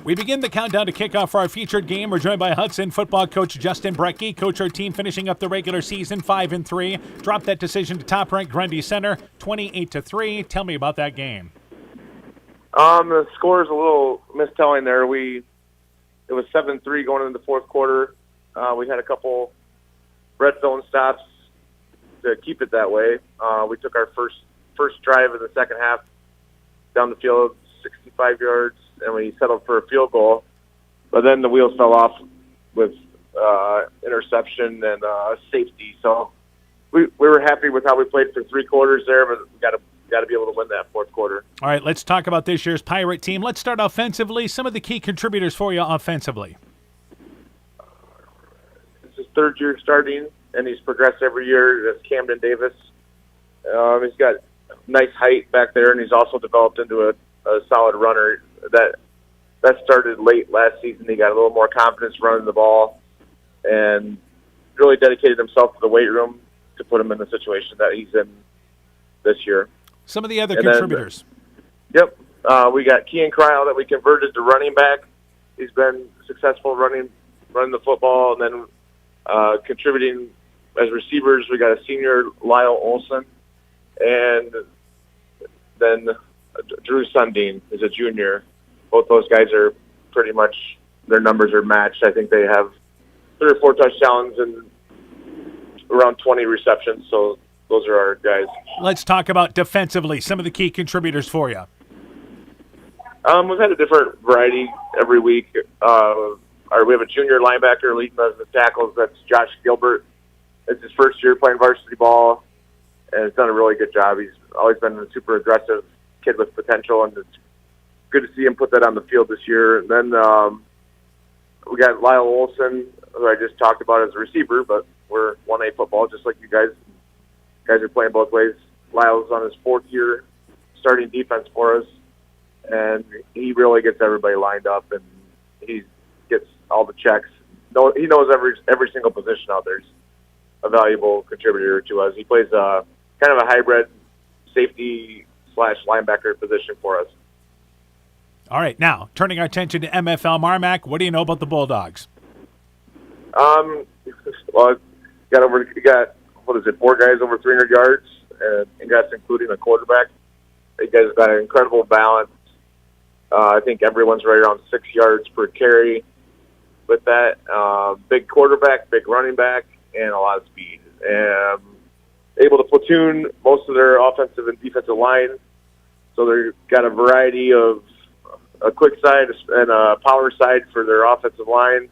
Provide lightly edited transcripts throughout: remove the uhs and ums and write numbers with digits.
We begin the countdown to kickoff for our featured game. We're joined by Hudson football coach Justin Brecky. Coach, our team finishing up the regular season 5-3. Dropped that decision to top-ranked Grundy Center, 28-3. Tell me about that game. The score is a little mistelling there. It was 7-3 going into the fourth quarter. We had a couple red zone stops to keep it that way. We took our first drive in the second half down the field, 65 yards, and we settled for a field goal. But then the wheels fell off with interception and safety. So we were happy with how we played for 3 quarters there, but we got to be able to win that fourth quarter. All right, let's talk about this year's Pirate team. Let's start offensively. Some of the key contributors for you offensively. It's his third year starting, and he's progressed every year. That's Camden Davis. He's got nice height back there, and he's also developed into a solid runner. That started late last season. He got a little more confidence running the ball and really dedicated himself to the weight room to put him in the situation that he's in this year. Some of the other contributors. We got Kean Cryle that we converted to running back. He's been successful running the football, and then contributing as receivers. We got a senior, Lyle Olson, and then Drew Sundin is a junior. Both those guys are pretty much, their numbers are matched. I think they have 3 or 4 touchdowns and around 20 receptions, so those are our guys. Let's talk about defensively, some of the key contributors for you. We've had a different variety every week. We have a junior linebacker leading us in tackles. That's Josh Gilbert. It's his first year playing varsity ball, and he's done a really good job. He's always been a super aggressive kid with potential, and it's good to see him put that on the field this year. And then we got Lyle Olson, who I just talked about as a receiver, but we're 1A football, just like you guys. You guys are playing both ways. Lyle's on his 4th year starting defense for us, and he really gets everybody lined up, and he gets all the checks. He knows every single position out there. He's a valuable contributor to us. He plays kind of a hybrid safety/linebacker position for us. All right, now turning our attention to MFL MarMac. What do you know about the Bulldogs? Well, you got 4 guys over 300 yards, and that's including a quarterback. You guys have got an incredible balance. I think everyone's right around 6 yards per carry with that. Big quarterback, big running back, and a lot of speed. And able to platoon most of their offensive and defensive line. So they've got a variety of a quick side and a power side for their offensive line.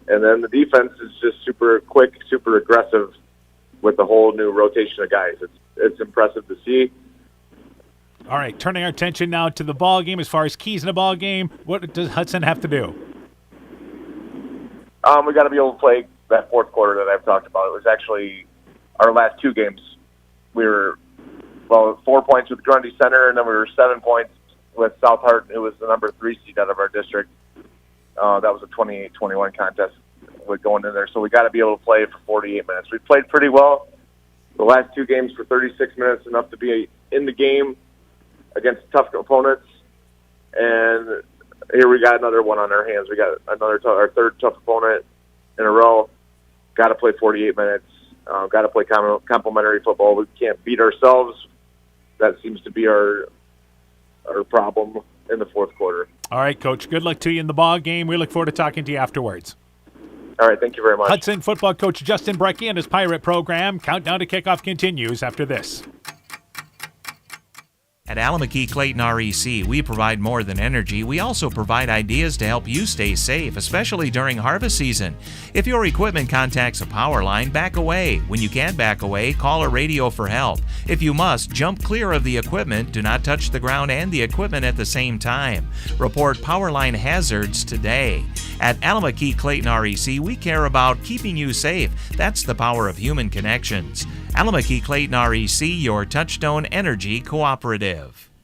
And then the defense is just super quick, super aggressive with the whole new rotation of guys. It's impressive to see. All right, turning our attention now to the ball game. As far as keys in the ball game, what does Hudson have to do? We got to be able to play that fourth quarter that I've talked about. It was actually our last 2 games. We were 4 points with Grundy Center, and then we were 7 points with South Hart. It was the number 3 seed out of our district. That was a 28-21 contest with going in there. So we got to be able to play for 48 minutes. We played pretty well the last 2 games for 36 minutes, enough to be in the game against tough opponents. And here we got another one on our hands. We got our 3rd tough opponent in a row. Got to play 48 minutes. Got to play complementary football. We can't beat ourselves. That seems to be our problem in the fourth quarter. All right, Coach. Good luck to you in the ball game. We look forward to talking to you afterwards. All right, thank you very much. Hudson football coach Justin Brecky and his Pirate program. Countdown to kickoff continues after this. At Alameda Clayton REC, we provide more than energy. We also provide ideas to help you stay safe, especially during harvest season. If your equipment contacts a power line, back away. When you can't back away, call or radio for help. If you must, jump clear of the equipment. Do not touch the ground and the equipment at the same time. Report power line hazards today. At Alameda Clayton REC, we care about keeping you safe. That's the power of human connections. Alameda Clayton REC, your Touchstone Energy Cooperative.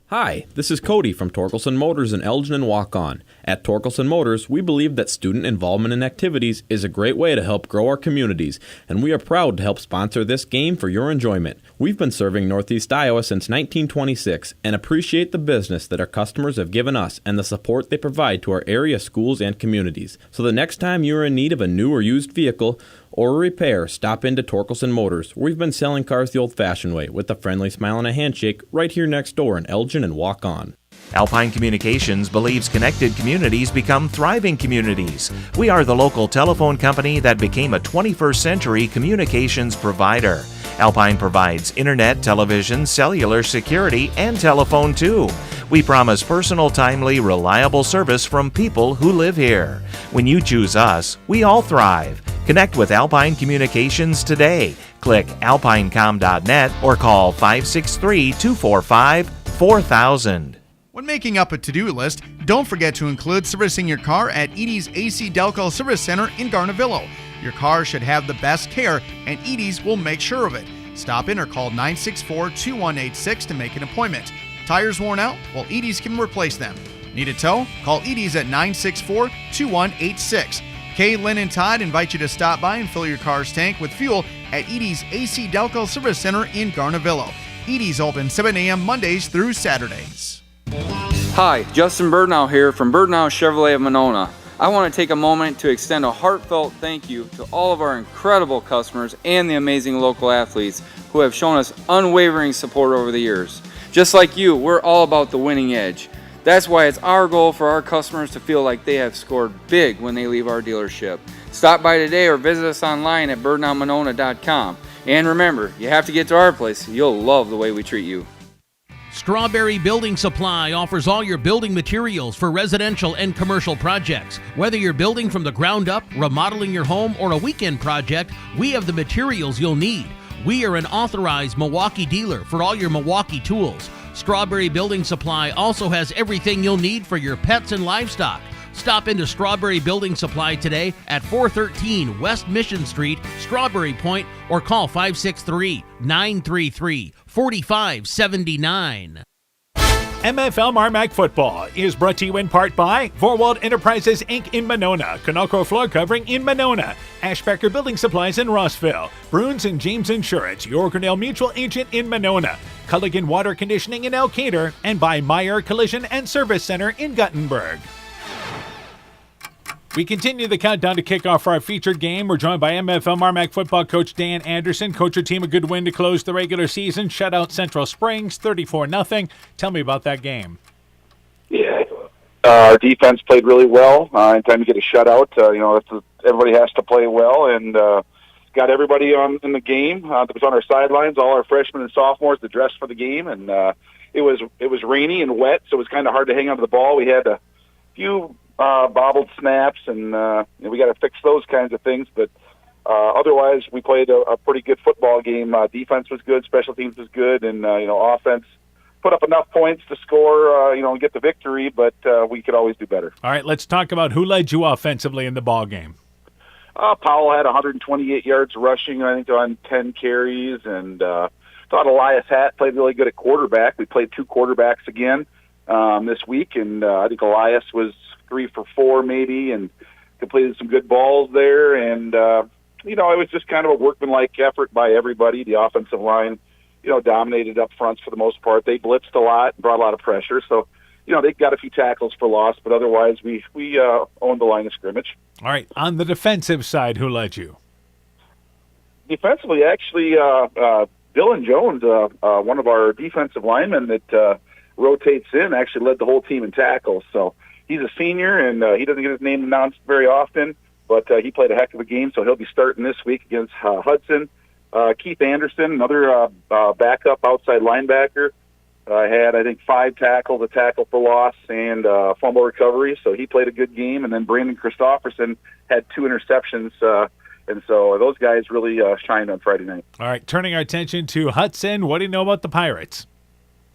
Hi, this is Cody from Torkelson Motors in Elgin and Waukon. At Torkelson Motors, we believe that student involvement in activities is a great way to help grow our communities, and we are proud to help sponsor this game for your enjoyment. We've been serving Northeast Iowa since 1926 and appreciate the business that our customers have given us and the support they provide to our area schools and communities. So the next time you are in need of a new or used vehicle or a repair, stop into Torkelson Motors. We've been selling cars the old-fashioned way with a friendly smile and a handshake right here next door in Elgin and Walk On. Alpine Communications believes connected communities become thriving communities. We are the local telephone company that became a 21st century communications provider. Alpine provides internet, television, cellular security, and telephone too. We promise personal, timely, reliable service from people who live here. When you choose us, we all thrive. Connect with Alpine Communications today. Click alpinecom.net or call 563-245-4000. When making up a to-do list, don't forget to include servicing your car at Edie's AC Delco Service Center in Garnavillo. Your car should have the best care, and Edie's will make sure of it. Stop in or call 964-2186 to make an appointment. Tires worn out? Well, Edie's can replace them. Need a tow? Call Edie's at 964-2186. Kay, Lynn, and Todd invite you to stop by and fill your car's tank with fuel at Edie's AC Delco Service Center in Garnavillo. Edie's open 7 a.m. Mondays through Saturdays. Hi, Justin Birdnow here from Birdnow Chevrolet of Monona. I want to take a moment to extend a heartfelt thank you to all of our incredible customers and the amazing local athletes who have shown us unwavering support over the years. Just like you, we're all about the winning edge. That's why it's our goal for our customers to feel like they have scored big when they leave our dealership. Stop by today or visit us online at birdnowmonona.com. And remember, you have to get to our place. You'll love the way we treat you. Strawberry Building Supply offers all your building materials for residential and commercial projects. Whether you're building from the ground up, remodeling your home, or a weekend project, we have the materials you'll need. We are an authorized Milwaukee dealer for all your Milwaukee tools. Strawberry Building Supply also has everything you'll need for your pets and livestock. Stop into Strawberry Building Supply today at 413 West Mission Street, Strawberry Point, or call 563-933-4579. MFL MarMac Football is brought to you in part by Vorwald Enterprises, Inc. in Monona, Conoco Floor Covering in Monona, Ashbecker Building Supplies in Rossville, Bruins and James Insurance, your Grinnell Mutual Agent in Monona, Culligan Water Conditioning in Elkader, and by Meyer Collision and Service Center in Guttenberg. We continue the countdown to kickoff for our featured game. We're joined by MFL MarMac football coach Dan Anderson. Coach, your team a good win to close the regular season. Shut out Central Springs 34-0. Tell me about that game. Yeah, our defense played really well. Anytime you get a shutout, everybody has to play well, and got everybody in the game that was on our sidelines. All our freshmen and sophomores that dressed for the game, and it was rainy and wet, so it was kind of hard to hang onto the ball. We had a few bobbled snaps, and we got to fix those kinds of things. But otherwise, we played a pretty good football game. Defense was good, special teams was good, and offense put up enough points to score, and get the victory. But we could always do better. All right, let's talk about who led you offensively in the ball game. Powell had 128 yards rushing, I think, on 10 carries, and thought Elias Hatt played really good at quarterback. We played two quarterbacks again this week, and I think Elias was 3 for 4 maybe, and completed some good balls there. And, it was just kind of a workmanlike effort by everybody. The offensive line, dominated up fronts for the most part. They blitzed a lot, brought a lot of pressure. So, they got a few tackles for loss, but otherwise we owned the line of scrimmage. All right. On the defensive side, who led you? Defensively, actually, Dylan Jones, one of our defensive linemen that rotates in, actually led the whole team in tackles. So, he's a senior, and he doesn't get his name announced very often, but he played a heck of a game, so he'll be starting this week against Hudson. Keith Anderson, another backup outside linebacker, had, I think, 5 tackles, a tackle for loss, and fumble recovery, so he played a good game. And then Brandon Christofferson had 2 interceptions, and so those guys really shined on Friday night. All right, turning our attention to Hudson, what do you know about the Pirates?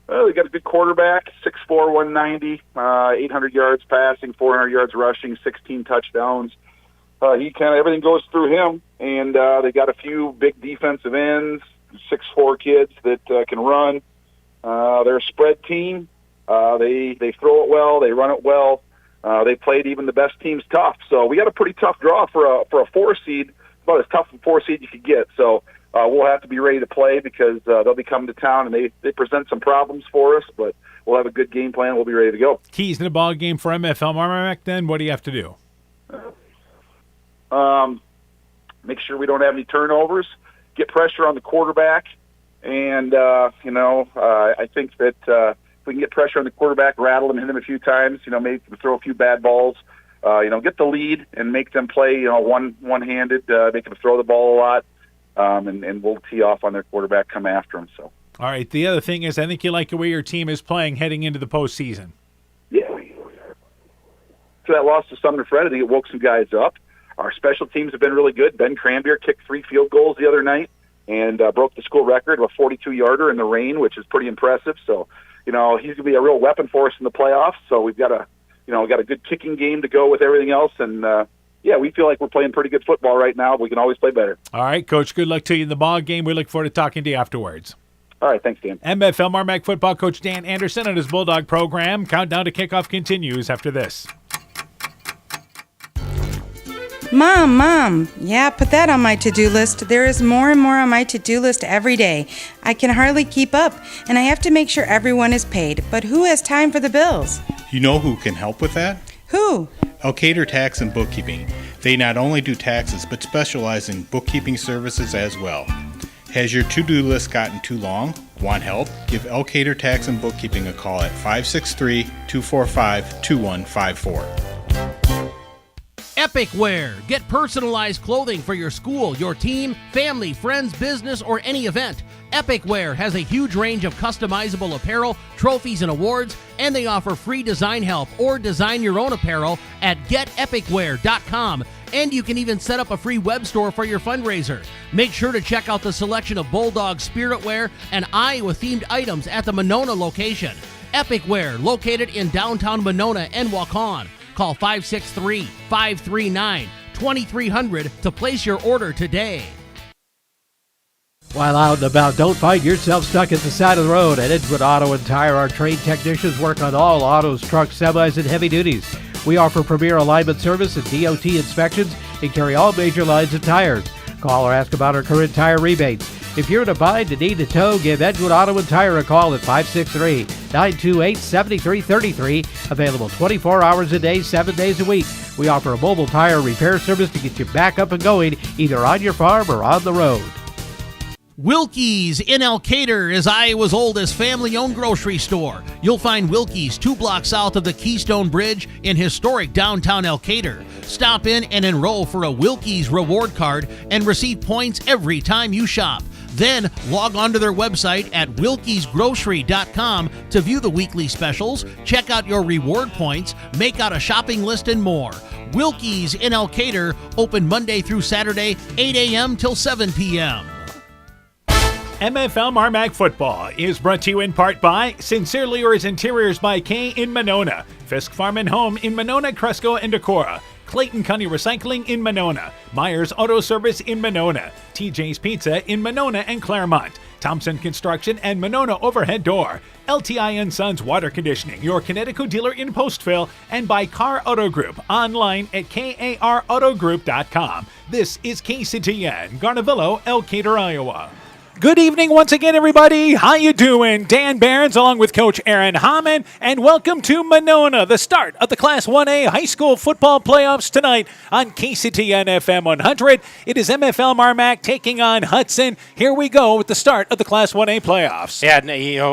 Well, they got a good quarterback, 6'4", 190, 800 yards passing, 400 yards rushing, 16 touchdowns. Everything goes through him, and they got a few big defensive ends, 6'4" kids that can run. They're a spread team. They throw it well, they run it well. They played even the best teams tough. So we got a pretty tough draw for a 4 seed, about as tough a 4 seed you could get. So we'll have to be ready to play because they'll be coming to town, and they present some problems for us, but we'll have a good game plan. We'll be ready to go. Keys in the ball game for MFL MarMac, then what do you have to do? Make sure we don't have any turnovers, get pressure on the quarterback, and, I think that if we can get pressure on the quarterback, rattle him, hit him a few times, maybe throw a few bad balls, get the lead and make them play, one-handed, make them throw the ball a lot, and we'll tee off on their quarterback, come after him. So. All right, the other thing is I think you like the way your team is playing heading into the postseason. Yeah. So that loss to Sumner Fred, I think it woke some guys up. Our special teams have been really good. Ben Cranbeer kicked 3 field goals the other night and broke the school record of a 42-yarder in the rain, which is pretty impressive. So, he's going to be a real weapon for us in the playoffs. So we've got a good kicking game to go with everything else. And, we feel like we're playing pretty good football right now. But we can always play better. All right, Coach, good luck to you in the ball game. We look forward to talking to you afterwards. All right, thanks, Dan. MFL MarMac football coach Dan Anderson and his Bulldog program. Countdown to kickoff continues after this. Mom, yeah, put that on my to-do list. There is more and more on my to-do list every day. I can hardly keep up, and I have to make sure everyone is paid. But who has time for the bills? You know who can help with that? Who? Elkader Tax and Bookkeeping. They not only do taxes, but specialize in bookkeeping services as well. Has your to-do list gotten too long? Want help? Give Elkader Tax and Bookkeeping a call at 563-245-2154. Epic Wear. Get personalized clothing for your school, your team, family, friends, business, or any event. Epic Wear has a huge range of customizable apparel, trophies, and awards, and they offer free design help or design your own apparel at getepicwear.com. And you can even set up a free web store for your fundraiser. Make sure to check out the selection of Bulldog Spirit Wear and Iowa-themed items at the Monona location. Epic Wear, located in downtown Monona and Waukon. Call 563-539-2300 to place your order today. While out and about, don't find yourself stuck at the side of the road. At Edgewood Auto and Tire, our trained technicians work on all autos, trucks, semis, and heavy duties. We offer premier alignment service and DOT inspections and carry all major lines of tires. Call or ask about our current tire rebates. If you're in a bind and need a tow, give Edgewood Auto and Tire a call at 563-928-7333. Available 24 hours a day, 7 days a week. We offer a mobile tire repair service to get you back up and going, either on your farm or on the road. Wilkie's in Elkader is Iowa's oldest family-owned grocery store. You'll find Wilkie's 2 blocks south of the Keystone Bridge in historic downtown Elkader. Stop in and enroll for a Wilkie's reward card and receive points every time you shop. Then log on to their website at wilkiesgrocery.com to view the weekly specials, check out your reward points, make out a shopping list, and more. Wilkie's in Elkader, open Monday through Saturday, 8 a.m. till 7 p.m. MFL MarMac football is brought to you in part by Sincerely Yours Interiors by K in Monona, Fisk Farm and Home in Monona, Cresco, and Decorah, Clayton County Recycling in Monona, Myers Auto Service in Monona, TJ's Pizza in Monona and Claremont, Thompson Construction and Monona Overhead Door, LTI & Sons Water Conditioning, your Connecticut dealer in Postville, and by Car Auto Group, online at karautogroup.com. This is KCTN, Garnavillo, Elkader, Iowa. Good evening once again, everybody. How you doing? Dan Barons along with Coach Aaron Hammond, and welcome to Monona, the start of the Class 1A high school football playoffs tonight on KCTN FM 100. It is MFL MarMac taking on Hudson. Here we go with the start of the Class 1A playoffs. Yeah,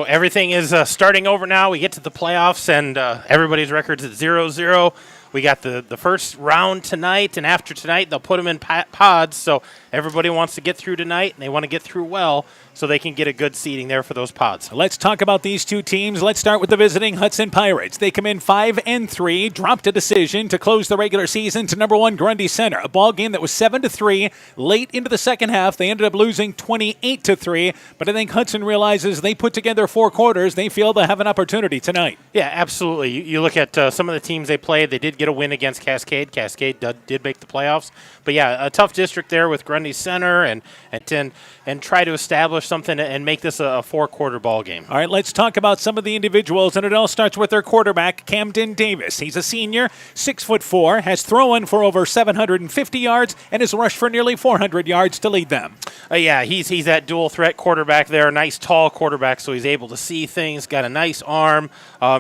everything is starting over now. We get to the playoffs, and everybody's record's at 0-0. We got the first round tonight, and after tonight, they'll put them in pods, so everybody wants to get through tonight, and they want to get through well so they can get a good seeding there for those pods. Let's talk about these two teams. Let's start with the visiting Hudson Pirates. They come in 5-3, dropped a decision to close the regular season to number 1 Grundy Center, a ball game that was 7-3. Late into the second half, they ended up losing 28-3, but I think Hudson realizes they put together 4 quarters. They feel they have an opportunity tonight. Yeah, absolutely. You look at some of the teams they played. They did did get a win against Cascade. Cascade did make the playoffs. But, yeah, a tough district there with Grundy Center and try to establish something and make this a 4-quarter ball game. All right, let's talk about some of the individuals, and it all starts with their quarterback, Camden Davis. He's a senior, 6'4", has thrown for over 750 yards, and has rushed for nearly 400 yards to lead them. Yeah, he's that dual threat quarterback there, nice tall quarterback, so he's able to see things, got a nice arm.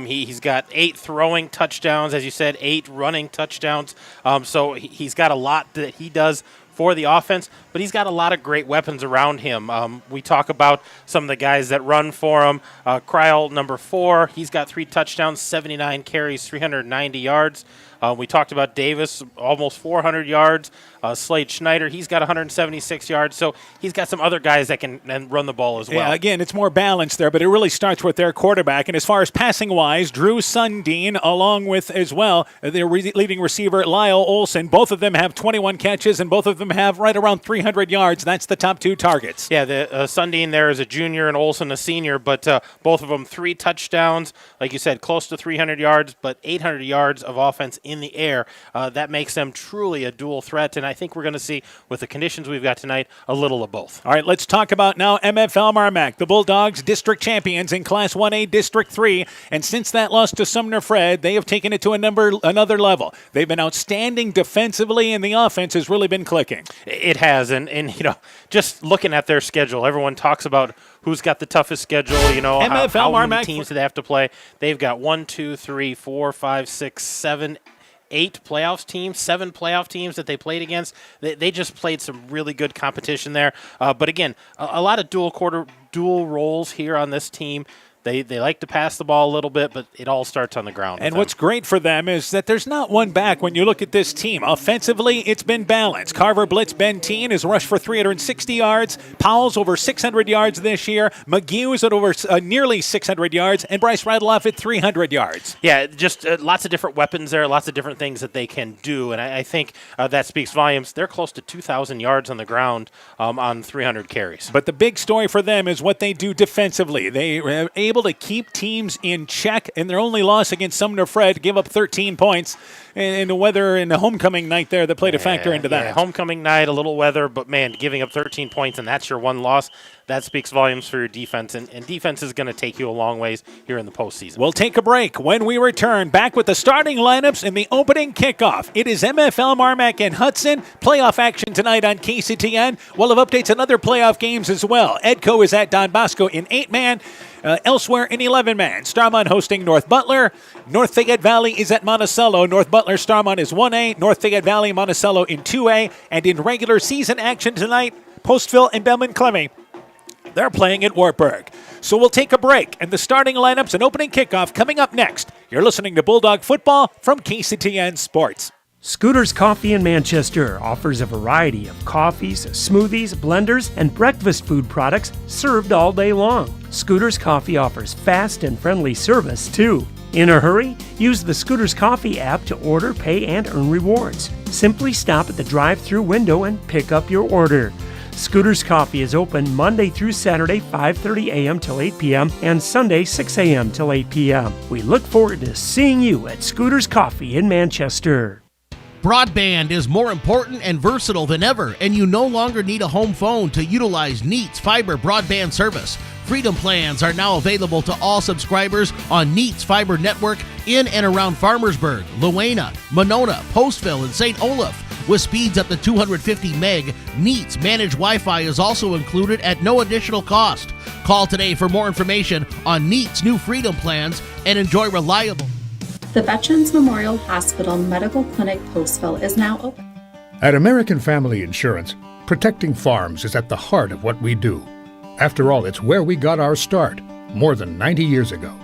He's got 8 throwing touchdowns, as you said, 8 running touchdowns. So he's got a lot that he does for the offense, but he's got a lot of great weapons around him. We talk about some of the guys that run for him. Kryl, number 4, he's got 3 touchdowns, 79 carries, 390 yards. We talked about Davis, almost 400 yards. Slade Schneider, he's got 176 yards. So he's got some other guys that can run the ball as well. Yeah, again, it's more balanced there, but it really starts with their quarterback. And as far as passing-wise, Drew Sundin, along with, as well, their leading receiver, Lyle Olson, both of them have 21 catches, and both of them have right around 300 yards. That's the top 2 targets. Yeah, the Sundin there is a junior and Olson a senior, but both of them 3 touchdowns. Like you said, close to 300 yards, but 800 yards of offense in the air. That makes them truly a dual threat, and I think we're going to see, with the conditions we've got tonight, a little of both. All right, let's talk about now MFL MarMac. The Bulldogs, district champions in Class 1A District 3, and since that loss to Sumner Fred, they have taken it to another level. They've been outstanding defensively, and the offense has really been clicking. It has, and just looking at their schedule, everyone talks about who's got the toughest schedule, MFL how many MarMac teams do they have to play. They've got 1, 2, 3, 4, 5, 6, 7, 8 playoff teams, 7 playoff teams that they played against. They just played some really good competition there. But again, a lot of dual roles here on this team. They like to pass the ball a little bit, but it all starts on the ground. And what's great for them is that there's not one back when you look at this team. Offensively, it's been balanced. Carver Blitz Benteen has rushed for 360 yards. Powell's over 600 yards this year. McGue's at over nearly 600 yards. And Bryce Radloff at 300 yards. Yeah, just lots of different weapons there, lots of different things that they can do. And I think that speaks volumes. They're close to 2,000 yards on the ground on 300 carries. But the big story for them is what they do defensively. They are able to keep teams in check, and their only loss against Sumner Fred gave up 13 points. And the weather and the homecoming night there that played a factor into that. Yeah, homecoming night, a little weather, but man, giving up 13 points and that's your one loss, that speaks volumes for your defense. And defense is going to take you a long ways here in the postseason. We'll take a break. When we return, back with the starting lineups in the opening kickoff. It is MFL MarMac and Hudson. Playoff action tonight on KCTN. We'll have updates on other playoff games as well. Edco is at Don Bosco in 8-man. Elsewhere in 11-man, Starmont hosting North Butler. North Fayette Valley is at Monticello. North Butler Starmont is 1A. North Fayette Valley Monticello in 2A. And in regular season action tonight, Postville and Belmont Clemmy, they're playing at Wartburg. So we'll take a break, and the starting lineups and opening kickoff coming up next. You're listening to Bulldog Football from KCTN Sports. Scooters Coffee in Manchester offers a variety of coffees, smoothies, blenders, and breakfast food products served all day long. Scooters Coffee offers fast and friendly service, too. In a hurry? Use the Scooters Coffee app to order, pay, and earn rewards. Simply stop at the drive-thru window and pick up your order. Scooters Coffee is open Monday through Saturday, 5:30 a.m. till 8 p.m. and Sunday, 6 a.m. till 8 p.m. We look forward to seeing you at Scooters Coffee in Manchester. Broadband is more important and versatile than ever, and you no longer need a home phone to utilize Neat's fiber broadband service. Freedom plans are now available to all subscribers on Neat's fiber network in and around Farmersburg, Luena, Monona, Postville, and St. Olaf. With speeds up to 250 meg, Neat's managed Wi-Fi is also included at no additional cost. Call today for more information on Neat's new Freedom plans and enjoy reliable. The Veterans Memorial Hospital Medical Clinic Postville is now open. At American Family Insurance, protecting farms is at the heart of what we do. After all, it's where we got our start, more than 90 years ago.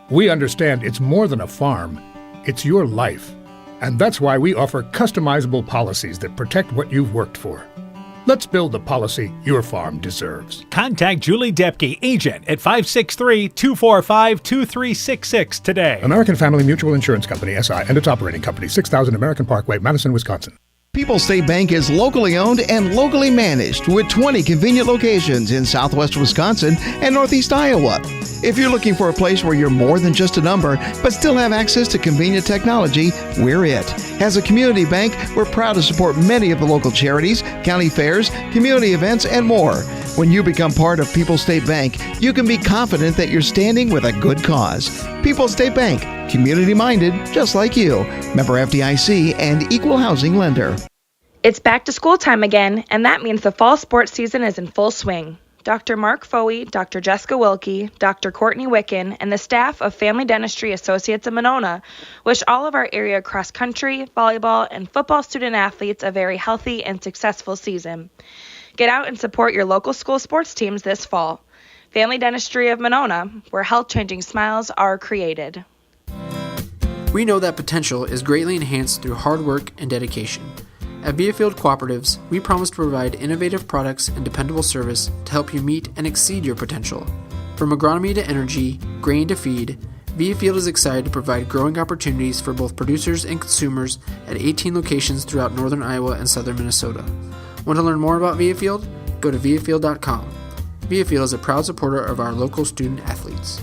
We understand it's more than a farm, it's your life. And that's why we offer customizable policies that protect what you've worked for. Let's build the policy your farm deserves. Contact Julie Depke, agent, at 563-245-2366 today. American Family Mutual Insurance Company, SI, and its operating company, 6000 American Parkway, Madison, Wisconsin. People's State Bank is locally owned and locally managed with 20 convenient locations in southwest Wisconsin and northeast Iowa. If you're looking for a place where you're more than just a number, but still have access to convenient technology, we're it. As a community bank, we're proud to support many of the local charities, county fairs, community events, and more. When you become part of People's State Bank, you can be confident that you're standing with a good cause. People's State Bank, community-minded, just like you. Member FDIC and equal housing lender. It's back to school time again, and that means the fall sports season is in full swing. Dr. Mark Foey, Dr. Jessica Wilkie, Dr. Courtney Wicken, and the staff of Family Dentistry Associates of Monona wish all of our area cross-country, volleyball, and football student athletes a very healthy and successful season. Get out and support your local school sports teams this fall. Family Dentistry of Monona, where health-changing smiles are created. We know that potential is greatly enhanced through hard work and dedication. At Viafield Cooperatives, we promise to provide innovative products and dependable service to help you meet and exceed your potential. From agronomy to energy, grain to feed, Viafield is excited to provide growing opportunities for both producers and consumers at 18 locations throughout northern Iowa and southern Minnesota. Want to learn more about Viafield? Go to viafield.com. Viafield is a proud supporter of our local student athletes.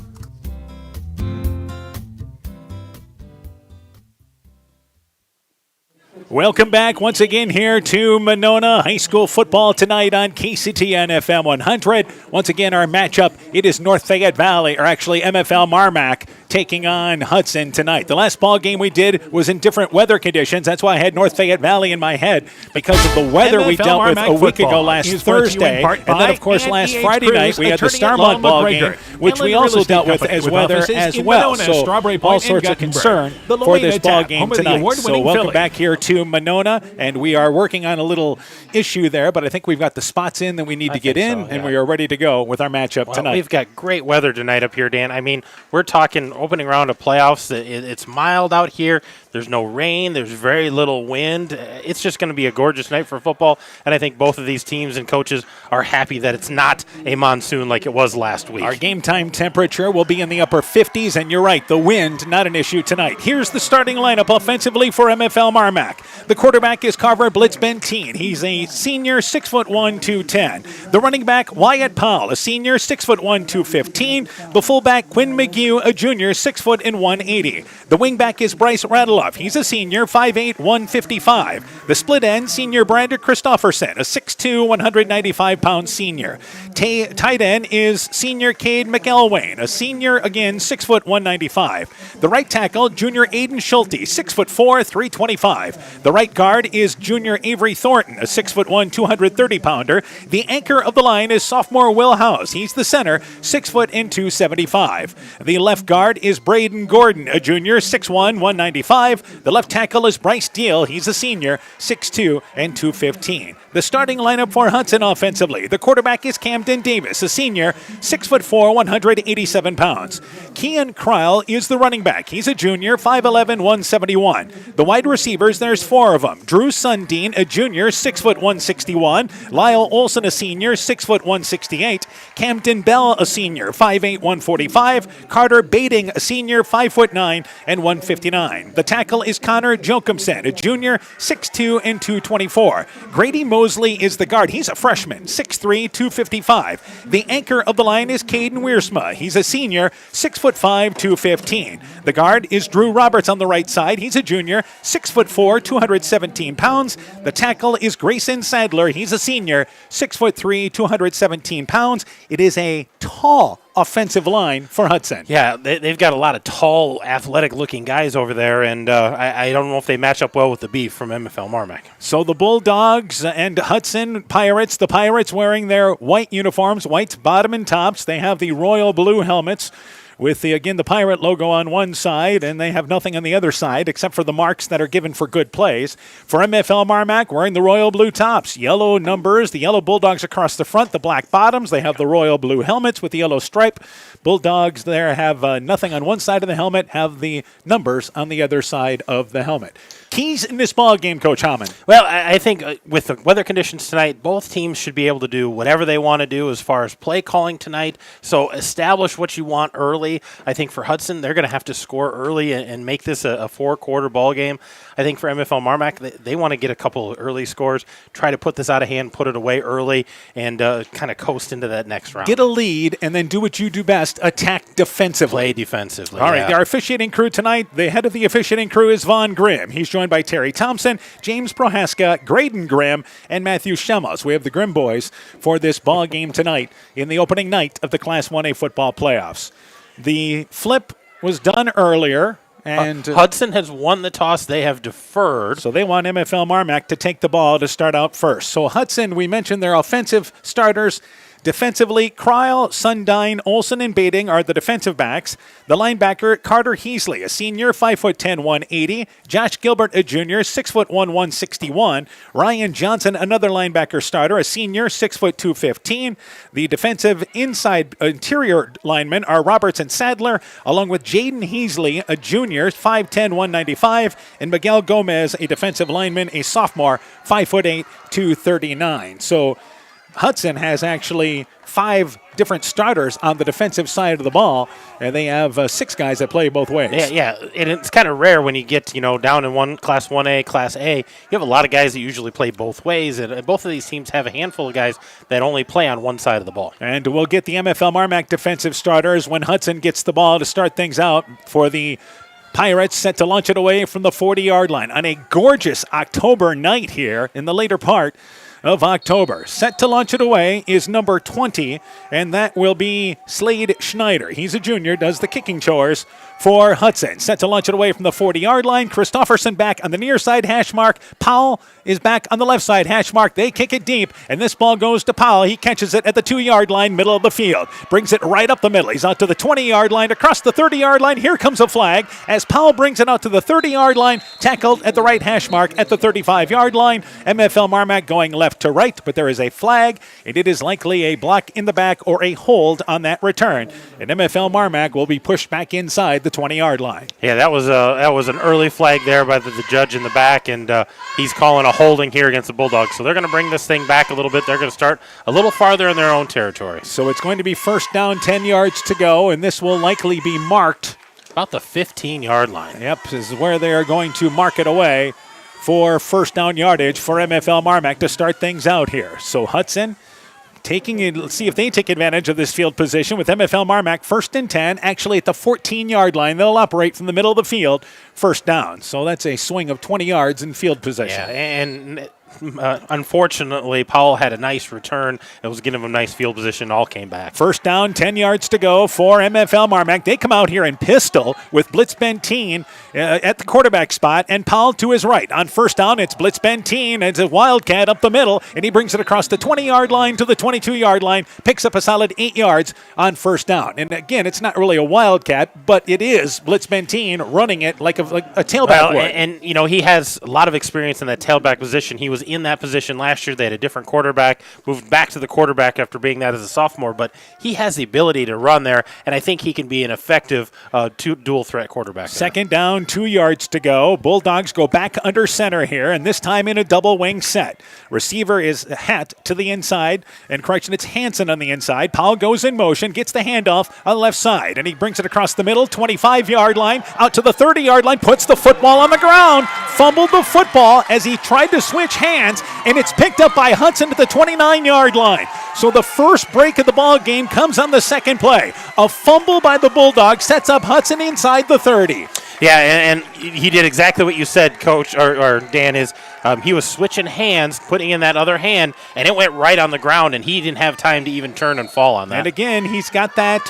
Welcome back once again here to Monona High School football tonight on KCTN FM 100. Once again, our matchup, it is North Fayette Valley, or actually MFL MarMac, taking on Hudson tonight. The last ball game we did was in different weather conditions. That's why I had North Fayette Valley in my head, because of the weather we dealt with a week ago last Thursday. And then, of course, last Friday night we had the Starmont ball game, which we also dealt with as weather as well. So all sorts of concern for this ball game tonight. So welcome back here to Monona, and we are working on a little issue there, but I think we've got the spots in that we need to get in, and we are ready to go with our matchup tonight. We've got great weather tonight up here, Dan. I mean, we're talking opening round of playoffs. It's mild out here. There's no rain. There's very little wind. It's just going to be a gorgeous night for football, and I think both of these teams and coaches are happy that it's not a monsoon like it was last week. Our game time temperature will be in the upper 50s, and you're right, the wind, not an issue tonight. Here's the starting lineup offensively for MFL MarMac. The quarterback is Carver Blitzbentine. He's a senior, 6'1", 210. The running back, Wyatt Powell, a senior, 6'1", 215. The fullback, Quinn McGee, a junior, 6 foot and 180. The wingback is Bryce Radeloff. He's a senior, 5'8", 155. The split end, senior Brandon Christofferson, a 6'2", 195-pound senior. Tight end is senior Cade McElwain, a senior, again, 6 foot 195. The right tackle, junior Aiden Schulte, 6'4", 325. The right guard is junior Avery Thornton, a 6'1", 230-pounder. The anchor of the line is sophomore Will House. He's the center, 6 foot and 275. The left guard is Braden Gordon, a junior, 6'1", 195. The left tackle is Bryce Deal. He's a senior, 6'2", and 215. The starting lineup for Hudson offensively. The quarterback is Camden Davis, a senior, 6'4", 187 pounds. Kean Kreil is the running back. He's a junior, 5'11", 171. The wide receivers, there's 4 of them. Drew Sundin, a junior, 6 foot 161. Lyle Olson, a senior, 6 foot 168. Camden Bell, a senior, 5'8", 145. Carter Bading, a senior, 5'9", and 159. The tackle is Connor Jocumsen, a junior, 6'2", and 224. Grady Mosley is the guard. He's a freshman, 6'3", 255. The anchor of the line is Caden Wiersma. He's a senior, 6'5", 215. The guard is Drew Roberts on the right side. He's a junior, 6'4", 217 pounds. The tackle is Grayson Sadler. He's a senior, 6'3", 217 pounds. It is a tall offensive line for Hudson. Yeah, they've got a lot of tall, athletic-looking guys over there, and I don't know if they match up well with the beef from MFL MarMac. So the Bulldogs and Hudson Pirates, the Pirates wearing their white uniforms, whites bottom and tops. They have the royal blue helmets with the Pirate logo on one side, and they have nothing on the other side except for the marks that are given for good plays. For MFL MarMac, wearing the royal blue tops, yellow numbers, the yellow Bulldogs across the front, the black bottoms. They have the royal blue helmets with the yellow stripe. Bulldogs there have nothing on one side of the helmet, have the numbers on the other side of the helmet. Keys in this ball game, Coach Hammond? Well, I think with the weather conditions tonight, both teams should be able to do whatever they want to do as far as play calling tonight. So establish what you want early. early. I think for Hudson, they're going to have to score early and make this a four-quarter ball game. I think for MFL MarMac, they want to get a couple early scores, try to put this out of hand, put it away early, and kind of coast into that next round. Get a lead and then do what you do best, attack defensively. Play defensively. All right, our officiating crew tonight, the head of the officiating crew is Vaughn Grimm. He's joined by Terry Thompson, James Prohaska, Graydon Grimm, and Matthew Shemos. We have the Grimm boys for this ball game tonight in the opening night of the Class 1A football playoffs. The flip was done earlier. And Hudson has won the toss. They have deferred. So they want MFL MarMac to take the ball to start out first. So Hudson, we mentioned their offensive starters. Defensively, Kryle, Sundine, Olson, and Bading are the defensive backs. The linebacker, Carter Heasley, a senior, 5'10", 180. Josh Gilbert, a junior, 6'1", 161. Ryan Johnson, another linebacker starter, a senior, 6'2", 215. The defensive interior linemen are Roberts and Sadler, along with Jaden Heasley, a junior, 5'10", 195. And Miguel Gomez, a defensive lineman, a sophomore, 5'8", 239. So Hudson has actually 5 different starters on the defensive side of the ball, and they have 6 guys that play both ways. Yeah, and it's kind of rare when you get down in one Class 1A, Class A. You have a lot of guys that usually play both ways, and both of these teams have a handful of guys that only play on one side of the ball. And we'll get the MFL MarMac defensive starters when Hudson gets the ball to start things out for the Pirates, set to launch it away from the 40-yard line on a gorgeous October night here in the later part of October. Set to launch it away is number 20, and that will be Slade Schneider. He's a junior, does the kicking chores for Hudson. Set to launch it away from the 40-yard line. Christofferson back on the near side hash mark. Powell is back on the left side hash mark. They kick it deep, and this ball goes to Powell. He catches it at the 2-yard line, middle of the field. Brings it right up the middle. He's out to the 20-yard line, across the 30-yard line. Here comes a flag as Powell brings it out to the 30-yard line, tackled at the right hash mark at the 35-yard line. MFL MarMac going left to right, but there is a flag, and it is likely a block in the back or a hold on that return. And MFL MarMac will be pushed back inside the 20-yard line. Yeah, that was an early flag there by the judge in the back, and he's calling a holding here against the Bulldogs. So they're going to bring this thing back a little bit. They're going to start a little farther in their own territory. So it's going to be first down, 10 yards to go, and this will likely be marked about the 15-yard line. Yep, this is where they are going to mark it away for first down yardage for MFL MarMac to start things out here. So Hudson taking it, let's see if they take advantage of this field position with MFL MarMac first and 10, actually at the 14-yard line. They'll operate from the middle of the field, first down. So that's a swing of 20 yards in field possession. Yeah, and unfortunately, Powell had a nice return. It was giving him a nice field position. All came back. First down, 10 yards to go for MFL MarMac. They come out here in pistol with Blitz Benteen at the quarterback spot, and Powell to his right. On first down, it's Blitz Benteen. It's a wildcat up the middle, and he brings it across the 20-yard line to the 22-yard line, picks up a solid 8 yards on first down. And again, it's not really a wildcat, but it is Blitz Benteen running it like a tailback would. And he has a lot of experience in that tailback position. He was in that position last year. They had a different quarterback, moved back to the quarterback after being that as a sophomore, but he has the ability to run there, and I think he can be an effective dual threat quarterback. Second down, 2 yards to go. Bulldogs go back under center here, and this time in a double wing set. Receiver is Het to the inside, and correction, it's Hansen on the inside. Powell goes in motion, gets the handoff on the left side, and he brings it across the middle, 25-yard line, out to the 30-yard line, puts the football on the ground, fumbled the football as he tried to switch hands, and it's picked up by Hudson at the 29-yard line. So the first break of the ball game comes on the second play. A fumble by the Bulldogs sets up Hudson inside the 30. Yeah, and he did exactly what you said, Coach, or Dan, is he was switching hands, putting in that other hand, and it went right on the ground, and he didn't have time to even turn and fall on that. And again, he's got that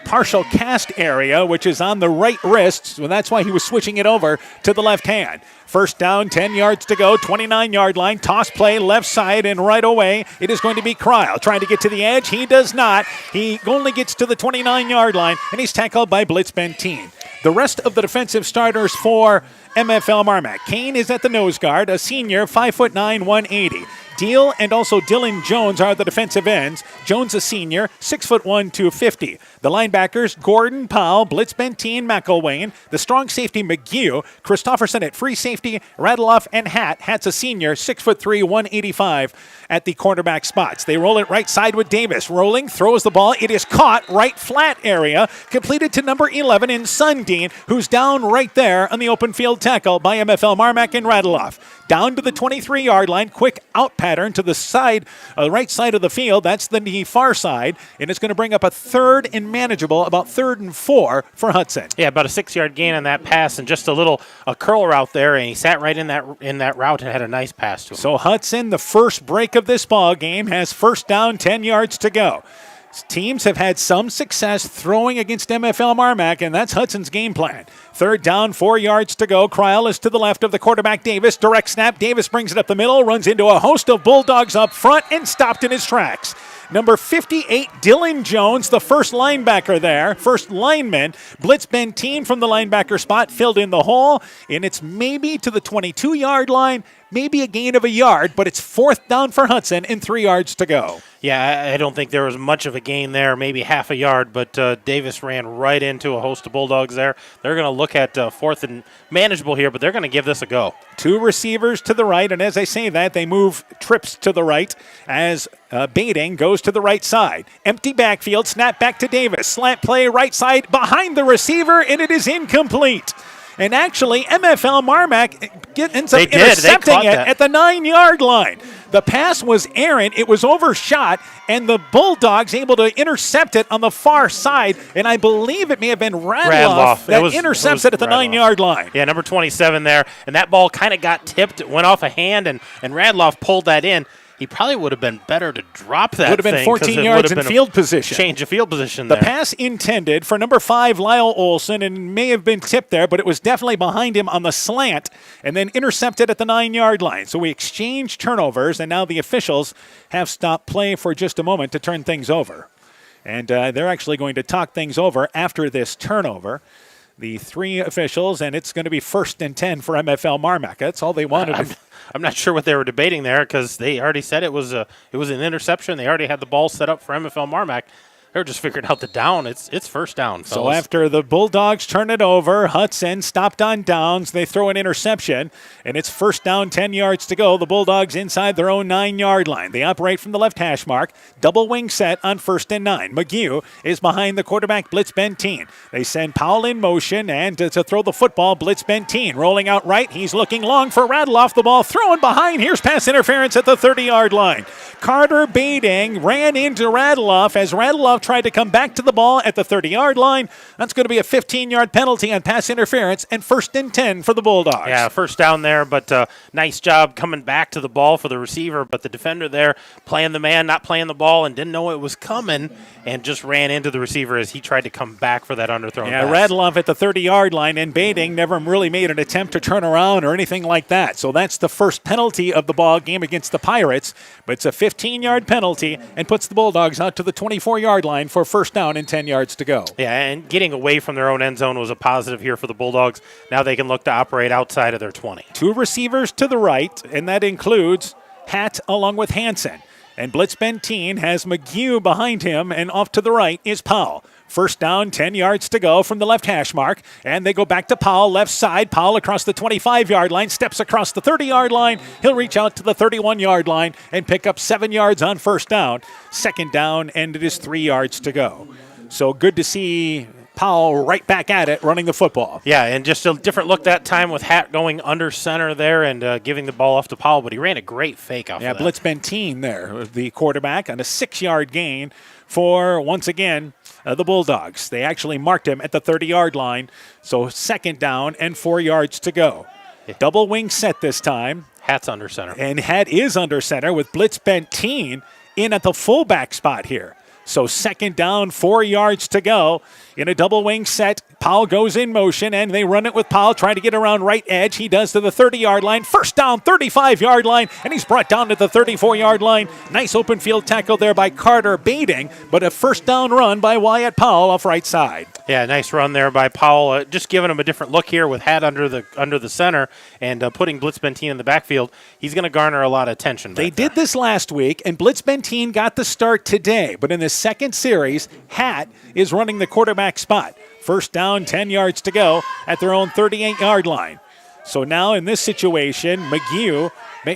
partial cast area, which is on the right wrist, so that's why he was switching it over to the left hand. First down, 10 yards to go, 29-yard line, toss play left side, and right away it is going to be Kryle trying to get to the edge. He does not. He only gets to the 29-yard line, and he's tackled by Blitz Benteen. The rest of the defensive starters for MFL MarMac. Kane is at the nose guard, a senior, 5'9", 180. Deal and also Dylan Jones are the defensive ends. Jones, a senior, 6'1", 250. The linebackers, Gordon, Powell, Blitz Benteen, McElwain. The strong safety, McGew. Christofferson at free safety, Radloff, and Hat's a senior, 6'3", 185 at the cornerback spots. They roll it right side with Davis. Rolling, throws the ball. It is caught right flat area. Completed to number 11 in Sundin, who's down right there on the open field tackle by MFL MarMac and Radloff. Down to the 23-yard line. Quick out pattern to the side, right side of the field. That's the far side. And it's going to bring up a 3rd and manageable, about 3rd and 4 for Hudson. Yeah, about a 6-yard gain on that pass and just a curl route there. And he sat right in that route and had a nice pass to him. So Hudson, the first break of this ball game, has first down, 10 yards to go. Teams have had some success throwing against MFL MarMac, and that's Hudson's game plan. 3rd down, 4 yards to go. Cryle is to the left of the quarterback, Davis. Direct snap. Davis brings it up the middle, runs into a host of Bulldogs up front, and stopped in his tracks. Number 58, Dylan Jones, the first linebacker there, first lineman. Blitz Benteen from the linebacker spot, filled in the hole, and it's maybe to the 22-yard line, maybe a gain of a yard, but it's 4th down for Hudson and 3 yards to go. Yeah, I don't think there was much of a gain there, maybe half a yard, but Davis ran right into a host of Bulldogs there. They're going to look at 4th and manageable here, but they're going to give this a go. 2 receivers to the right, and as I say that, they move trips to the right as Baiting goes to the right side. Empty backfield, snap back to Davis. Slant play right side behind the receiver, and it is incomplete. And actually, MFL MarMac ends up intercepting it at the 9-yard line. The pass was errant. It was overshot, and the Bulldogs able to intercept it on the far side. And I believe it may have been Radloff that intercepts it at the 9-yard line. Yeah, number 27 there. And that ball kind of got tipped. It went off a hand, and Radloff pulled that in. He probably would have been better to drop that. Would have been 14 yards in field position. Change of field position there. The pass intended for number 5, Lyle Olson, and may have been tipped there, but it was definitely behind him on the slant and then intercepted at the 9-yard line. So we exchanged turnovers, and now the officials have stopped play for just a moment to turn things over. And they're actually going to talk things over after this turnover. The 3 officials, and it's going to be 1st and 10 for MFL MarMac. That's all they wanted. I'm not sure what they were debating there because they already said it was an interception. They already had the ball set up for MFL MarMac. They're just figuring out the down. It's 1st down, fellas. So after the Bulldogs turn it over, Hudson stopped on downs. They throw an interception, and it's 1st down, 10 yards to go. The Bulldogs inside their own 9-yard line. They operate from the left hash mark. Double wing set on 1st and 9. McGew is behind the quarterback, Blitz Benteen. They send Powell in motion, and to throw the football, Blitz Benteen. Rolling out right. He's looking long for Radloff. The ball thrown behind. Here's pass interference at the 30-yard line. Carter Baiting ran into Radloff as Radloff tried to come back to the ball at the 30-yard line. That's going to be a 15-yard penalty on pass interference and 1st and 10 for the Bulldogs. Yeah, 1st down there, but nice job coming back to the ball for the receiver, but the defender there playing the man, not playing the ball, and didn't know it was coming and just ran into the receiver as he tried to come back for that underthrown pass. Radloff at the 30-yard line, and Baiting never really made an attempt to turn around or anything like that. So that's the first penalty of the ball game against the Pirates, but it's a 15-yard penalty and puts the Bulldogs out to the 24-yard line for 1st down and 10 yards to go. Yeah, and getting away from their own end zone was a positive here for the Bulldogs. Now they can look to operate outside of their 20. 2 receivers to the right, and that includes Hatt along with Hansen. And Blitz Benteen has McGew behind him, and off to the right is Powell. 1st down, 10 yards to go from the left hash mark. And they go back to Powell, left side. Powell across the 25-yard line, steps across the 30-yard line. He'll reach out to the 31-yard line and pick up 7 yards on 1st down. 2nd down, and it is 3 yards to go. So good to see Powell right back at it, running the football. Yeah, and just a different look that time with Hatt going under center there and giving the ball off to Powell, but he ran a great fake off of that. Yeah, Blitz Benteen there, the quarterback, on a 6-yard gain for, once again, the Bulldogs. They actually marked him at the 30-yard line, so 2nd down and 4 yards to go. Double wing set this time. Hatt's under center. And Hatt is under center with Blitz Benteen in at the fullback spot here. So second down, 4 yards to go. In a double wing set, Powell goes in motion, and they run it with Powell trying to get around right edge. He does to the 30-yard line. First down, 35-yard line, and he's brought down to the 34-yard line. Nice open field tackle there by Carter baiting, but a first down run by Wyatt Powell off right side. Yeah, nice run there by Powell. Just giving him a different look here with Hat under the center and putting Blitz Benteen in the backfield. He's going to garner a lot of attention. They did this last week, and Blitz Benteen got the start today. But in the second series, Hat is running the quarterback spot. First down, 10 yards to go at their own 38-yard line. So now in this situation, McGee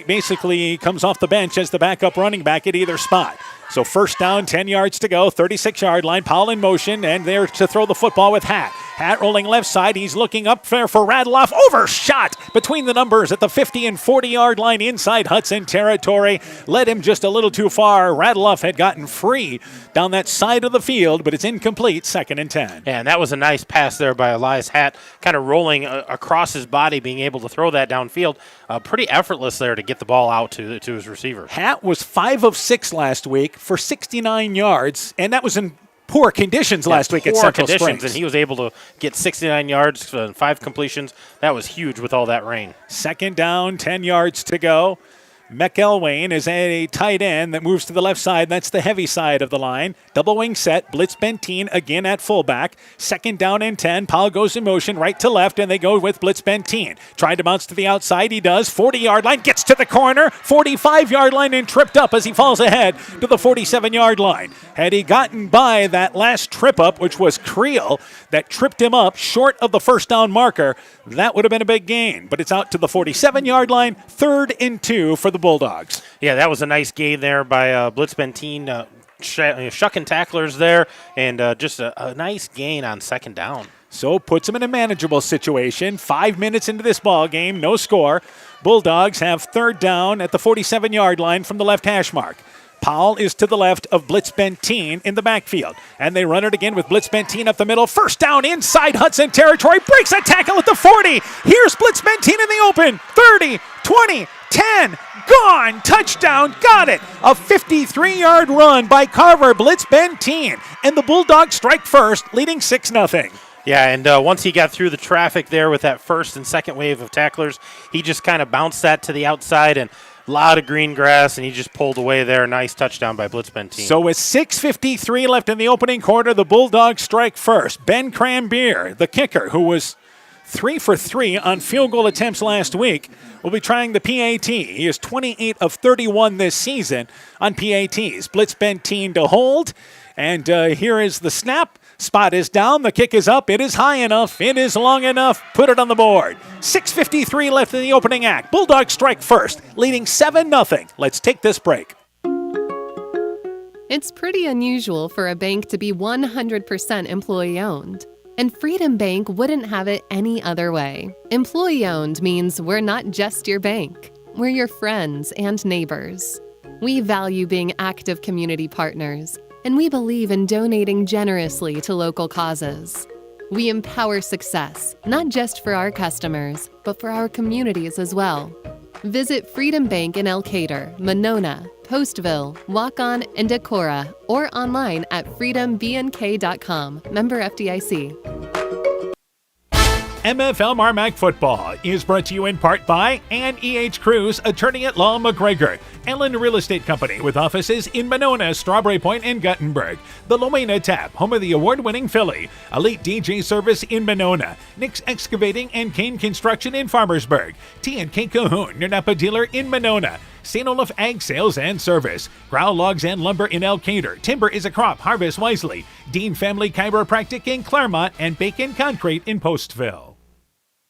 basically comes off the bench as the backup running back at either spot. So first down, 10 yards to go, 36-yard line. Powell in motion, and there to throw the football with Hat. Hat rolling left side. He's looking up there for Radloff. Overshot between the numbers at the 50 and 40-yard line inside Hudson territory. Led him just a little too far. Radloff had gotten free down that side of the field, but it's incomplete, 2nd and 10. Yeah, and that was a nice pass there by Elias Hat, kind of rolling across his body, being able to throw that downfield. Pretty effortless there to get the ball out to his receiver. Hat was 5 of 6 last week for 69 yards, and that was in poor conditions last week at Central Springs. And he was able to get 69 yards and 5 completions. That was huge with all that rain. Second down, 10 yards to go. McElwain is a tight end that moves to the left side. That's the heavy side of the line. Double wing set. Blitz Benteen again at fullback. Second down and 10. Powell goes in motion right to left, and they go with Blitz Benteen. Trying to bounce to the outside. He does. 40-yard line. Gets to the corner. 45-yard line and tripped up as he falls ahead to the 47-yard line. Had he gotten by that last trip up, which was Creel, that tripped him up short of the first down marker, that would have been a big gain. But it's out to the 47-yard line. 3rd and 2 for the Bulldogs. Yeah, that was a nice gain there by Blitz Benteen, shucking tacklers there, and just a nice gain on second down. So puts them in a manageable situation. 5 minutes into this ball game, no score. Bulldogs have 3rd down at the 47-yard line from the left hash mark. Powell is to the left of Blitz Benteen in the backfield. And they run it again with Blitz Benteen up the middle. First down inside Hudson territory. Breaks a tackle at the 40. Here's Blitz Benteen in the open. 30, 20, 10. Gone. Touchdown. Got it. A 53-yard run by Carver Blitz Benteen. And the Bulldogs strike first, leading 6-0. Yeah, and once he got through the traffic there with that first and second wave of tacklers, he just kind of bounced that to the outside, and a lot of green grass, and he just pulled away there. Nice touchdown by Blitz Benteen. So with 6:53 left in the opening quarter, the Bulldogs strike first. Ben Crambier, the kicker, who was 3 for 3 on field goal attempts last week, will be trying the PAT. He is 28 of 31 this season on PATs. Blitz Benteen to hold, and here is the snap. Spot is down. The kick is up. It is high enough. It is long enough. Put it on the board. 6:53 left in the opening act. Bulldogs strike first, leading 7-0. Let's take this break. It's pretty unusual for a bank to be 100% employee-owned. And Freedom Bank wouldn't have it any other way. Employee-owned means we're not just your bank. We're your friends and neighbors. We value being active community partners, and we believe in donating generously to local causes. We empower success, not just for our customers, but for our communities as well. Visit Freedom Bank in Elkader, Monona, Postville, Waukon, and Decorah, or online at freedombnk.com. Member FDIC. MFL MarMac Football is brought to you in part by Ann E.H. Cruz, attorney at law, McGregor, Ellen Real Estate Company with offices in Monona, Strawberry Point, and Guttenberg, the Lomena Tap, home of the award-winning Philly, Elite DJ Service in Monona, Nick's Excavating and Kane Construction in Farmersburg, T&K Cahoon, your Napa dealer in Monona, St. Olaf Ag Sales and Service, Growl Logs and Lumber in Elkader, Timber is a Crop, Harvest Wisely, Dean Family Chiropractic in Claremont, and Bacon Concrete in Postville.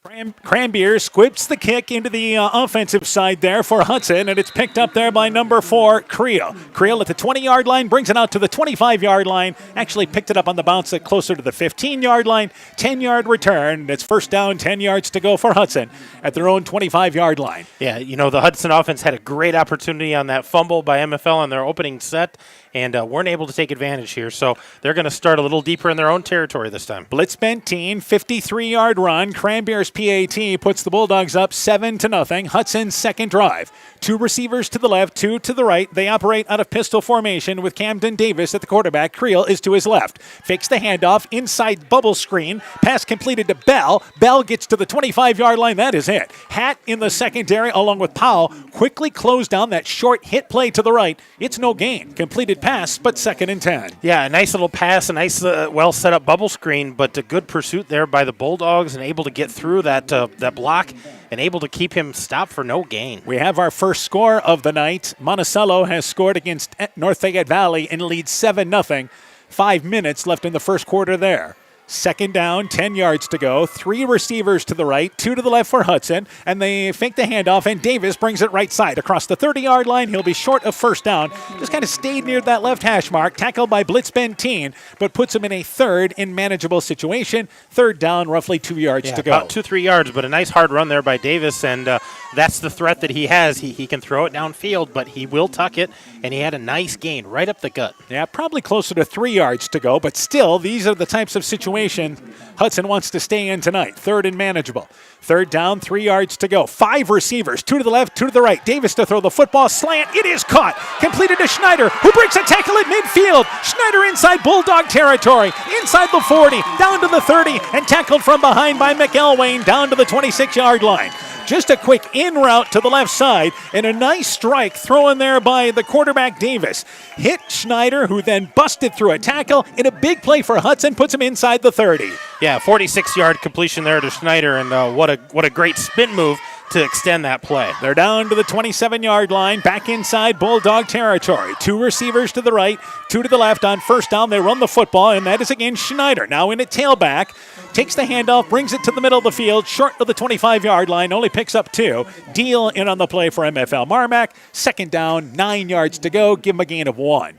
Crambier squibs the kick into the offensive side there for Hudson, and it's picked up there by number 4, Creel. Creel at the 20-yard line, brings it out to the 25-yard line, actually picked it up on the bounce at closer to the 15-yard line, 10-yard return. It's first down, 10 yards to go for Hudson at their own 25-yard line. Yeah, the Hudson offense had a great opportunity on that fumble by MFL on their opening set, and weren't able to take advantage here. So they're going to start a little deeper in their own territory this time. Blitz Benteen, 53-yard run. Cranberry's PAT puts the Bulldogs up 7-0. Hudson's second drive. 2 receivers to the left, 2 to the right. They operate out of pistol formation with Camden Davis at the quarterback. Creel is to his left. Fakes the handoff, inside bubble screen. Pass completed to Bell. Bell gets to the 25-yard line. That is it. Hatt in the secondary along with Powell quickly closed down that short hit play to the right. It's no gain. Completed pass, but 2nd and 10. Yeah, a nice little pass, a nice, well set up bubble screen, but a good pursuit there by the Bulldogs and able to get through that block and able to keep him stopped for no gain. We have our first score of the night. Monticello has scored against North Fayette Valley and leads 7-0. 5 minutes left in the first quarter there. 2nd down, 10 yards to go. 3 receivers to the right, 2 to the left for Hudson, and they fake the handoff, and Davis brings it right side across the 30-yard line. He'll be short of first down. Just kind of stayed near that left hash mark, tackled by Blitz Benteen, but puts him in a 3rd and manageable situation. 3rd down, roughly 2 yards to go. About 2-3 yards, but a nice hard run there by Davis, and that's the threat that he has. He can throw it downfield, but he will tuck it, and he had a nice gain right up the gut. Yeah, probably closer to 3 yards to go, but still, these are the types of situations Hudson wants to stay in tonight. 3rd and manageable. 3rd down, 3 yards to go. 5 receivers, 2 to the left, 2 to the right. Davis to throw the football. Slant. It is caught. Completed to Schneider, who breaks a tackle at midfield. Schneider inside Bulldog territory. Inside the 40, down to the 30, and tackled from behind by McElwain down to the 26-yard line. Just a quick in route to the left side, and a nice strike thrown there by the quarterback Davis. Hit Schneider, who then busted through a tackle, and a big play for Hudson puts him inside the 30. Yeah, 46-yard completion there to Schneider, and what a great spin move to extend that play. They're down to the 27-yard line, back inside Bulldog territory. 2 receivers to the right, 2 to the left. On first down, they run the football, and that is again Schneider. Now in at tailback, takes the handoff, brings it to the middle of the field, short of the 25-yard line, only picks up 2. Deal in on the play for MFL MarMac. 2nd down, 9 yards to go. Give him a gain of 1.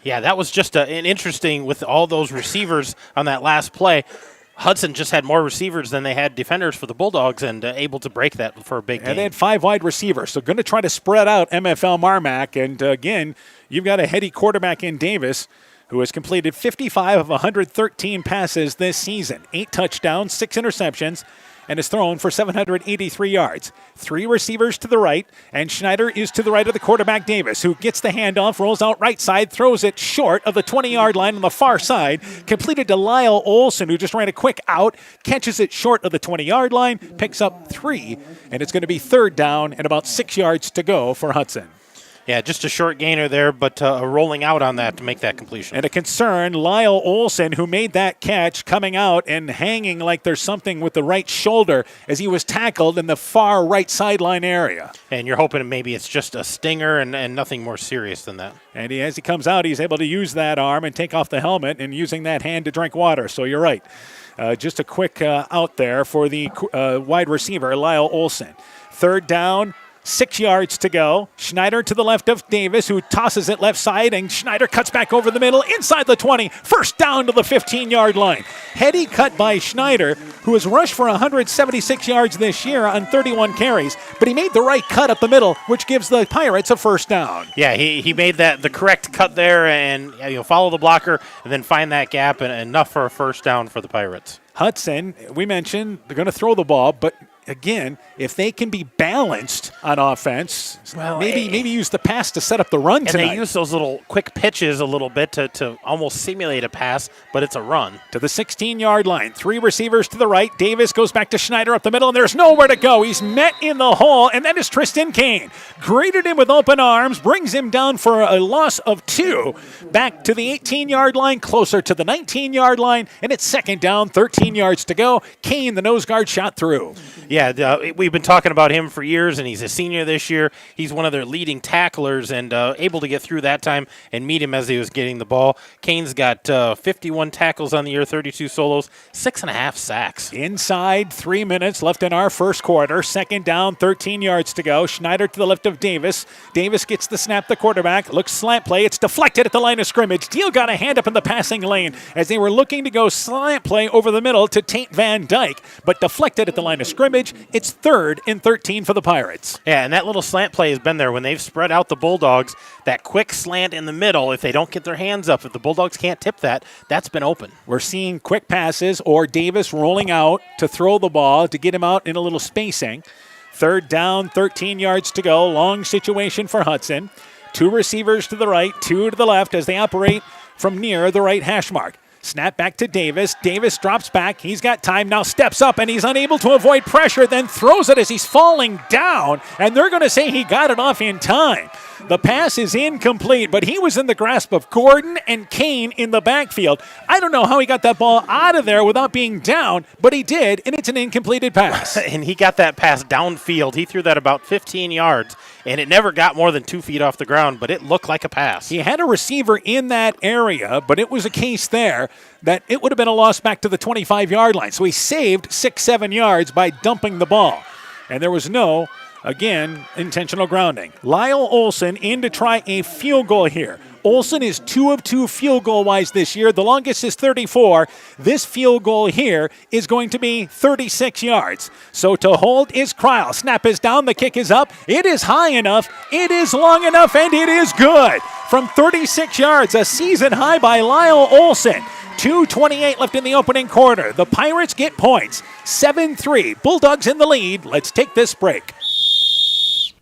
Yeah, that was just an interesting with all those receivers on that last play. Hudson just had more receivers than they had defenders for the Bulldogs, and able to break that for a big game. They had 5 wide receivers, so going to try to spread out MFL MarMac. And again, you've got a heady quarterback in Davis, who has completed 55 of 113 passes this season. 8 touchdowns, 6 interceptions, and is thrown for 783 yards. 3 receivers to the right, and Schneider is to the right of the quarterback Davis, who gets the handoff, rolls out right side, throws it short of the 20-yard line on the far side, completed to Lyle Olson, who just ran a quick out, catches it short of the 20-yard line, picks up 3, and it's going to be 3rd down and about 6 yards to go for Hudson. Yeah, just a short gainer there, but rolling out on that to make that completion. And a concern, Lyle Olson, who made that catch, coming out and hanging like there's something with the right shoulder as he was tackled in the far right sideline area. And you're hoping maybe it's just a stinger and nothing more serious than that. And as he comes out, he's able to use that arm and take off the helmet and using that hand to drink water. So you're right. Just a quick out there for the wide receiver, Lyle Olson. 3rd down. 6 yards to go. Schneider to the left of Davis, who tosses it left side, and Schneider cuts back over the middle, inside the 20. 1st down to the 15-yard line. Heady cut by Schneider, who has rushed for 176 yards this year on 31 carries, but he made the right cut up the middle, which gives the Pirates a 1st down. Yeah, he made the correct cut there, and follow the blocker, and then find that gap, and enough for a 1st down for the Pirates. Hudson, we mentioned, they're going to throw the ball, but again, if they can be balanced on offense, maybe use the pass to set up the run tonight. And they use those little quick pitches a little bit to almost simulate a pass, but it's a run. To the 16-yard line. 3 receivers to the right. Davis goes back to Schneider up the middle, and there's nowhere to go. He's met in the hole, and that is Tristan Kane. Greeted him with open arms, brings him down for a loss of 2. Back to the 18-yard line, closer to the 19-yard line, and it's 2nd down, 13 yards to go. Kane, the nose guard, shot through. Yeah, we've been talking about him for years, and he's a senior this year. He's one of their leading tacklers and able to get through that time and meet him as he was getting the ball. Kane's got 51 tackles on the year, 32 solos, 6.5 sacks. Inside 3 minutes left in our first quarter. 2nd down, 13 yards to go. Schneider to the left of Davis. Davis gets the snap, the quarterback. Looks slant play. It's deflected at the line of scrimmage. Deal got a hand up in the passing lane as they were looking to go slant play over the middle to Tate Van Dyke, but deflected at the line of scrimmage. scrimmage. It's 3rd and 13 for the Pirates. Yeah, and that little slant play has been there when they've spread out the Bulldogs. That quick slant in the middle, if they don't get their hands up, if the Bulldogs can't tip that, that's been open. We're seeing quick passes or Davis rolling out to throw the ball to get him out in a little spacing. 3rd down, 13 yards to go. Long situation for Hudson. 2 receivers to the right, 2 to the left as they operate from near the right hash mark. Snap back to Davis. Davis drops back. He's got time now, steps up, and he's unable to avoid pressure, then throws it as he's falling down, and they're going to say he got it off in time. The pass is incomplete, but he was in the grasp of Gordon and Kane in the backfield. I don't know how he got that ball out of there without being down, but he did, and it's an incompleted pass. And he got that pass downfield. He threw that about 15 yards, and it never got more than 2 feet off the ground, but it looked like a pass. He had a receiver in that area, but it was a case there that it would have been a loss back to the 25-yard line. So he saved 6-7 yards by dumping the ball. And there was no, again, intentional grounding. Lyle Olson in to try a field goal here. Olson is 2 of 2 field goal-wise this year. The longest is 34. This field goal here is going to be 36 yards. So to hold is Kryle. Snap is down. The kick is up. It is high enough. It is long enough, and it is good. From 36 yards, a season high by Lyle Olson. 2:28 left in the opening quarter. The Pirates get points. 7-3. Bulldogs in the lead. Let's take this break.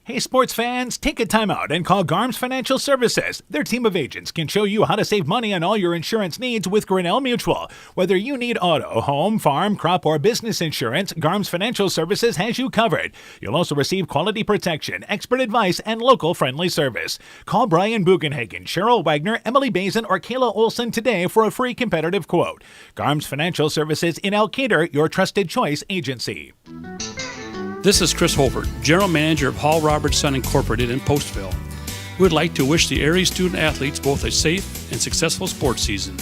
Hey, sports fans, take a time out and call Garms Financial Services. Their team of agents can show you how to save money on all your insurance needs with Grinnell Mutual. Whether you need auto, home, farm, crop, or business insurance, Garms Financial Services has you covered. You'll also receive quality protection, expert advice, and local friendly service. Call Brian Bugenhagen, Cheryl Wagner, Emily Bazin, or Kayla Olson today for a free competitive quote. Garms Financial Services in Elkader, your trusted choice agency. This is Chris Holbert, General Manager of Hall Roberts Son Incorporated in Postville. We would like to wish the area student athletes both a safe and successful sports season.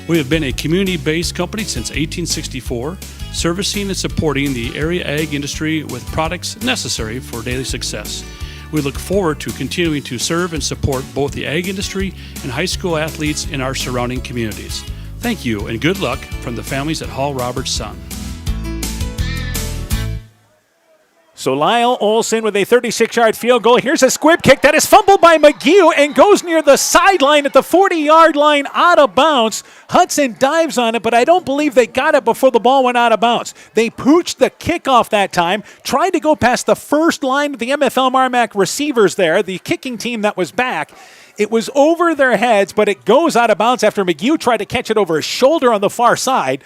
We have been a community-based company since 1864, servicing and supporting the area ag industry with products necessary for daily success. We look forward to continuing to serve and support both the ag industry and high school athletes in our surrounding communities. Thank you and good luck from the families at Hall Roberts Son. So Lyle Olson with a 36-yard field goal. Here's a squib kick that is fumbled by McGee and goes near the sideline at the 40-yard line out of bounds. Hudson dives on it, but I don't believe they got it before the ball went out of bounds. They pooched the kickoff that time, tried to go past the first line of the MFL MarMac receivers there, the kicking team that was back. It was over their heads, but it goes out of bounds after McGee tried to catch it over his shoulder on the far side.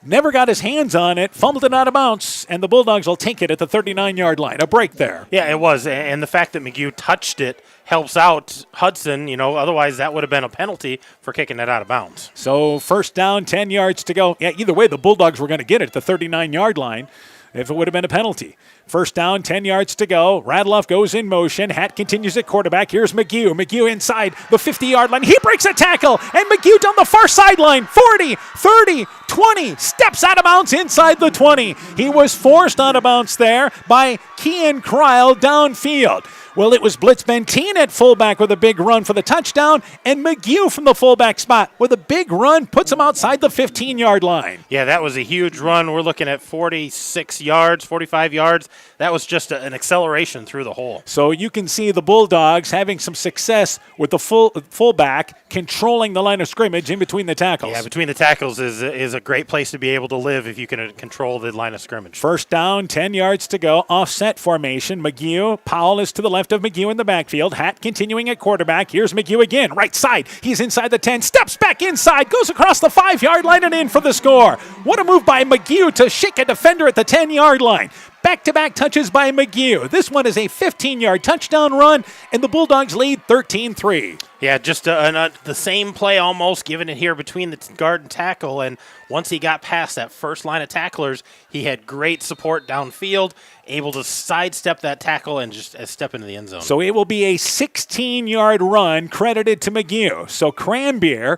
Never got his hands on it, fumbled it out of bounds, and the Bulldogs will take it at the 39-yard line. A break there. Yeah, it was, and the fact that McGee touched it helps out Hudson. Otherwise that would have been a penalty for kicking it out of bounds. So first down, 10 yards to go. Yeah, either way, the Bulldogs were going to get it at the 39-yard line if it would have been a penalty. First down, 10 yards to go. Radloff goes in motion. Hatt continues at quarterback. Here's McGee. McGee inside the 50-yard line. He breaks a tackle, and McGee down the far sideline. 40, 30, 20. Steps out of bounds inside the 20. He was forced out of bounds there by Kean Kryle downfield. Well, it was Blitz Benteen at fullback with a big run for the touchdown, and McGee from the fullback spot with a big run puts him outside the 15-yard line. Yeah, that was a huge run. We're looking at 46 yards, 45 yards. That was just an acceleration through the hole. So you can see the Bulldogs having some success with the fullback controlling the line of scrimmage in between the tackles. Yeah, between the tackles is a great place to be able to live if you can control the line of scrimmage. First down, 10 yards to go. Offset formation. McGee, Powell is to the left of McGee in the backfield. Hatt continuing at quarterback. Here's McGee again, right side. He's inside the 10, steps back inside, goes across the 5-yard line and in for the score. What a move by McGee to shake a defender at the 10-yard line. Back-to-back touches by McGee. This one is a 15-yard touchdown run, and the Bulldogs lead 13-3. Yeah, just the same play almost, given it here between the guard and tackle, and once he got past that first line of tacklers, he had great support downfield, able to sidestep that tackle and just step into the end zone. So it will be a 16-yard run credited to McGee. So Cranbeer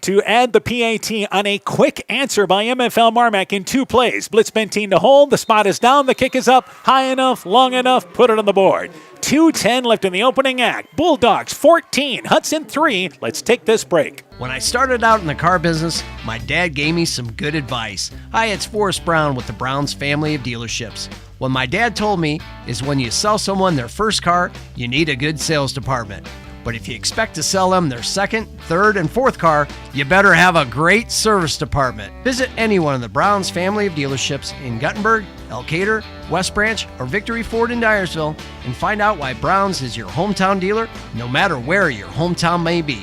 to add the PAT on a quick answer by MFL MarMac in 2 plays. Blitz Benteen to hold. The spot is down. The kick is up. High enough, long enough. Put it on the board. 2:10 left in the opening act. Bulldogs 14, Hudson 3. Let's take this break. When I started out in the car business, my dad gave me some good advice. Hi, it's Forrest Brown with the Brown's family of dealerships. What my dad told me is when you sell someone their first car, you need a good sales department. But if you expect to sell them their second, third, and fourth car, you better have a great service department. Visit any one of the Browns family of dealerships in Guttenberg, Elkader, West Branch, or Victory Ford in Dyersville and find out why Browns is your hometown dealer, no matter where your hometown may be.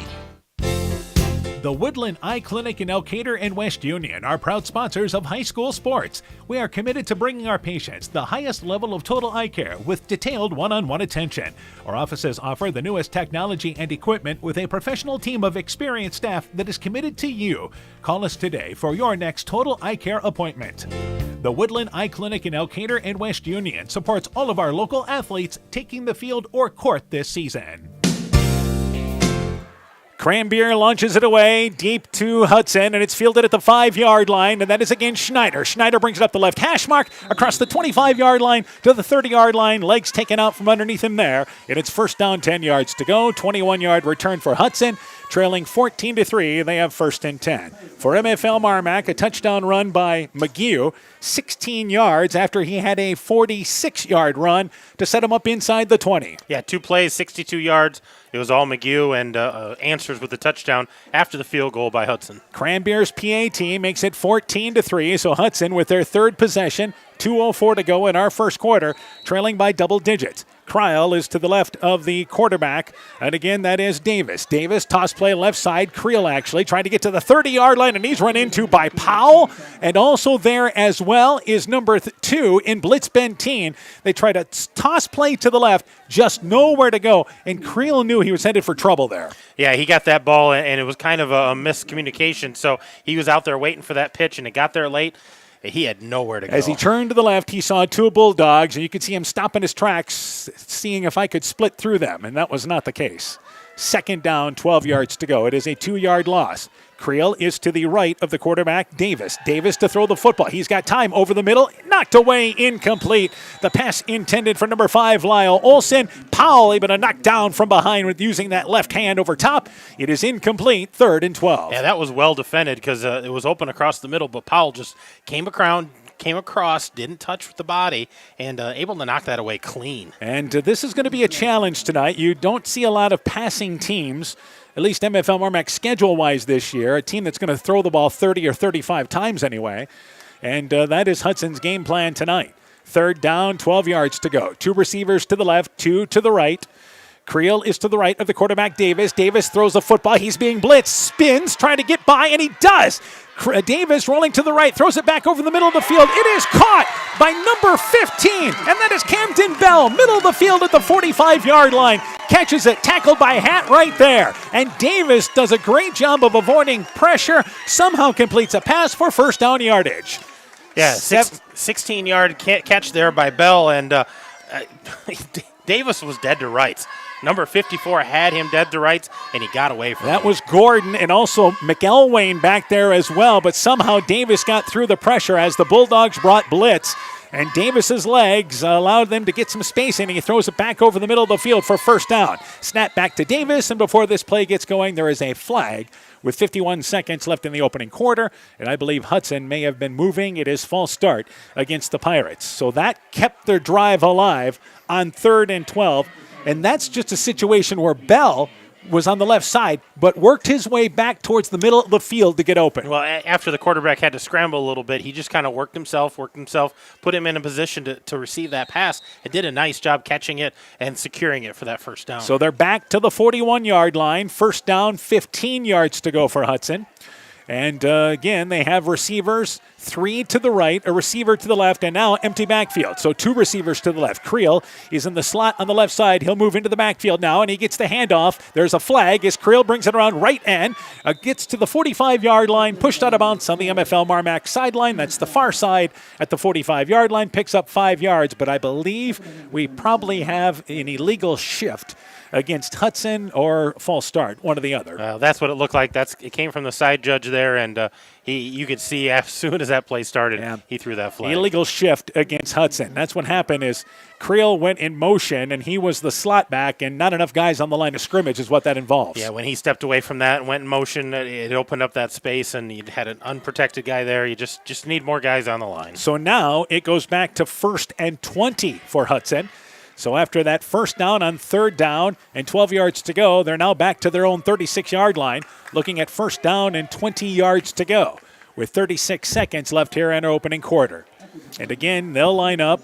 The Woodland Eye Clinic in Elkader and West Union are proud sponsors of high school sports. We are committed to bringing our patients the highest level of total eye care with detailed one-on-one attention. Our offices offer the newest technology and equipment with a professional team of experienced staff that is committed to you. Call us today for your next total eye care appointment. The Woodland Eye Clinic in Elkader and West Union supports all of our local athletes taking the field or court this season. Cranbeer launches it away deep to Hudson, and it's fielded at the 5-yard line, and that is against Schneider. Schneider brings it up the left hash mark across the 25-yard line to the 30-yard line. Legs taken out from underneath him there, and it's first down, 10 yards to go. 21-yard return for Hudson. Trailing 14-3, they have first and 10. For MFL MarMac, a touchdown run by McGew, 16 yards after he had a 46-yard run to set him up inside the 20. Yeah, 2 plays, 62 yards. It was all McGew and answers with the touchdown after the field goal by Hudson. Cranbeer's PAT makes it 14-3, so Hudson with their third possession, 2:04 to go in our first quarter, trailing by double digits. Cryle is to the left of the quarterback, and again, that is Davis. Davis, toss play left side. Creel actually trying to get to the 30-yard line, and he's run into by Powell. And also there as well is number 2 in Blitz Benteen. They try to toss play to the left, just nowhere to go, and Creel knew he was headed for trouble there. Yeah, he got that ball, and it was kind of a miscommunication, so he was out there waiting for that pitch, and it got there late. He had nowhere to go. As he turned to the left, he saw 2 Bulldogs, and you could see him stopping his tracks, seeing if I could split through them, and that was not the case. Second down, 12 yards to go. It is a 2-yard loss. Creel is to the right of the quarterback, Davis. Davis to throw the football. He's got time over the middle. Knocked away, incomplete. The pass intended for number 5, Lyle Olson. Powell able to knock down from behind with using that left hand over top. It is incomplete, 3rd and 12. Yeah, that was well defended because it was open across the middle, but Powell just came across, didn't touch with the body, and able to knock that away clean. And this is going to be a challenge tonight. You don't see a lot of passing teams, at least MFL MarMac schedule-wise this year, a team that's going to throw the ball 30 or 35 times anyway. And that is Hudson's game plan tonight. Third down, 12 yards to go. 2 receivers to the left, 2 to the right. Creel is to the right of the quarterback, Davis. Davis throws the football. He's being blitzed, spins, trying to get by, and he does. Davis rolling to the right, throws it back over the middle of the field. It is caught by number 15, and that is Camden Bell, middle of the field at the 45-yard line. Catches it, tackled by Hatt right there. And Davis does a great job of avoiding pressure, somehow completes a pass for first down yardage. Yeah, 16-yard catch there by Bell, and Davis was dead to rights. Number 54 had him dead to rights, and he got away from him. That was Gordon and also McElwain back there as well, but somehow Davis got through the pressure as the Bulldogs brought blitz, and Davis's legs allowed them to get some space in, and he throws it back over the middle of the field for first down. Snap back to Davis, and before this play gets going, there is a flag with 51 seconds left in the opening quarter, and I believe Hudson may have been moving. It is false start against the Pirates. So that kept their drive alive on 3rd and 12. And that's just a situation where Bell was on the left side, but worked his way back towards the middle of the field to get open. Well, after the quarterback had to scramble a little bit, he just kind of worked himself, put him in a position to receive that pass, and did a nice job catching it and securing it for that first down. So they're back to the 41-yard line. First down, 15 yards to go for Hudson. And again, they have receivers 3 to the right, a receiver to the left, and now empty backfield. So 2 receivers to the left. Creel is in the slot on the left side. He'll move into the backfield now, and he gets the handoff. There's a flag as Creel brings it around right end, gets to the 45-yard line, pushed out of bounds on the MFL MarMac sideline. That's the far side at the 45-yard line, picks up 5 yards, but I believe we probably have an illegal shift against Hudson or false start, one or the other. That's what it looked like. It came from the side judge there, and you could see as soon as that play started, he threw that flag. Illegal shift against Hudson. That's what happened is Creel went in motion, and he was the slot back, and not enough guys on the line of scrimmage is what that involves. Yeah, when he stepped away from that and went in motion, it opened up that space, and you had an unprotected guy there. You just need more guys on the line. So now it goes back to 1st and 20 for Hudson. So after that first down on 3rd down and 12 yards to go, they're now back to their own 36-yard line, looking at 1st down and 20 yards to go with 36 seconds left here in our opening quarter. And again, they'll line up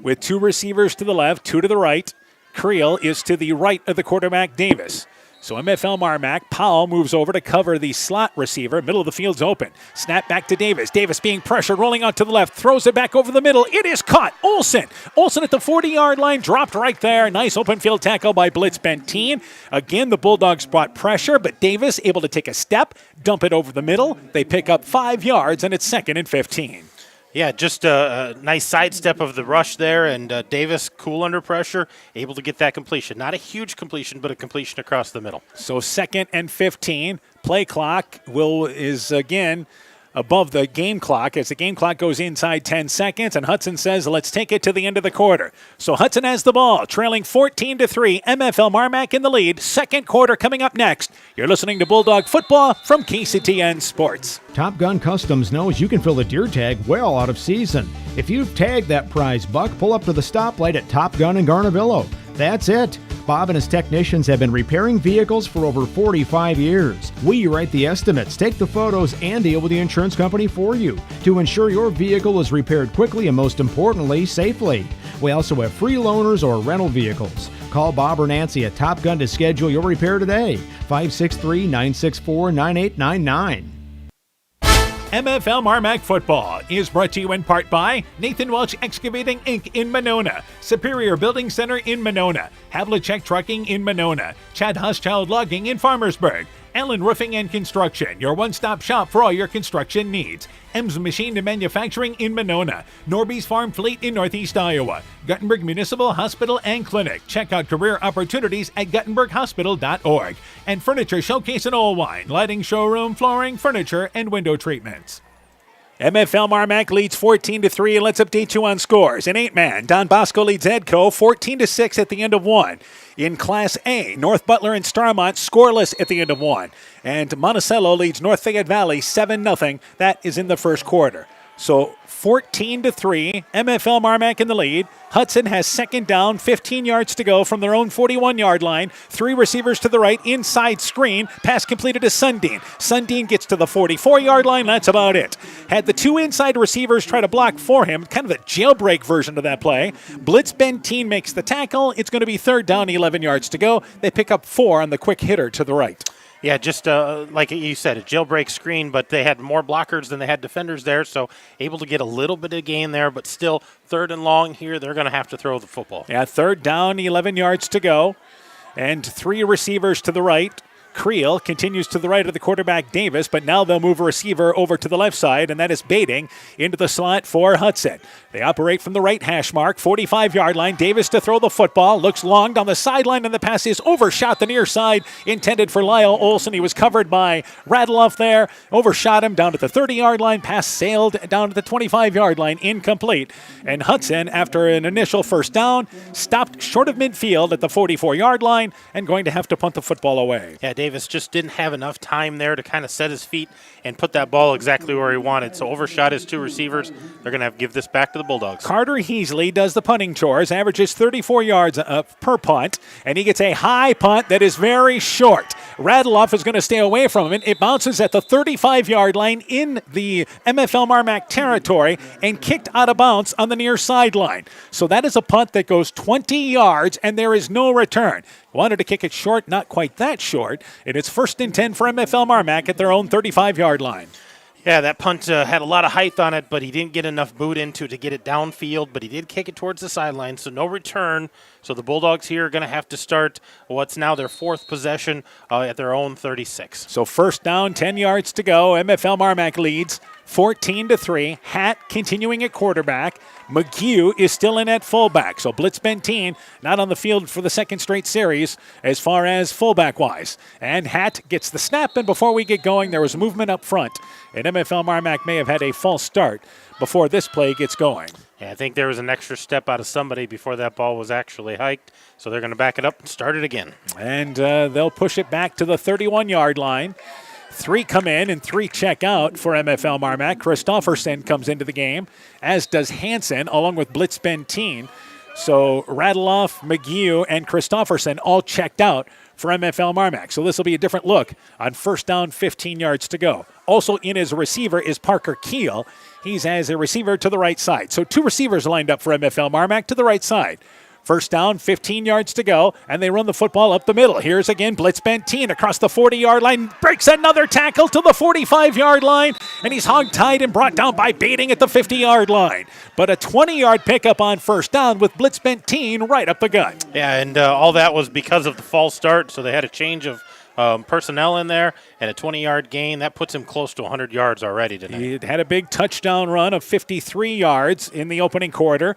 with 2 receivers to the left, 2 to the right. Creel is to the right of the quarterback, Davis. So MFL MarMac, Powell moves over to cover the slot receiver. Middle of the field's open. Snap back to Davis. Davis being pressured, rolling out to the left, throws it back over the middle. It is caught. Olsen at the 40-yard line, dropped right there. Nice open field tackle by Blitz Benteen. Again, the Bulldogs brought pressure, but Davis able to take a step, dump it over the middle. They pick up 5 yards, and it's 2nd and 15. Yeah, just a nice sidestep of the rush there, and Davis, cool under pressure, able to get that completion. Not a huge completion, but a completion across the middle. So 2nd and 15. Play clock is again above the game clock as the game clock goes inside 10 seconds, and Hudson says, let's take it to the end of the quarter. So Hudson has the ball, trailing 14-3. MFL MarMac in the lead. 2nd quarter coming up next. You're listening to Bulldog Football from KCTN Sports. Top Gun Customs knows you can fill the deer tag well out of season. If you've tagged that prize buck, pull up to the stoplight at Top Gun in Garnavillo. That's it. Bob and his technicians have been repairing vehicles for over 45 years. We write the estimates, take the photos, and deal with the insurance company for you to ensure your vehicle is repaired quickly and, most importantly, safely. We also have free loaners or rental vehicles. Call Bob or Nancy at Top Gun to schedule your repair today. 563-964-9899. MFL MarMac Football is brought to you in part by Nathan Welch Excavating Inc. in Monona, Superior Building Center in Monona, Havlicek Trucking in Monona, Chad Huschild Logging in Farmersburg, Allen Roofing and Construction, your one-stop shop for all your construction needs. Ems Machine and Manufacturing in Monona, Norby's Farm Fleet in Northeast Iowa, Guttenberg Municipal Hospital and Clinic. Check out career opportunities at guttenberghospital.org. And Furniture Showcase in Oilwine, lighting showroom, flooring, furniture, and window treatments. MFL MarMac leads 14-3, and let's update you on scores. In 8-man, Don Bosco leads Edco 14-6 at the end of 1. In Class A, North Butler and Starmont scoreless at the end of 1. And Monticello leads North Fayette Valley 7-0. That is in the first quarter. So 14-3, MFL MarMac in the lead. Hudson has 2nd down, 15 yards to go from their own 41-yard line. 3 receivers to the right, inside screen. Pass completed to Sundin. Sundin gets to the 44-yard line. That's about it. Had the 2 inside receivers try to block for him, kind of a jailbreak version of that play. Blitz Benteen makes the tackle. It's going to be 3rd down, 11 yards to go. They pick up 4 on the quick hitter to the right. Yeah, just like you said, a jailbreak screen, but they had more blockers than they had defenders there, so able to get a little bit of gain there, but still 3rd and long here. They're going to have to throw the football. Yeah, 3rd down, 11 yards to go, and 3 receivers to the right. Creel continues to the right of the quarterback, Davis, but now they'll move a receiver over to the left side, and that is Baiting into the slot for Hudson. They operate from the right hash mark, 45-yard line. Davis to throw the football, looks long down the sideline, and the pass is overshot the near side, intended for Lyle Olsen. He was covered by Radeloff there, overshot him down to the 30-yard line, pass sailed down to the 25-yard line, incomplete. And Hudson, after an initial first down, stopped short of midfield at the 44-yard line and going to have to punt the football away. Yeah, Davis just didn't have enough time there to kind of set his feet and put that ball exactly where he wanted. So overshot his 2 receivers. They're going to have to give this back to the Bulldogs. Carter Heasley does the punting chores, averages 34 yards per punt, and he gets a high punt that is very short. Radeloff is going to stay away from him. It bounces at the 35-yard line in the MFL MarMac territory and kicked out of bounds on the near sideline. So that is a punt that goes 20 yards, and there is no return. Wanted to kick it short, not quite that short, and it's 1st and 10 for MFL MarMac at their own 35-yard line. Yeah, that punt had a lot of height on it, but he didn't get enough boot into it to get it downfield, but he did kick it towards the sideline, so no return. So the Bulldogs here are going to have to start what's now their fourth possession at their own 36. So first down, 10 yards to go. MFL MarMac leads 14-3. Hatt continuing at quarterback. McHugh is still in at fullback. So Blitz Benteen not on the field for the second straight series as far as fullback-wise. And Hatt gets the snap, and before we get going, there was movement up front. And MFL MarMac may have had a false start before this play gets going. Yeah, I think there was an extra step out of somebody before that ball was actually hiked, so they're going to back it up and start it again. And they'll push it back to the 31-yard line. 3 come in and 3 check out for MFL MarMac. Christofferson comes into the game, as does Hansen, along with Blitz Benteen. So Radeloff, McHugh, and Christofferson all checked out for MFL MarMac. So this will be a different look on first down, 15 yards to go. Also in as a receiver is Parker Keel. He's as a receiver to the right side. So 2 receivers lined up for MFL MarMac to the right side. First down, 15 yards to go, and they run the football up the middle. Here's again Blitz Benteen across the 40-yard line, breaks another tackle to the 45-yard line, and he's hog-tied and brought down by Baiting at the 50-yard line. But a 20-yard pickup on first down with Blitz Benteen right up the gut. Yeah, and all that was because of the false start, so they had a change of personnel in there and a 20-yard gain. That puts him close to 100 yards already tonight. He had a big touchdown run of 53 yards in the opening quarter.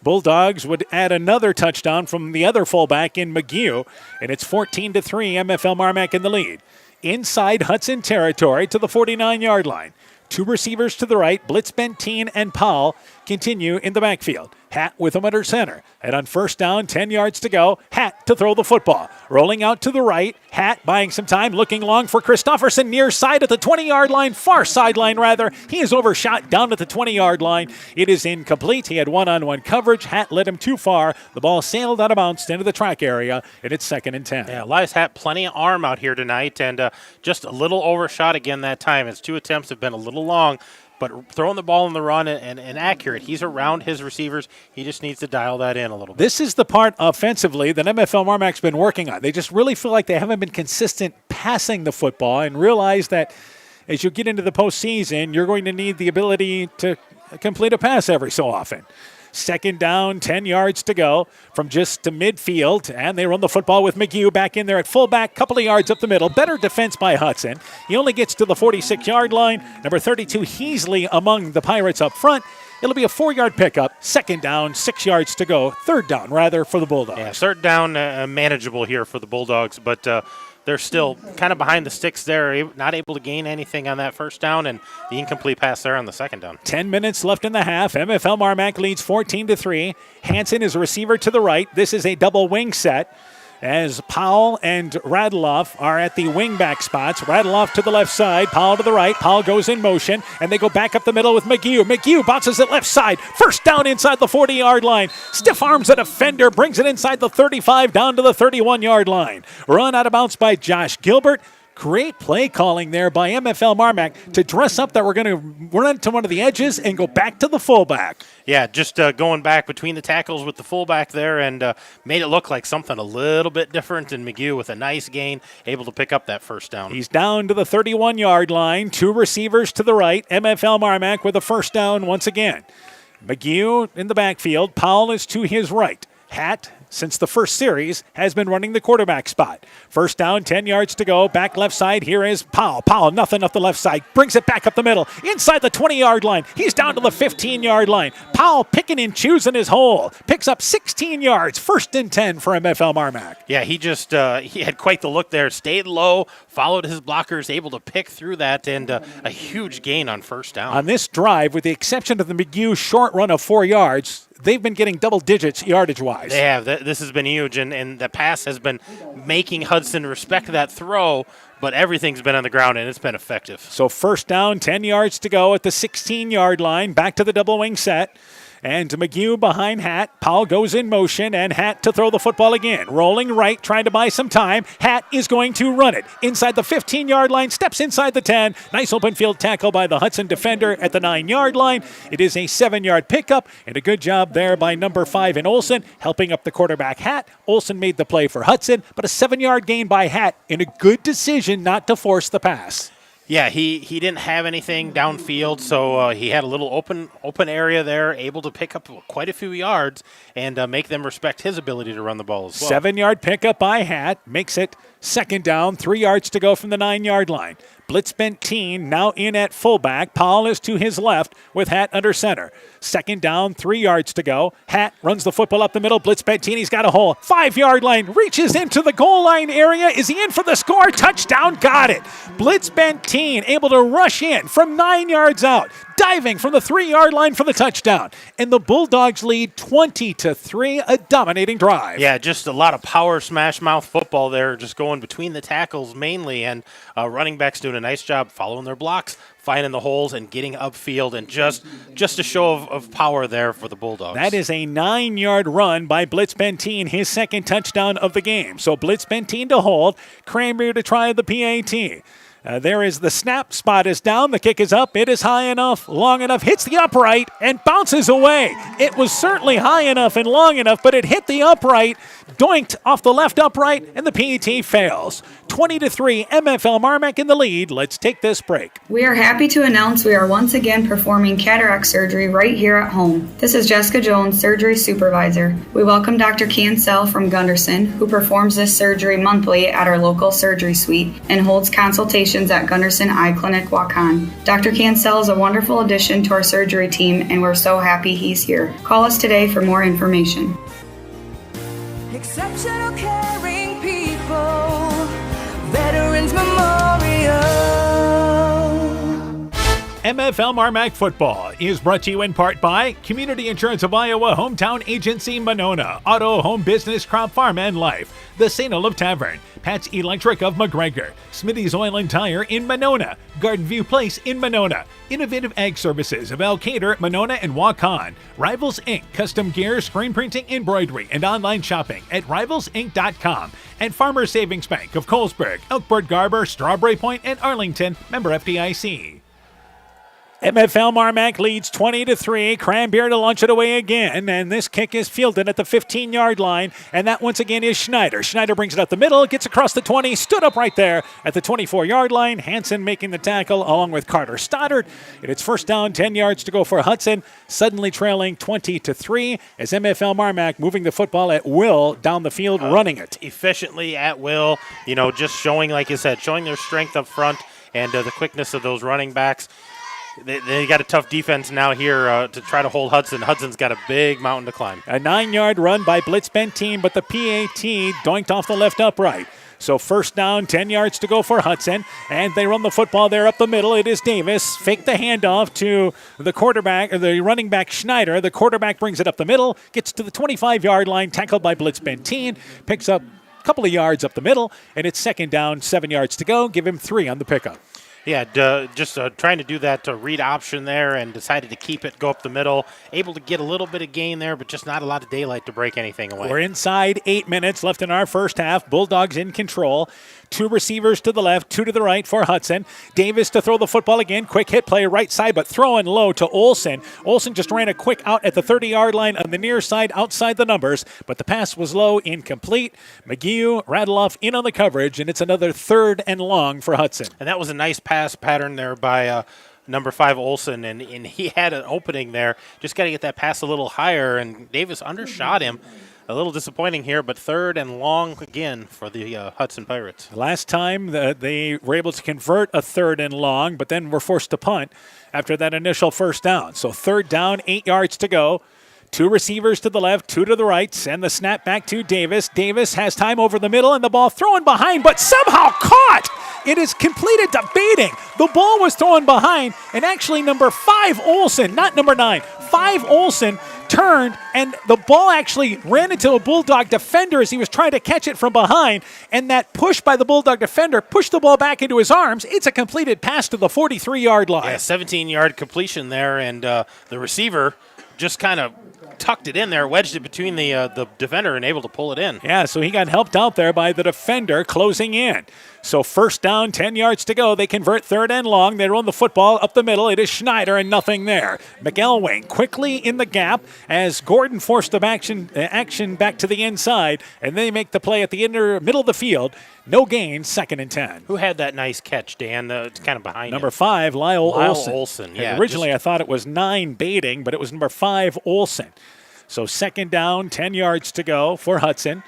Bulldogs would add another touchdown from the other fullback in McHugh, and it's 14-3, MFL MarMac in the lead. Inside Hudson territory to the 49-yard line. 2 receivers to the right, Blitz Benteen and Powell continue in the backfield. Hatt with him under center. And on first down, 10 yards to go, Hatt to throw the football. Rolling out to the right, Hatt buying some time, looking long for Christofferson near side at the 20-yard line, far sideline rather. He is overshot down at the 20-yard line. It is incomplete. He had one-on-one coverage. Hatt led him too far. The ball sailed out of bounds into the track area, and it's 2nd and 10. Yeah, Elias Hatt, plenty of arm out here tonight, and just a little overshot again that time. His 2 attempts have been a little long, but throwing the ball in the run and accurate. He's around his receivers. He just needs to dial that in a little bit. This is the part offensively that MFL MarMac's been working on. They just really feel like they haven't been consistent passing the football and realize that as you get into the postseason, you're going to need the ability to complete a pass every so often. Second down, 10 yards to go from just to midfield, and they run the football with McHugh back in there at fullback, couple of yards up the middle. Better defense by Hudson. He only gets to the 46-yard line. Number 32, Heasley among the Pirates up front. It'll be a 4-yard pickup. Second down, 6 yards to go. Third down, rather, for the Bulldogs. Yeah, third down manageable here for the Bulldogs, but they're still kind of behind the sticks there, not able to gain anything on that first down, and the incomplete pass there on the second down. 10 minutes left in the half. MFL MarMac leads 14-3. Hansen is a receiver to the right. This is a double wing set as Powell and Radeloff are at the wing-back spots. Radeloff to the left side, Powell to the right. Powell goes in motion, and they go back up the middle with McHugh. McHugh bounces it left side. First down inside the 40-yard line. Stiff arms a defender, brings it inside the 35 down to the 31-yard line. Run out of bounds by Josh Gilbert. Great play calling there by MFL MarMac to dress up that we're going to run to one of the edges and go back to the fullback. Yeah, just going back between the tackles with the fullback there and made it look like something a little bit different. And McHugh with a nice gain, able to pick up that first down. He's down to the 31-yard line. 2 receivers to the right. MFL MarMac with a first down once again. McHugh in the backfield. Powell is to his right. Hatt, since the first series, has been running the quarterback spot. First down, 10 yards to go. Back left side, here is Powell. Powell, nothing up the left side. Brings it back up the middle. Inside the 20-yard line. He's down to the 15-yard line. Powell picking and choosing his hole. Picks up 16 yards. 1st and 10 for MFL MarMac. Yeah, he just he had quite the look there. Stayed low, followed his blockers, able to pick through that, and a huge gain on first down. On this drive, with the exception of the McHugh short run of 4 yards, they've been getting double digits yardage-wise. They have. This has been huge, and the pass has been making Hudson respect that throw, but everything's been on the ground, and it's been effective. So first down, 10 yards to go at the 16-yard line. Back to the double wing set. And McHugh behind Hatt. Powell goes in motion, and Hatt to throw the football again. Rolling right, trying to buy some time. Hatt is going to run it. Inside the 15-yard line, steps inside the 10. Nice open field tackle by the Hudson defender at the 9-yard line. It is a 7-yard pickup, and a good job there by number 5 in Olson, helping up the quarterback Hatt. Olson made the play for Hudson, but a 7-yard gain by Hatt, and a good decision not to force the pass. Yeah, he didn't have anything downfield, so he had a little open area there, able to pick up quite a few yards and make them respect his ability to run the ball as well. 7-yard pickup by Hatt makes it second down, 3 yards to go from the 9-yard line. Blitz Benteen now in at fullback. Powell is to his left with Hatt under center. Second down, 3 yards to go. Hatt runs the football up the middle. Blitz Benteen, he's got a hole. 5-yard line, reaches into the goal line area. Is he in for the score? Touchdown, got it. Blitz Benteen able to rush in from 9 yards out, diving from the 3-yard line for the touchdown. And the Bulldogs lead 20-3, a dominating drive. Yeah, just a lot of power smash mouth football there, just going between the tackles mainly, and running backs doing a nice job following their blocks, finding the holes and getting upfield, and just a show of power there for the Bulldogs. That is a 9-yard run by Blitz Benteen, his second touchdown of the game. So Blitz Benteen to hold, Cranberry to try the PAT. There is the snap. Spot is down. The kick is up. It is high enough, long enough, hits the upright, and bounces away. It was certainly high enough and long enough, but it hit the upright, doinked off the left upright, and the PAT fails. 20-3, MFL MarMac in the lead. Let's take this break. We are happy to announce we are once again performing cataract surgery right here at home. This is Jessica Jones, surgery supervisor. We welcome Dr. Cancel from Gunderson, who performs this surgery monthly at our local surgery suite and holds consultations at Gunderson Eye Clinic, Waukon. Dr. Cancel is a wonderful addition to our surgery team, and we're so happy he's here. Call us today for more information. Exceptional caring people, Veterans Memorial. MFL MarMac Football is brought to you in part by Community Insurance of Iowa, Hometown Agency, Monona, Auto, Home Business, Crop Farm, and Life, the St. Olaf Tavern, Pat's Electric of McGregor, Smitty's Oil and Tire in Monona, Garden View Place in Monona, Innovative Ag Services of Elkader, Monona, and Waukon, Rivals Inc., custom gear, screen printing, embroidery, and online shopping at rivalsinc.com, and Farmers Savings Bank of Colesburg, Elkburg Garber, Strawberry Point, and Arlington, member FDIC. MFL MarMac leads 20-3. Cranberry to launch it away again, and this kick is fielded at the 15-yard line, and that once again is Schneider. Schneider brings it up the middle, gets across the 20, stood up right there at the 24-yard line. Hansen making the tackle along with Carter Stoddard, and it's first down, 10 yards to go for Hudson, suddenly trailing 20-3 as MFL MarMac moving the football at will down the field, running it efficiently at will, just showing, like you said, showing their strength up front and the quickness of those running backs. They got a tough defense now here to try to hold Hudson. Hudson's got a big mountain to climb. A 9-yard run by Blitz Benteen, but the PAT doinked off the left upright. So first down, 10 yards to go for Hudson, and they run the football there up the middle. It is Davis. Fake the handoff to the quarterback, or the running back Schneider. The quarterback brings it up the middle, gets to the 25-yard line, tackled by Blitz Benteen, picks up a couple of yards up the middle, and it's second down, 7 yards to go. Give him 3 on the pickup. Yeah, just trying to do that read option there and decided to keep it, go up the middle. Able to get a little bit of gain there, but just not a lot of daylight to break anything away. We're inside 8 minutes left in our first half. Bulldogs in control. 2 receivers to the left, 2 to the right for Hudson. Davis to throw the football again. Quick hit play right side, but throwing low to Olsen. Olsen just ran a quick out at the 30-yard line on the near side outside the numbers, but the pass was low, incomplete. McGee rattle off in on the coverage, and it's another 3rd and long for Hudson. And that was a nice pass pattern there by number 5 Olsen, and he had an opening there. Just got to get that pass a little higher, and Davis undershot him. A little disappointing here, but 3rd and long again for the Hudson Pirates. Last time they were able to convert a 3rd and long, but then were forced to punt after that initial first down. So 3rd down, 8 yards to go. 2 receivers to the left, 2 to the right. Send the snap back to Davis. Davis has time over the middle, and the ball thrown behind, but somehow caught. It is completed debating. The ball was thrown behind, and actually number 5 Olsen, not number 9, 5 Olsen turned, and the ball actually ran into a Bulldog defender as he was trying to catch it from behind, and that push by the Bulldog defender pushed the ball back into his arms. It's a completed pass to the 43-yard line. Yeah, 17-yard completion there, and the receiver just kind of tucked it in there, wedged it between the defender, and able to pull it in. Yeah, so he got helped out there by the defender closing in. So first down, 10 yards to go. They convert third and long. They run the football up the middle. It is Schneider and nothing there. McElwain quickly in the gap as Gordon forced the action back to the inside, and they make the play at the middle of the field. No gain, 2nd and 10. Who had that nice catch, Dan? It's kind of behind Number him. 5, Lyle Olson. Yeah. Originally, I thought it was 9 baiting, but it was number 5, Olson. So 2nd down, 10 yards to go for Hudson.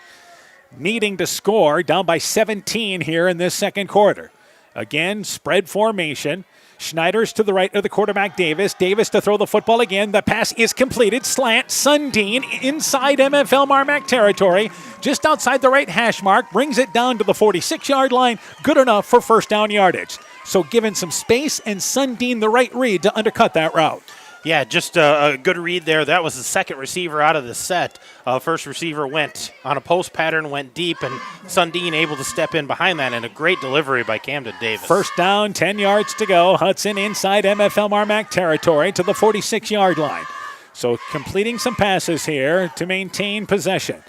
Needing to score, down by 17 here in this second quarter. Again, spread formation. Schneider's to the right of the quarterback, Davis. Davis to throw the football again. The pass is completed. Slant, Sundin inside MFL MarMac territory. Just outside the right hash mark. Brings it down to the 46-yard line. Good enough for first down yardage. So given some space and Sundin the right read to undercut that route. Yeah, just a good read there. That was the second receiver out of the set. First receiver went on a post pattern, went deep, and Sundin able to step in behind that, and a great delivery by Camden Davis. First down, 10 yards to go. Hudson inside MFL MarMac territory to the 46-yard line. So completing some passes here to maintain possession.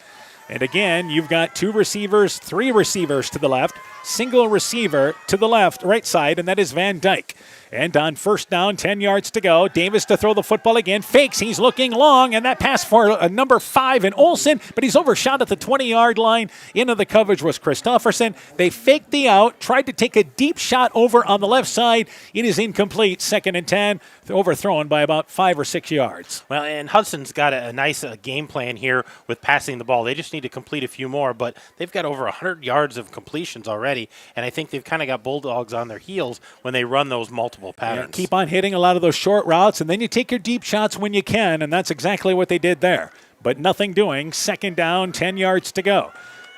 And again, you've got 2 receivers, 3 receivers to the left, single receiver to the left, right side, and that is Van Dyke. And on first down, 10 yards to go. Davis to throw the football again. Fakes. He's looking long. And that pass for number 5 in Olson. But he's overshot at the 20-yard line. Into the coverage was Christofferson. They faked the out. Tried to take a deep shot over on the left side. It is incomplete. 2nd and 10. Overthrown by about 5 or 6 yards. Well, and Hudson's got a nice game plan here with passing the ball. They just need to complete a few more. But they've got over 100 yards of completions already. And I think they've kind of got Bulldogs on their heels when they run those multiple patterns. Yeah, keep on hitting a lot of those short routes, and then you take your deep shots when you can, and that's exactly what they did there. But nothing doing. 2nd down, 10 yards to go.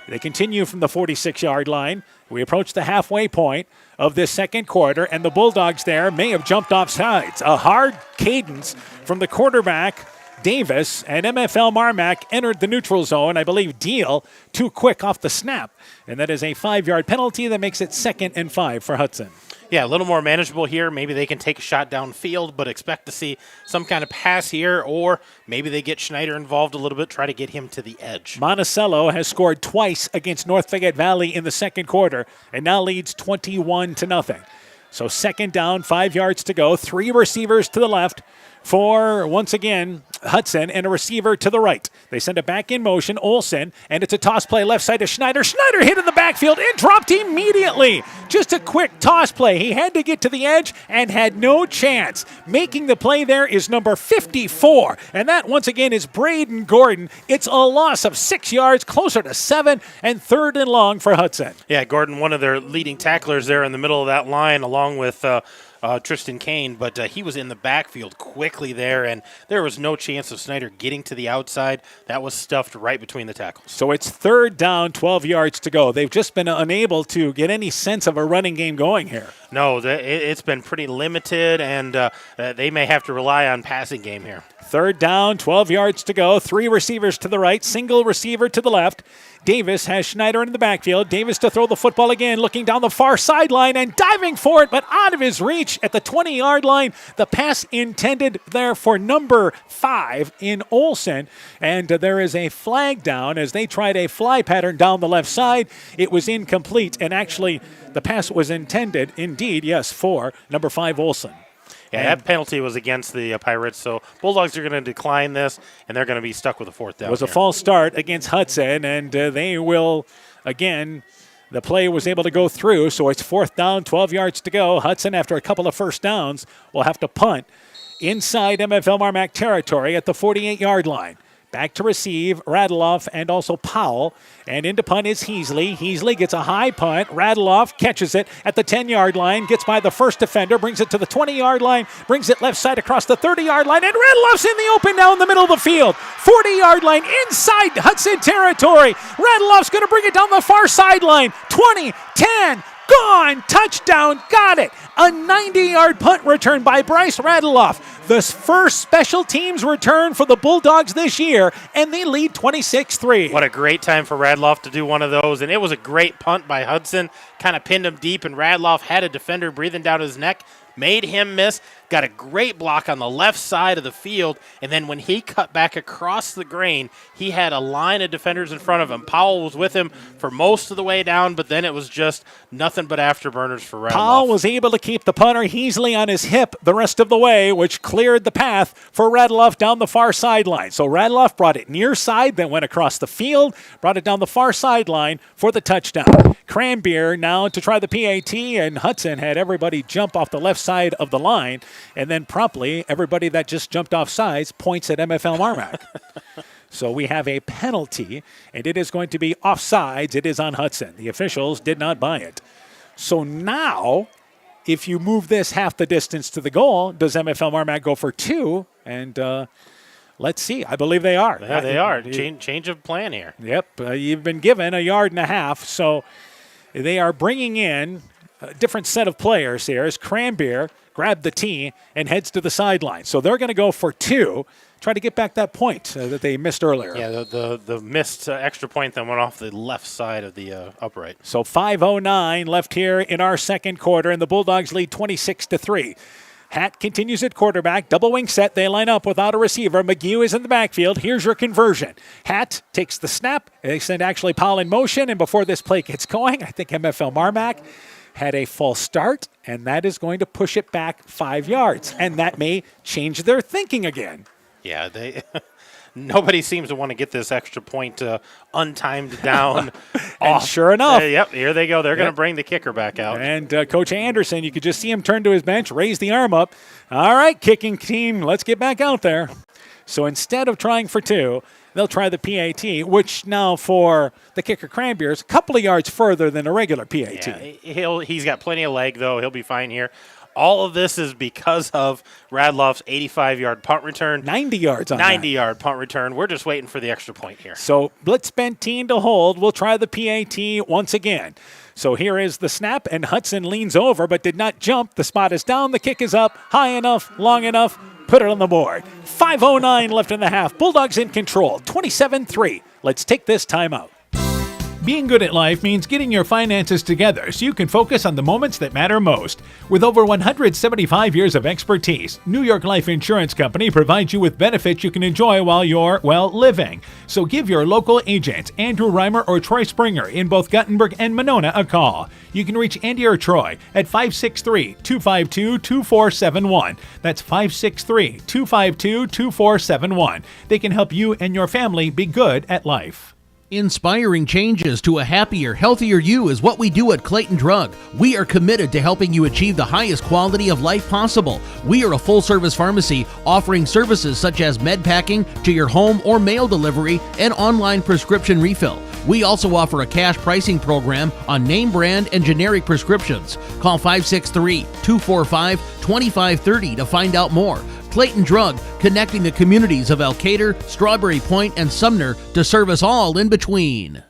They continue from the 46-yard line. We approach the halfway point of this second quarter, and the Bulldogs there may have jumped off sides. A hard cadence from the quarterback, Davis, and MFL MarMac entered the neutral zone. I believe Deal too quick off the snap, and that is a 5-yard penalty that makes it 2nd and 5 for Hudson. Yeah, a little more manageable here. Maybe they can take a shot downfield, but expect to see some kind of pass here, or maybe they get Schneider involved a little bit, try to get him to the edge. Monticello has scored twice against North Fayette Valley in the second quarter and now leads 21-0. So 2nd down, 5 yards to go. 3 receivers to the left for, once again, Hudson, and a receiver to the right. They send it back in motion, Olson, and it's a toss play left side to Schneider. Schneider hit in the backfield and dropped immediately. Just a quick toss play. He had to get to the edge and had no chance. Making the play there is number 54, and that, once again, is Braden Gordon. It's a loss of 6 yards, closer to 7, and 3rd and long for Hudson. Yeah, Gordon, one of their leading tacklers there in the middle of that line, along with Tristan Kane, but he was in the backfield quickly there, and there was no chance of Snyder getting to the outside. That was stuffed right between the tackles. So it's 3rd down, 12 yards to go. They've just been unable to get any sense of a running game going here. No, it's been pretty limited, and they may have to rely on passing game here. 3rd down, 12 yards to go. 3 receivers to the right, single receiver to the left. Davis has Schneider in the backfield. Davis to throw the football again, looking down the far sideline and diving for it, but out of his reach at the 20-yard line. The pass intended there for number 5 in Olson, and there is a flag down as they tried a fly pattern down the left side. It was incomplete, and actually the pass was intended, indeed, yes, for number 5 Olson. Yeah, that penalty was against the Pirates, so Bulldogs are going to decline this, and they're going to be stuck with a 4th down. It was a false start against Hudson, and they will, again, the play was able to go through, so it's 4th down, 12 yards to go. Hudson, after a couple of first downs, will have to punt inside MFL MarMac territory at the 48-yard line. Back to receive, Radeloff and also Powell. And into punt is Heasley. Heasley gets a high punt. Radeloff catches it at the 10-yard line, gets by the first defender, brings it to the 20-yard line, brings it left side across the 30-yard line, and Radeloff's in the open down the middle of the field. 40-yard line inside Hudson territory. Radeloff's going to bring it down the far sideline. 20, 10, gone! Touchdown! Got it! A 90-yard punt return by Bryce Radeloff. The first special teams return for the Bulldogs this year, and they lead 26-3. What a great time for Radeloff to do one of those, and it was a great punt by Hudson. Kind of pinned him deep, and Radeloff had a defender breathing down his neck, made him miss. got a great block on the left side of the field, and then when he cut back across the grain, he had a line of defenders in front of him. Powell was with him for most of the way down, but then it was just nothing but afterburners for Radloff. Powell was able to keep the punter Heasley on his hip the rest of the way, which cleared the path for Radloff down the far sideline. So Radloff brought it near side, then went across the field, brought it down the far sideline for the touchdown. Cranbeer now to try the PAT, and Hudson had everybody jump off the left side of the line, and then promptly everybody that just jumped off sides points at MFL MarMac. So we have a penalty, and it is going to be offsides. It is on Hudson. The officials did not buy it. So now, if you move this half the distance to the goal, does MFL MarMac go for 2? And let's see. I believe they are. Yeah, they are. Change of plan here. Yep. You've been given a yard and a half, so they are bringing in a different set of players here as Cranbeer grabbed the tee and heads to the sideline. So they're going to go for 2, try to get back that point that they missed earlier. Yeah, the missed extra point that went off the left side of the upright. So 5:09 left here in our second quarter, and the Bulldogs lead 26-3. Hatt continues at quarterback. Double wing set. They line up without a receiver. McGee is in the backfield. Here's your conversion. Hatt takes the snap. They send actually Powell in motion, and before this play gets going, I think MFL MarMac had a false start, and that is going to push it back 5 yards, and that may change their thinking again. Yeah, nobody seems to want to get this extra point untimed down. And sure enough. Yep, here they go. They're going to bring the kicker back out. And Coach Anderson, you could just see him turn to his bench, raise the arm up. All right, kicking team, let's get back out there. So instead of trying for 2, they'll try the PAT, which now for the kicker Cranbeer is a couple of yards further than a regular PAT. Yeah, he's got plenty of leg, though. He'll be fine here. All of this is because of Radloff's 85-yard punt return. 90 yards on 90-yard punt return. We're just waiting for the extra point here. So blitz Benteen to hold. We'll try the PAT once again. So here is the snap, and Hudson leans over but did not jump. The spot is down. The kick is up. High enough, long enough. Put it on the board. 5:09 left in the half. Bulldogs in control. 27-3. Let's take this timeout. Being good at life means getting your finances together so you can focus on the moments that matter most. With over 175 years of expertise, New York Life Insurance Company provides you with benefits you can enjoy while you're, living. So give your local agents, Andrew Reimer or Troy Springer in both Guttenberg and Monona, a call. You can reach Andy or Troy at 563-252-2471. That's 563-252-2471. They can help you and your family be good at life. Inspiring changes to a happier, healthier you is what we do at Clayton Drug. We are committed to helping you achieve the highest quality of life possible. We are a full-service pharmacy offering services such as med packing to your home or mail delivery and online prescription refill. We also offer a cash pricing program on name brand and generic prescriptions. Call 563-245-2530 to find out more. Clayton Drug, connecting the communities of Elkader, Strawberry Point, and Sumner to serve us all in between.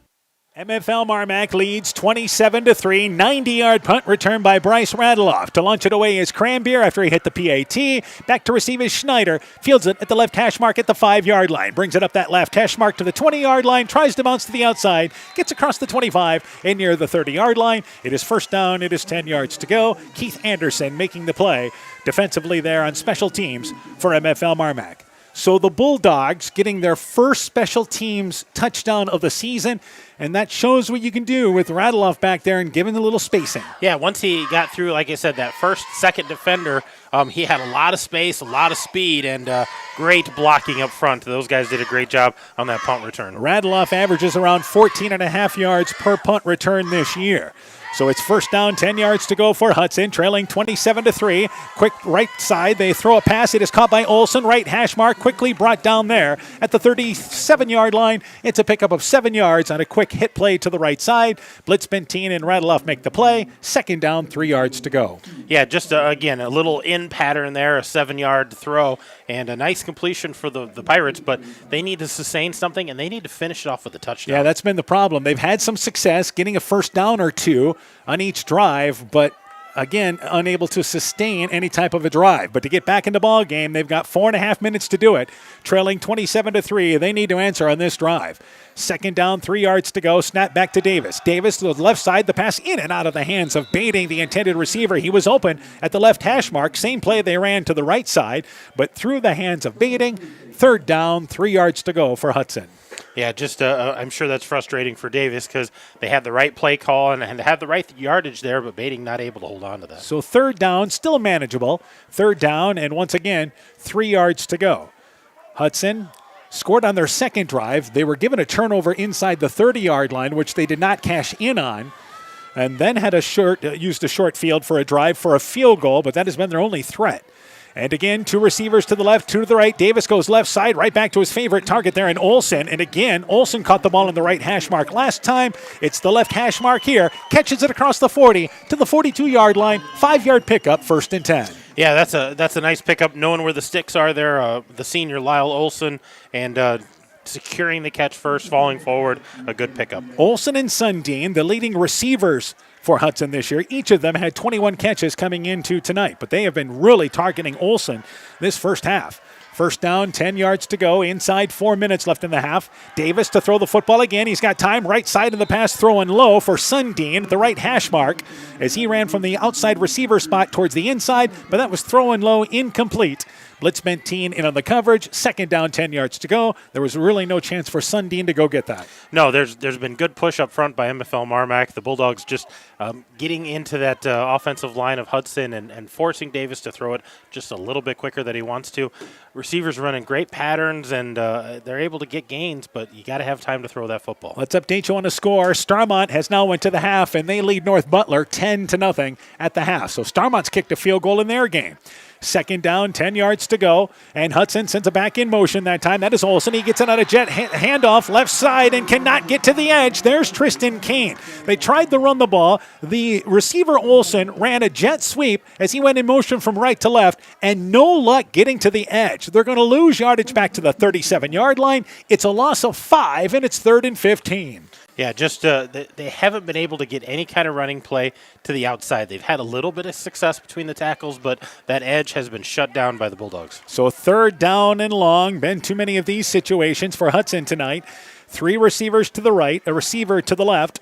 MFL MarMac leads 27-3. 90-yard punt return by Bryce Radloff. To launch it away is Cranbeer after he hit the PAT. Back to receive is Schneider. Fields it at the left hash mark at the 5-yard line. Brings it up that left hash mark to the 20-yard line. Tries to bounce to the outside. Gets across the 25 and near the 30-yard line. It is first down. It is 10 yards to go. Keith Anderson making the play defensively there on special teams for MFL MarMac. So the Bulldogs getting their first special teams touchdown of the season, and that shows what you can do with Radloff back there and giving a little spacing. Yeah, once he got through, like I said, that second defender, he had a lot of space, a lot of speed, and great blocking up front. Those guys did a great job on that punt return. Radloff averages around 14.5 yards per punt return this year. So it's first down, 10 yards to go for Hudson, trailing 27-3. Quick right side, they throw a pass. It is caught by Olson. Right hash mark, quickly brought down there at the 37-yard line. It's a pickup of 7 yards on a quick hit play to the right side. Blitz Benteen and Radloff make the play. Second down, 3 yards to go. Yeah, just again, a little in pattern there, a 7-yard throw, and a nice completion for the Pirates, but they need to sustain something, and they need to finish it off with a touchdown. Yeah, that's been the problem. They've had some success getting a first down or two on each drive, but again, unable to sustain any type of a drive. But to get back in the ball game, they've got 4.5 minutes to do it, trailing 27-3. They need to answer on this drive. Second down, 3 yards to go. Snap back to Davis. Davis to the left side. The pass in and out of the hands of Baiting, the intended receiver. He was open at the left hash mark. Same play they ran to the right side, but through the hands of Baiting. Third down, 3 yards to go for Hudson. Yeah, just I'm sure that's frustrating for Davis because they had the right play call and had the right yardage there, but Baiting not able to hold on to that. So third down, still manageable. Third down, and once again, 3 yards to go. Hudson scored on their second drive. They were given a turnover inside the 30-yard line, which they did not cash in on, and then had used a short field for a drive for a field goal, but that has been their only threat. And again, 2 receivers to the left, 2 to the right. Davis goes left side, right back to his favorite target there in Olsen. And again, Olsen caught the ball in the right hash mark last time. It's the left hash mark here. Catches it across the 40 to the 42-yard line. 5-yard pickup, 1st and 10. Yeah, that's a nice pickup, knowing where the sticks are there. The senior Lyle Olsen and securing the catch first, falling forward, a good pickup. Olsen and Sundin, the leading receivers for Hudson this year. Each of them had 21 catches coming into tonight, but they have been really targeting Olsen this first half. First down, 10 yards to go. Inside, 4 minutes left in the half. Davis to throw the football again. He's got time. Right side of the pass, throwing low for Sundin at the right hash mark as he ran from the outside receiver spot towards the inside, but that was throwing low, incomplete. Blitzbentine in on the coverage. Second down, 10 yards to go. There was really no chance for Sundin to go get that. No, there's been good push up front by MFL MarMac. The Bulldogs just getting into that offensive line of Hudson and forcing Davis to throw it just a little bit quicker than he wants to. Receivers running great patterns, and they're able to get gains, but you got to have time to throw that football. Let's update you on the score. Starmont has now went to the half, and they lead North Butler 10-0 at the half. So Starmont's kicked a field goal in their game. Second down, 10 yards to go, and Hudson sends it back in motion that time. That is Olsen. He gets it on a jet handoff left side and cannot get to the edge. There's Tristan Kane. They tried to run the ball. The receiver Olsen ran a jet sweep as he went in motion from right to left, and no luck getting to the edge. They're going to lose yardage back to the 37-yard line. It's a loss of 5, and it's 3rd and 15. Yeah, just they haven't been able to get any kind of running play to the outside. They've had a little bit of success between the tackles, but that edge has been shut down by the Bulldogs. So third down and long. Been too many of these situations for Hudson tonight. 3 receivers to the right, a receiver to the left,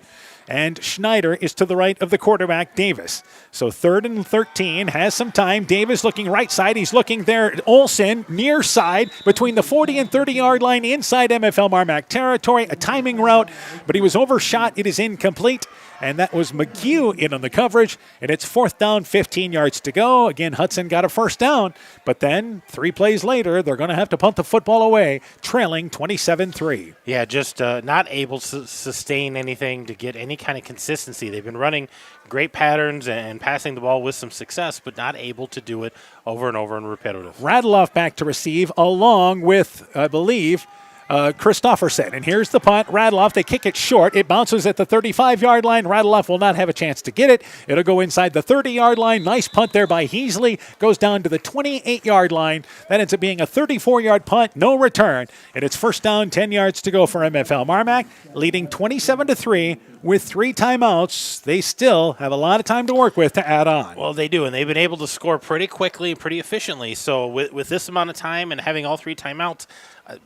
and Schneider is to the right of the quarterback, Davis. So 3rd and 13, has some time. Davis looking right side. He's looking there. Olsen, near side, between the 40 and 30-yard line, inside MFL MarMac territory. A timing route, but he was overshot. It is incomplete. And that was McHugh in on the coverage. And it's 4th down, 15 yards to go. Again, Hudson got a first down. But then 3 plays later, they're going to have to punt the football away, trailing 27-3. Yeah, just not able to sustain anything, to get any kind of consistency. They've been running great patterns and passing the ball with some success, but not able to do it over and over and repetitive. Radloff back to receive along with, I believe, Christofferson. And here's the punt. Radloff, they kick it short. It bounces at the 35-yard line. Radloff will not have a chance to get it. It'll go inside the 30-yard line. Nice punt there by Heasley. Goes down to the 28-yard line. That ends up being a 34-yard punt. No return. And it's first down, 10 yards to go for MFL MarMac, leading 27-3 with 3 timeouts. They still have a lot of time to work with to add on. Well, they do, and they've been able to score pretty quickly, pretty efficiently. So with this amount of time and having all 3 timeouts,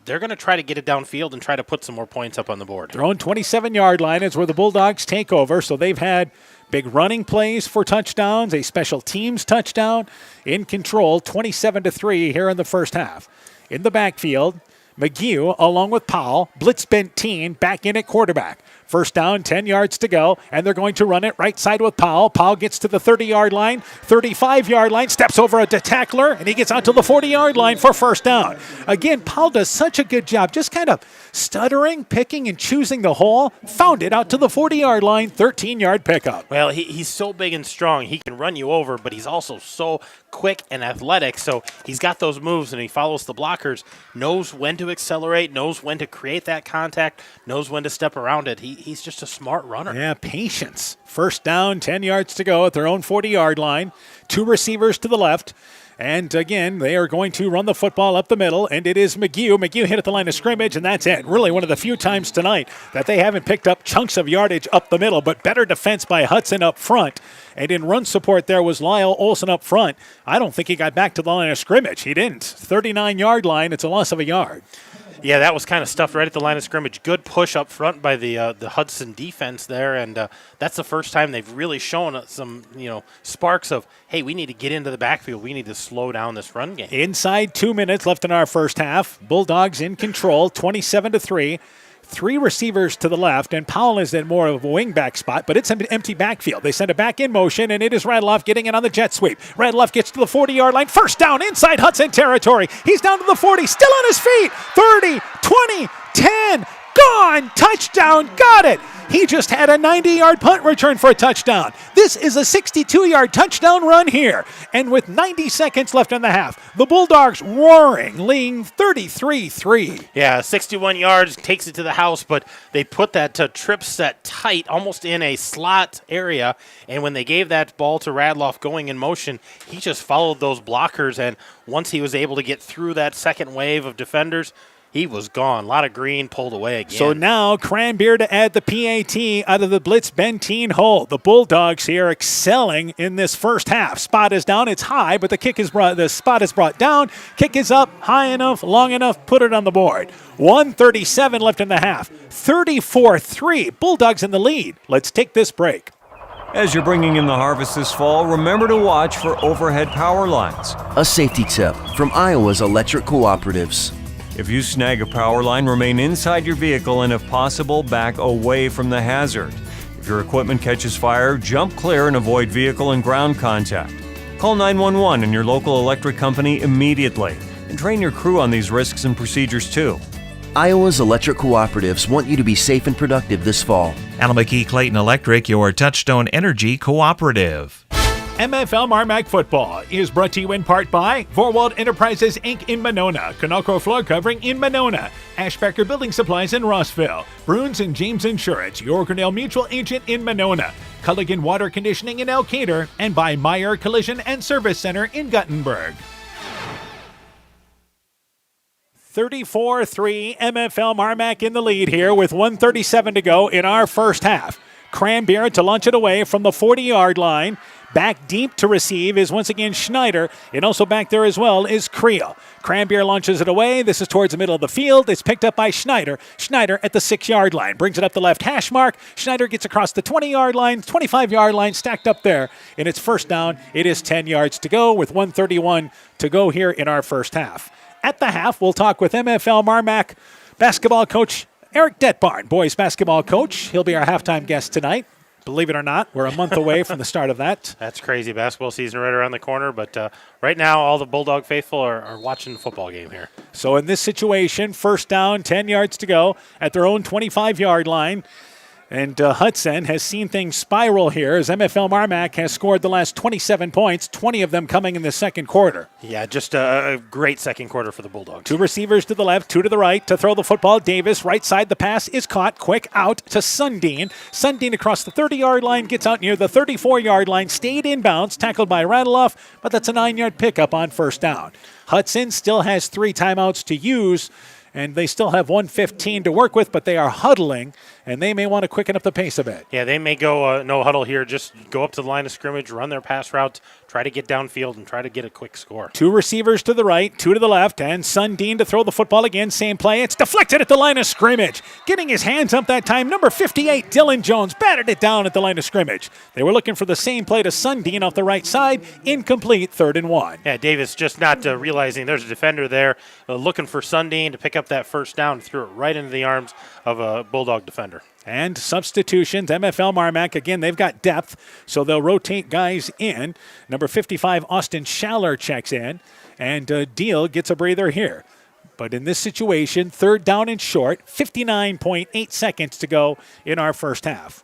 they're going to try to get it downfield and try to put some more points up on the board. Their own 27-yard line is where the Bulldogs take over, so they've had big running plays for touchdowns, a special teams touchdown, in control, 27-3 here in the first half. In the backfield, McHugh along with Powell, Blitzbentine back in at quarterback. First down, 10 yards to go, and they're going to run it right side with Powell. Powell gets to the 30-yard line, 35-yard line, steps over a tackler, and he gets out to the 40-yard line for first down. Again, Powell does such a good job, just kind of stuttering, picking, and choosing the hole. Found it out to the 40-yard line, 13-yard pickup. Well, he's so big and strong. He can run you over, but he's also so quick and athletic, so he's got those moves, and he follows the blockers, knows when to accelerate, knows when to create that contact, knows when to step around it. He's just a smart runner. Yeah, patience. First down, 10 yards to go at their own 40-yard line. 2 receivers to the left. And again, they are going to run the football up the middle, and it is McGew. McGew hit at the line of scrimmage, and that's it. Really one of the few times tonight that they haven't picked up chunks of yardage up the middle, but better defense by Hudson up front. And in run support there was Lyle Olson up front. I don't think he got back to the line of scrimmage. He didn't. 39-yard line. It's a loss of a yard. Yeah, that was kind of stuffed right at the line of scrimmage. Good push up front by the Hudson defense there, and that's the first time they've really shown some sparks of, hey, we need to get into the backfield. We need to slow down this run game. Inside 2 minutes left in our first half. Bulldogs in control, 27-3. 3 receivers to the left, and Powell is in more of a wingback spot, but it's an empty backfield. They send it back in motion, and it is Radloff getting it on the jet sweep. Radloff gets to the 40-yard line. First down inside Hudson territory. He's down to the 40, still on his feet. 30, 20, 10, gone. Touchdown, got it. He just had a 90-yard punt return for a touchdown. This is a 62-yard touchdown run here. And with 90 seconds left in the half, the Bulldogs roaring, leading 33-3. Yeah, 61 yards, takes it to the house, but they put that trip set tight, almost in a slot area. And when they gave that ball to Radloff going in motion, he just followed those blockers. And once he was able to get through that second wave of defenders, he was gone. A lot of green pulled away again. So now Cranbeer to add the PAT out of the blitz Benteen hole. The Bulldogs here excelling in this first half. Spot is down. It's high, but the spot is brought down. Kick is up, high enough, long enough, put it on the board. 1:37 left in the half. 34-3. Bulldogs in the lead. Let's take this break. As you're bringing in the harvest this fall, remember to watch for overhead power lines. A safety tip from Iowa's electric cooperatives. If you snag a power line, remain inside your vehicle and if possible, back away from the hazard. If your equipment catches fire, jump clear and avoid vehicle and ground contact. Call 911 and your local electric company immediately and train your crew on these risks and procedures too. Iowa's electric cooperatives want you to be safe and productive this fall. Alameda Clayton Electric, your Touchstone Energy cooperative. MFL MarMac football is brought to you in part by Vorwald Enterprises, Inc. in Monona, Conoco Floor Covering in Monona, Ashbecker Building Supplies in Rossville, Bruins and James Insurance, your Grinnell Mutual Agent in Monona, Culligan Water Conditioning in Elkader, and by Meyer Collision and Service Center in Guttenberg. 34-3, MFL MarMac in the lead here with 1:37 to go in our first half. Cranbeer to launch it away from the 40-yard line. Back deep to receive is once again Schneider, and also back there as well is Creel. Cranbeer launches it away. This is towards the middle of the field. It's picked up by Schneider. Schneider at the 6-yard line. Brings it up the left hash mark. Schneider gets across the 20-yard line, 25-yard line, stacked up there. And it's first down. It is 10 yards to go with 1:31 to go here in our first half. At the half, we'll talk with MFL MarMac basketball coach Eric Detbarn, boys basketball coach. He'll be our halftime guest tonight. Believe it or not, we're a month away from the start of that. That's crazy. Basketball season right around the corner, but right now all the Bulldog faithful are watching the football game here. So in this situation, first down, 10 yards to go at their own 25-yard line. And Hudson has seen things spiral here as MFL MarMac has scored the last 27 points, 20 of them coming in the second quarter. Yeah, just a great second quarter for the Bulldogs. 2 receivers to the left, 2 to the right to throw the football. Davis, right side, the pass is caught. Quick out to Sundin. Sundin across the 30-yard line, gets out near the 34-yard line, stayed in bounds, tackled by Radloff, but that's a 9-yard pickup on first down. Hudson still has 3 timeouts to use, and they still have 1:15 to work with, but they are huddling, and they may want to quicken up the pace a bit. Yeah, they may go no huddle here. Just go up to the line of scrimmage, run their pass routes, try to get downfield, and try to get a quick score. 2 receivers to the right, 2 to the left, and Sundin to throw the football again. Same play. It's deflected at the line of scrimmage. Getting his hands up that time, number 58, Dylan Jones, batted it down at the line of scrimmage. They were looking for the same play to Sundin off the right side. Incomplete, 3rd and 1. Yeah, Davis just not realizing there's a defender there, looking for Sundin to pick up that first down, threw it right into the arms of a Bulldog defender. And substitutions, MFL MarMac, again, they've got depth, so they'll rotate guys in. Number 55, Austin Schaller checks in, and Deal gets a breather here. But in this situation, 3rd down and short, 59.8 seconds to go in our first half.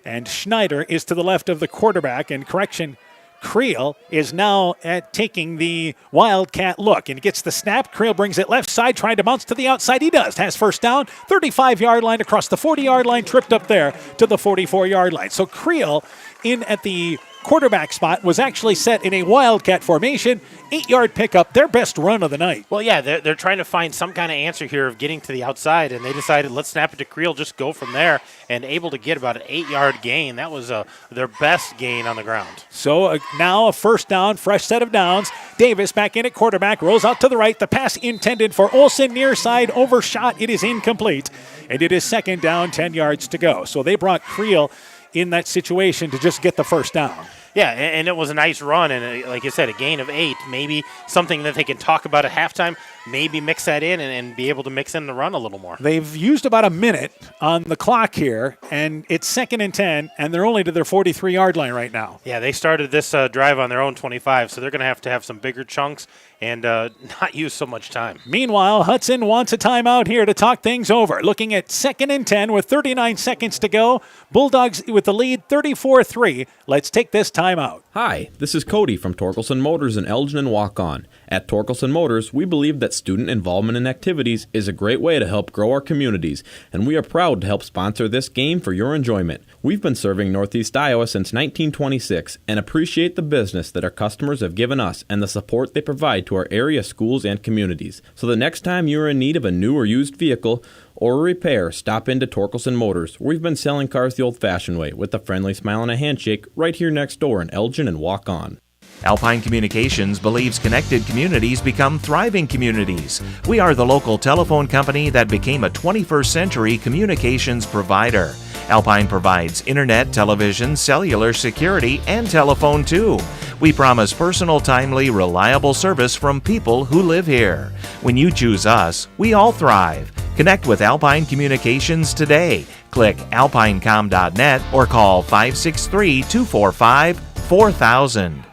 And Schneider is to the left of the quarterback, and correction, Creel is now taking the wildcat look and gets the snap. Creel brings it left side, trying to bounce to the outside. He does. Has first down, 35-yard line across the 40-yard line, tripped up there to the 44-yard line. So Creel in at the quarterback spot was actually set in a wildcat formation. 8-yard pickup, their best run of the night. Well, yeah, they're trying to find some kind of answer here of getting to the outside, and they decided let's snap it to Creel, just go from there, and able to get about an 8-yard gain. That was their best gain on the ground. So now a first down, fresh set of downs. Davis back in at quarterback, rolls out to the right. The pass intended for Olsen, near side, overshot. It is incomplete, and it is second down, 10 yards to go. So they brought Creel in that situation to just get the first down. Yeah, and it was a nice run, and like you said, a gain of 8. Maybe something that they can talk about at halftime, maybe mix that in and be able to mix in the run a little more. They've used about a minute on the clock here, and it's 2nd and 10, and they're only to their 43-yard line right now. Yeah, they started this drive on their own 25, so they're going to have some bigger chunks and not use so much time. Meanwhile, Hudson wants a timeout here to talk things over. Looking at 2nd and 10 with 39 seconds to go. Bulldogs with the lead 34-3. Let's take this timeout. Hi, this is Cody from Torkelson Motors in Elgin and Walk-On. At Torkelson Motors, we believe that student involvement in activities is a great way to help grow our communities, and we are proud to help sponsor this game for your enjoyment. We've been serving Northeast Iowa since 1926 and appreciate the business that our customers have given us and the support they provide to our area schools and communities. So the next time you're in need of a new or used vehicle or a repair, stop into Torkelson Motors. We've been selling cars the old-fashioned way with a friendly smile and a handshake right here next door in Elgin and Walk-On. Alpine Communications believes connected communities become thriving communities. We are the local telephone company that became a 21st century communications provider. Alpine provides internet, television, cellular security, and telephone too. We promise personal, timely, reliable service from people who live here. When you choose us, we all thrive. Connect with Alpine Communications today. Click alpinecom.net or call 563-245-4000.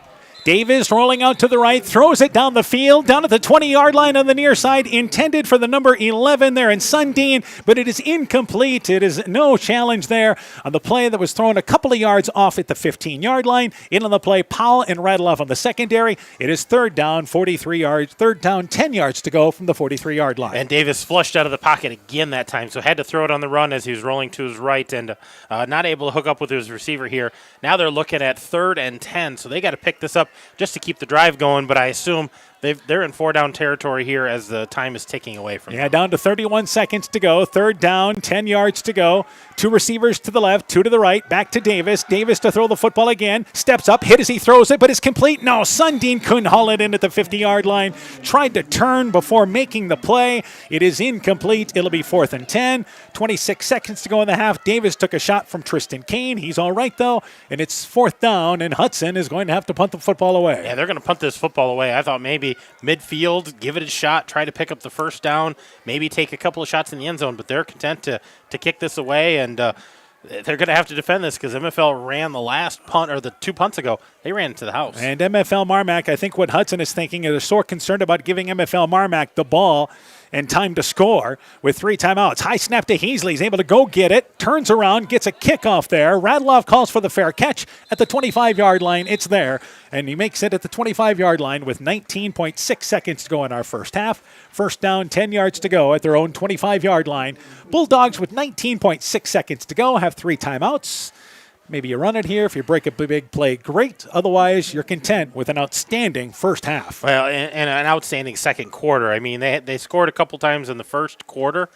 Davis rolling out to the right, throws it down the field, down at the 20-yard line on the near side, intended for the number 11 there in Sundin, but it is incomplete. It is no challenge there on the play that was thrown a couple of yards off at the 15-yard line. In on the play, Powell and Radeloff on the secondary. It is third down, 43 yards, third down, 10 yards to go from the 43-yard line. And Davis flushed out of the pocket again that time, so had to throw it on the run as he was rolling to his right and not able to hook up with his receiver here. Now they're looking at 3rd and 10, so they got to pick this up just to keep the drive going, but I assume they're in 4-down territory here as the time is ticking away from them. Yeah, down to 31 seconds to go. Third down, 10 yards to go. 2 receivers to the left, 2 to the right. Back to Davis. Davis to throw the football again. Steps up, hit as he throws it, but it's complete. No, Sundin couldn't haul it in at the 50-yard line. Tried to turn before making the play. It is incomplete. It'll be 4th and 10. 26 seconds to go in the half. Davis took a shot from Tristan Kane. He's all right, though, and it's 4th down, and Hudson is going to have to punt the football away. Yeah, they're going to punt this football away. I thought maybe midfield, give it a shot, try to pick up the first down, maybe take a couple of shots in the end zone, but they're content to kick this away, and they're going to have to defend this because MFL ran the last punt, or the 2 punts ago, they ran into the house. And MFL MarMac, I think what Hudson is thinking is they're so concerned about giving MFL MarMac the ball and time to score with 3 timeouts. High snap to Heasley. He's able to go get it. Turns around, gets a kickoff there. Radeloff calls for the fair catch at the 25-yard line. It's there, and he makes it at the 25-yard line with 19.6 seconds to go in our first half. First down, 10 yards to go at their own 25-yard line. Bulldogs with 19.6 seconds to go have 3 timeouts. Maybe you run it here. If you break a big play, great. Otherwise, you're content with an outstanding first half. Well, and an outstanding second quarter. I mean, they scored a couple times in the first quarter,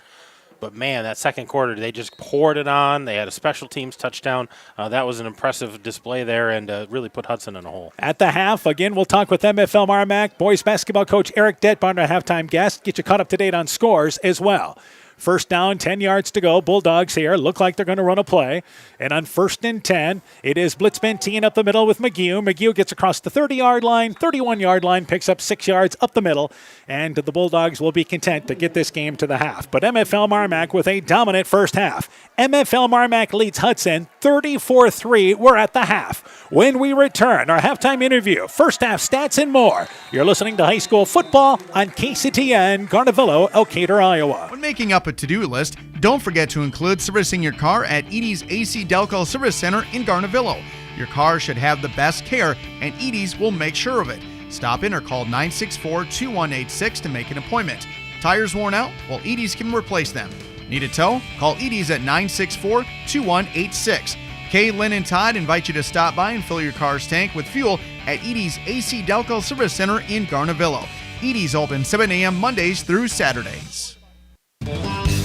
but, man, that second quarter, they just poured it on. They had a special teams touchdown. That was an impressive display there and really put Hudson in a hole. At the half, again, we'll talk with MFL MarMac. Boys basketball coach Eric Detbarn, our halftime guest. Get you caught up to date on scores as well. First down, 10 yards to go. Bulldogs here look like they're going to run a play. And on 1st and 10, it is Blitzman teeing up the middle with McGeough. McGeough gets across the 30-yard line, 31-yard line, picks up 6 yards up the middle. And the Bulldogs will be content to get this game to the half. But MFL MarMac with a dominant first half. MFL MarMac leads Hudson 34-3. We're at the half. When we return, our halftime interview, first half stats and more. You're listening to high school football on KCTN, Garnavillo, Elkader, Iowa. When making up a to-do list, don't forget to include servicing your car at Edie's AC Delco Service Center in Garnavillo. Your car should have the best care, and Edie's will make sure of it. Stop in or call 964-2186 to make an appointment. Tires worn out? Well, Edie's can replace them. Need a tow? Call Edie's at 964-2186. Kay, Lynn, and Todd invite you to stop by and fill your car's tank with fuel at Edie's AC Delco Service Center in Garnavillo. Edie's open 7 a.m. Mondays through Saturdays.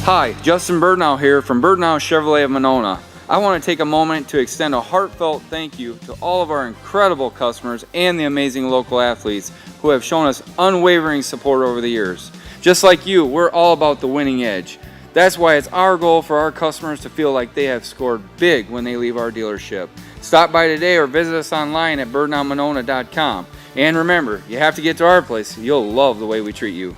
Hi, Justin Birdnow here from Birdnow Chevrolet of Monona. I want to take a moment to extend a heartfelt thank you to all of our incredible customers and the amazing local athletes who have shown us unwavering support over the years. Just like you, we're all about the winning edge. That's why it's our goal for our customers to feel like they have scored big when they leave our dealership. Stop by today or visit us online at birdnowmonona.com. And remember, you have to get to our place. You'll love the way we treat you.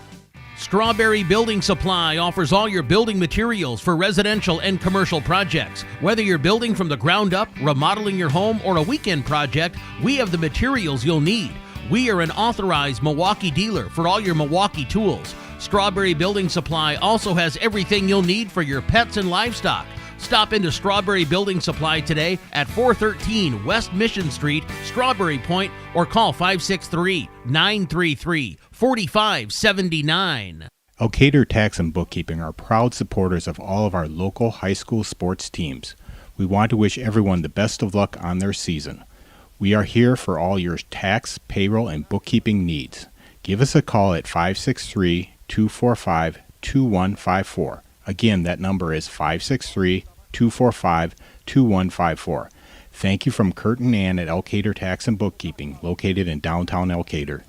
Strawberry Building Supply offers all your building materials for residential and commercial projects. Whether you're building from the ground up, remodeling your home, or a weekend project, we have the materials you'll need. We are an authorized Milwaukee dealer for all your Milwaukee tools. Strawberry Building Supply also has everything you'll need for your pets and livestock. Stop into Strawberry Building Supply today at 413 West Mission Street, Strawberry Point, or call 563-933-4579. Elkader Tax and Bookkeeping are proud supporters of all of our local high school sports teams. We want to wish everyone the best of luck on their season. We are here for all your tax, payroll, and bookkeeping needs. Give us a call at 563-245-2154. Again, that number is 563-245-2154. Thank you from Kurt and Ann at Elkader Tax and Bookkeeping, located in downtown Elkader.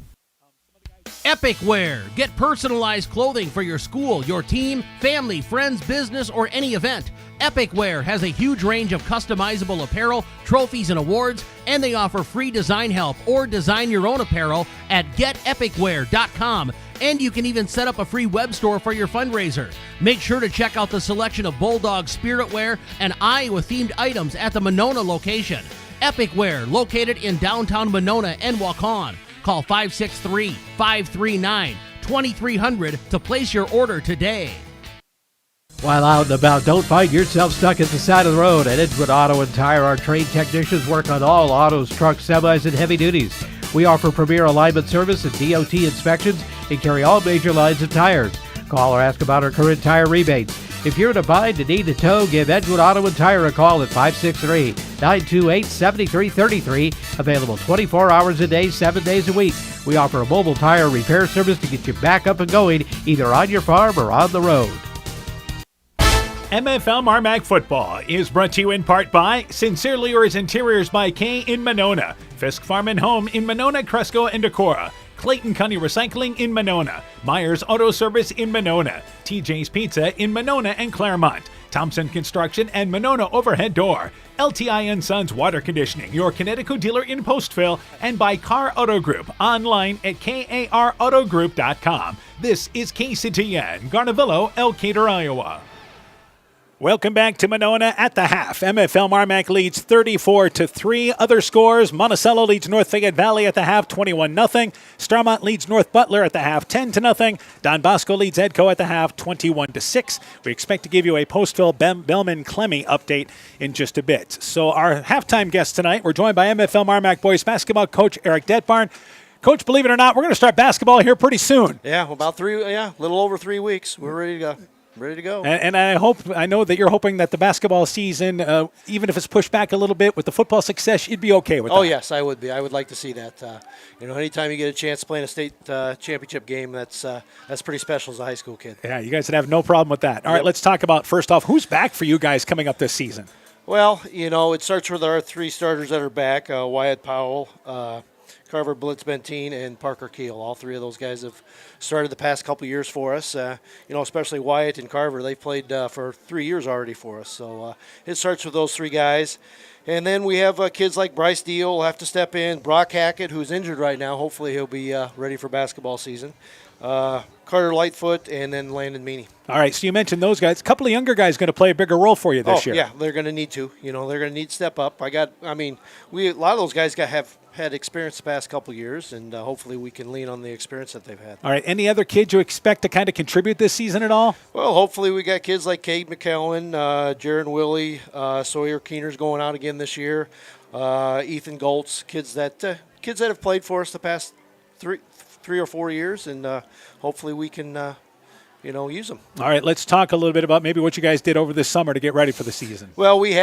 Epic Wear. Get personalized clothing for your school, your team, family, friends, business, or any event. Epic Wear has a huge range of customizable apparel, trophies, and awards, and they offer free design help or design your own apparel at getepicwear.com. And you can even set up a free web store for your fundraiser. Make sure to check out the selection of Bulldog Spirit Wear and Iowa-themed items at the Monona location. Epic Wear, located in downtown Monona and Waukon. Call 563-539-2300 to place your order today. While out and about, don't find yourself stuck at the side of the road. At Edgewood Auto and Tire, our trained technicians work on all autos, trucks, semis, and heavy duties. We offer premier alignment service and DOT inspections and carry all major lines of tires. Call or ask about our current tire rebates. If you're in a bind and need a tow, give Edgewood Auto and Tire a call at 563-928-7333. Available 24 hours a day, 7 days a week. We offer a mobile tire repair service to get you back up and going, either on your farm or on the road. MFL MarMac football is brought to you in part by Sincerely Yours Interiors by K in Monona, Fisk Farm and Home in Monona, Cresco, and Decorah, Clayton County Recycling in Monona, Myers Auto Service in Monona, TJ's Pizza in Monona and Claremont, Thompson Construction and Monona Overhead Door, LTI & Sons Water Conditioning, your Connecticut dealer in Postville, and by Car Auto Group, online at karautogroup.com. This is KCTN, Garnavillo, Elkader, Iowa. Welcome back to Monona at the half. MFL MarMac leads 34-3. Other scores: Monticello leads North Fayette Valley at the half 21-0. Starmont leads North Butler at the half 10-0. Don Bosco leads Edco at the half 21-6. We expect to give you a Postville Bellman Clemmy update in just a bit. So our halftime guest tonight, we're joined by MFL MarMac boys basketball coach Eric Detbarn. Coach, believe it or not, we're going to start basketball here pretty soon. Yeah, about a little over 3 weeks. We're ready to go. And I know that you're hoping that the basketball season, even if it's pushed back a little bit with the football success, you'd be okay with that. Oh, yes, I would be. I would like to see that. Anytime you get a chance to play in a state championship game, that's pretty special as a high school kid. Yeah, you guys would have no problem with that. All right, let's talk about, first off, who's back for you guys coming up this season? Well, it starts with our three starters that are back, Wyatt Powell, Carver Blitz-Bentine, and Parker Keel. All three of those guys have started the past couple years for us. Especially Wyatt and Carver. They've played for 3 years already for us. So it starts with those three guys. And then we have kids like Bryce Deal will have to step in. Brock Hackett, who's injured right now. Hopefully he'll be ready for basketball season. Carter Lightfoot, and then Landon Meany. All right, so you mentioned those guys. A couple of younger guys going to play a bigger role for you this year. Yeah, they're going to need to. They're going to need to step up. A lot of those guys have had experience the past couple of years, and hopefully we can lean on the experience that they've had. All right, any other kids you expect to kind of contribute this season at all? Well, hopefully we got kids like Cade McKellen, Jaron Willie, Sawyer Keener's going out again this year, Ethan Goltz, kids that have played for us the past three or 4 years, and hopefully we can use them. All right, let's talk a little bit about maybe what you guys did over this summer to get ready for the season. Well, we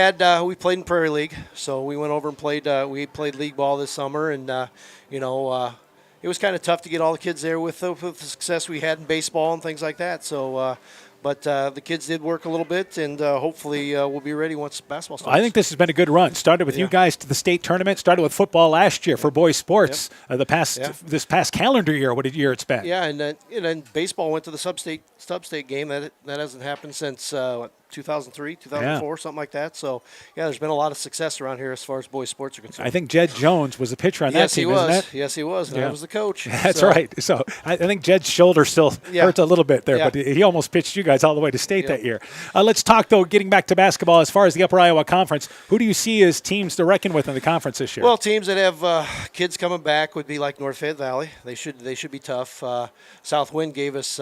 played in Prairie League, so we went over and played league ball this summer, and it was kind of tough to get all the kids there with the success we had in baseball and things like that. So, but the kids did work a little bit, and hopefully we'll be ready once basketball starts. I think this has been a good run. Started with you guys to the state tournament. Started with football last year for boys sports. This past calendar year, what a year it's been. Yeah, and then baseball went to the sub-state game. That hasn't happened since 2003, 2004, something like that. So, there's been a lot of success around here as far as boys sports are concerned. I think Jed Jones was a pitcher on that team, isn't it? Yes, he was. And I was the coach. That's right. So I think Jed's shoulder still hurts a little bit there, but he almost pitched you guys all the way to state that year. Let's talk, though, getting back to basketball, as far as the Upper Iowa Conference. Who do you see as teams to reckon with in the conference this year? Well, teams that have kids coming back would be like North Fayette Valley. They should be tough. Southwind gave us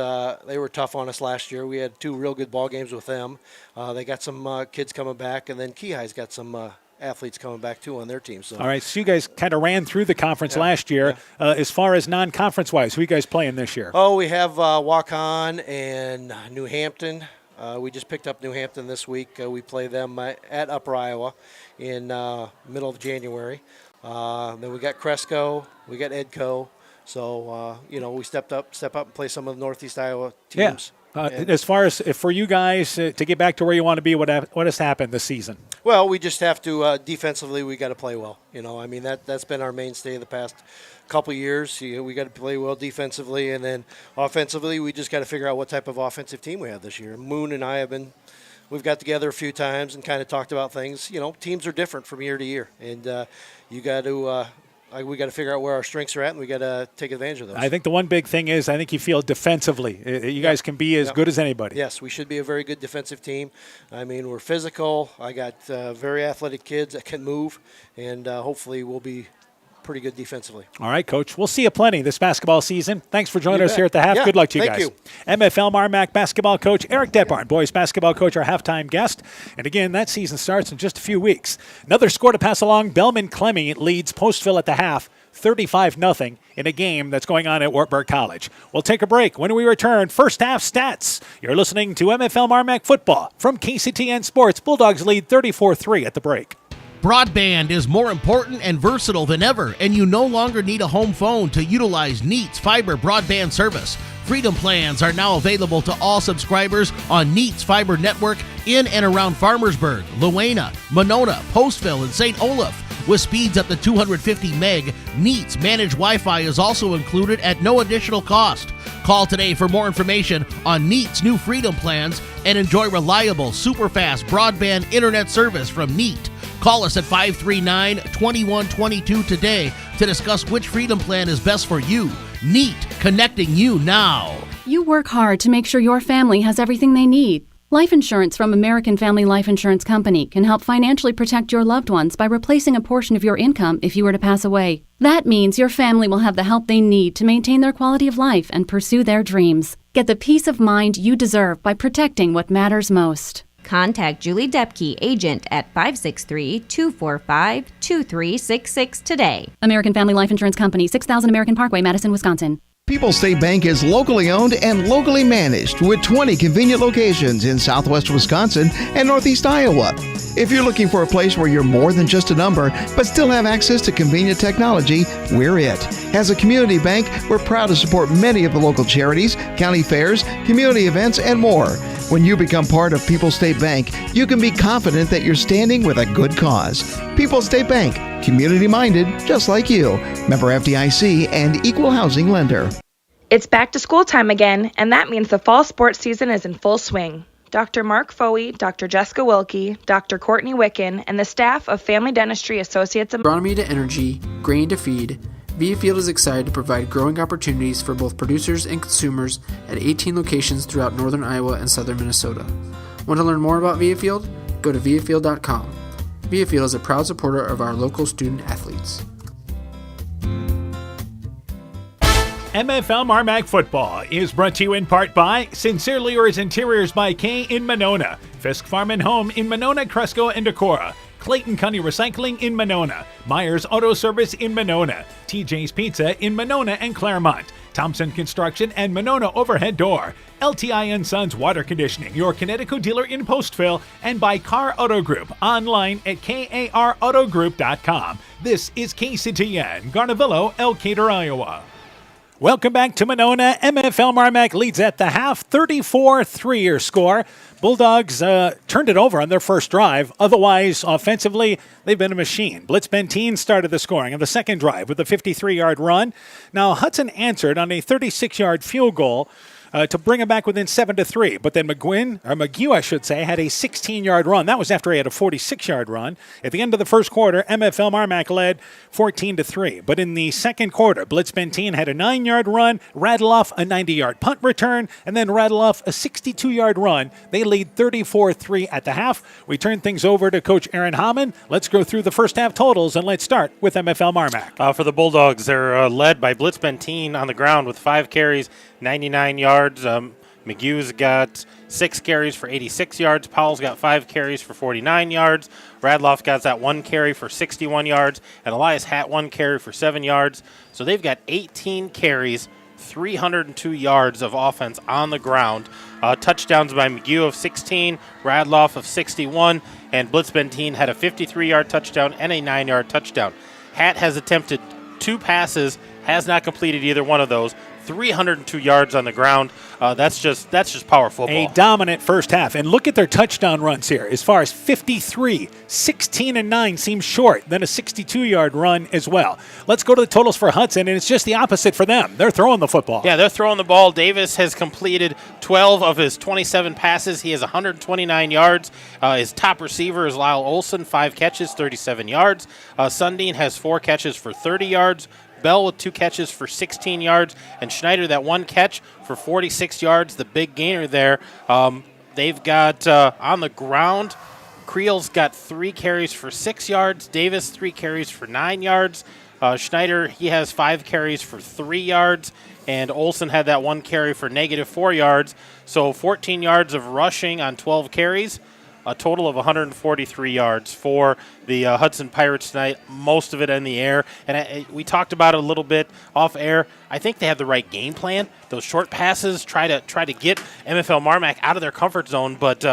they were tough on us last year. We had 2 real good ball games with them. They got some kids coming back, and then Kehigh's got some athletes coming back too on their team. So. All right, so you guys kind of ran through the conference last year. As far as non-conference wise, who are you guys playing this year? Oh, we have Waukon and New Hampton. We just picked up New Hampton this week. We play them at Upper Iowa in middle of January. Then we got Cresco, we got Edco. So we step up and play some of the Northeast Iowa teams. As far as for you guys to get back to where you want to be, what has happened this season? Well, we just have to defensively. We got to play well. That's been our mainstay the past couple of years. We got to play well defensively, and then offensively, we just got to figure out what type of offensive team we have this year. Moon and I we've got together a few times and kind of talked about things. Teams are different from year to year, and you got to. We got to figure out where our strengths are at, and we got to take advantage of those. I think the one big thing is I think you feel defensively. You guys can be as good as anybody. Yes, we should be a very good defensive team. I mean, we're physical. I got very athletic kids that can move, and hopefully we'll be pretty good defensively. All right, Coach. We'll see you plenty this basketball season. Thanks for joining us here at the half. Good luck to you guys. Thank you. MFL MarMac basketball coach Eric Detbarn, boys basketball coach, our halftime guest. And again, that season starts in just a few weeks. Another score to pass along. Bellman Clemmy leads Postville at the half, 35-0 in a game that's going on at Wartburg College. We'll take a break. When we return, first half stats. You're listening to MFL MarMac football from KCTN Sports. Bulldogs lead 34-3 at the break. Broadband is more important and versatile than ever, and you no longer need a home phone to utilize Neat's fiber broadband service. Freedom plans are now available to all subscribers on Neat's fiber network in and around Farmersburg, Luena, Monona, Postville, and St. Olaf. With speeds up to 250 meg, Neat's managed Wi-Fi is also included at no additional cost. Call today for more information on Neat's new Freedom plans and enjoy reliable, super-fast broadband internet service from Neat. Call us at 539-2122 today to discuss which Freedom plan is best for you. Neat, connecting you now. You work hard to make sure your family has everything they need. Life insurance from American Family Life Insurance Company can help financially protect your loved ones by replacing a portion of your income if you were to pass away. That means your family will have the help they need to maintain their quality of life and pursue their dreams. Get the peace of mind you deserve by protecting what matters most. Contact Julie Depke, agent at 563-245-2366 today. American Family Life Insurance Company, 6000 American Parkway, Madison, Wisconsin. People's State Bank is locally owned and locally managed with 20 convenient locations in southwest Wisconsin and northeast Iowa. If you're looking for a place where you're more than just a number, but still have access to convenient technology, we're it. As a community bank, we're proud to support many of the local charities, county fairs, community events, and more. When you become part of People's State Bank, you can be confident that you're standing with a good cause. People's State Bank, community-minded, just like you. Member FDIC and equal housing lender. It's back to school time again, and that means the fall sports season is in full swing. Dr. Mark Foey, Dr. Jessica Wilkie, Dr. Courtney Wicken, and the staff of Family Dentistry Associates of Agronomy to energy, grain to feed, Viafield is excited to provide growing opportunities for both producers and consumers at 18 locations throughout northern Iowa and southern Minnesota. Want to learn more about Viafield? Go to viafield.com. Viafield is a proud supporter of our local student athletes. MFL MarMac football is brought to you in part by Sincerely Yours Interiors by K in Monona, Fisk Farm and Home in Monona, Cresco, and Decorah, Clayton County Recycling in Monona, Myers Auto Service in Monona, TJ's Pizza in Monona and Claremont, Thompson Construction and Monona Overhead Door. LTI & Sons Water Conditioning, your Connecticut dealer in Postville, and by Car Auto Group, online at karautogroup.com. This is KCTN, Garnavillo, Elkader, Iowa. Welcome back to Monona. MFL MarMac leads at the half, 34-3 your score. Bulldogs turned it over on their first drive. Otherwise, offensively, they've been a machine. Blitz Benteen started the scoring on the second drive with a 53-yard run. Now, Hudson answered on a 36-yard field goal to bring him back within 7-3. But then McGew, I should say, had a 16-yard run. That was after he had a 46-yard run. At the end of the first quarter, MFL MarMac led 14-3. But in the second quarter, Blitz Benteen had a 9-yard run, rattle off a 90-yard punt return, and then rattle off a 62-yard run. They lead 34-3 at the half. We turn things over to Coach Aaron Hammond. Let's go through the first half totals, and let's start with MFL MarMac. For the Bulldogs, they're led by Blitz Benteen on the ground with 5 carries, 99 yards. McGew's got 6 carries for 86 yards. Powell's got 5 carries for 49 yards. Radloff got that 1 carry for 61 yards. And Elias Hatt 1 carry for 7 yards. So they've got 18 carries, 302 yards of offense on the ground. Touchdowns by McGew of 16, Radloff of 61, and Blitz Benteen had a 53-yard touchdown and a 9-yard touchdown. Hatt has attempted 2 passes, has not completed either one of those. 302 yards on the ground. That's just power football. A dominant first half. And look at their touchdown runs here. As far as 53, 16 and 9 seems short. Then a 62-yard run as well. Let's go to the totals for Hudson, and it's just the opposite for them. They're throwing the football. Yeah, they're throwing the ball. Davis has completed 12 of his 27 passes. He has 129 yards. His top receiver is Lyle Olson, 5 catches, 37 yards. Sundin has 4 catches for 30 yards. Bell with 2 catches for 16 yards, and Schneider that 1 catch for 46 yards, the big gainer there. They've got on the ground, Creel's got 3 carries for 6 yards, Davis 3 carries for 9 yards, Schneider, he has 5 carries for 3 yards, and Olsen had that 1 carry for -4 yards, so 14 yards of rushing on 12 carries. A total of 143 yards for the Hudson Pirates tonight, most of it in the air. And we talked about it a little bit off air. I think they have the right game plan. Those short passes try to get MFL MarMac out of their comfort zone, but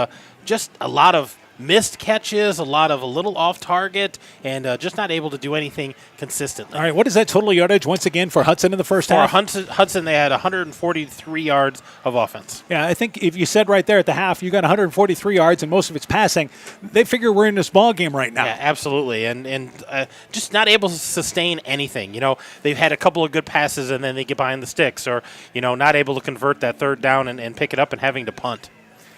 just a lot of missed catches, a little off target, and just not able to do anything consistently. All right, what is that total yardage once again for Hudson in the first half? For Hudson, they had 143 yards of offense. Yeah, I think if you said right there at the half, you got 143 yards and most of it's passing, they figure we're in this ball game right now. Yeah, absolutely, and just not able to sustain anything. You know, they've had a couple of good passes and then they get behind the sticks, or not able to convert that third down and pick it up and having to punt.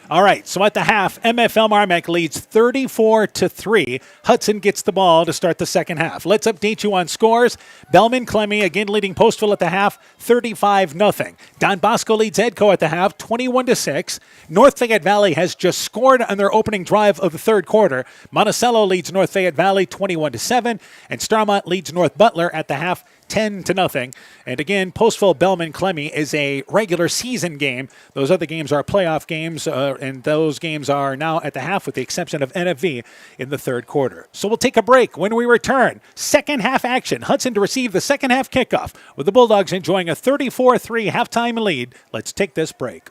All right, so at the half, MFL MarMac leads 34-3. Hudson gets the ball to start the second half. Let's update you on scores. Bellman Clemmy again leading Postville at the half, 35-0. Don Bosco leads Edco at the half, 21-6. North Fayette Valley has just scored on their opening drive of the third quarter. Monticello leads North Fayette Valley 21-7, and Starmont leads North Butler at the half, 10-0. And again, Postville Bellman Clemmy is a regular season game. Those other games are playoff games, and those games are now at the half with the exception of NFV in the third quarter. So we'll take a break. When we return, second half action. Hudson to receive the second half kickoff with the Bulldogs enjoying a 34-3 halftime lead. Let's take this break.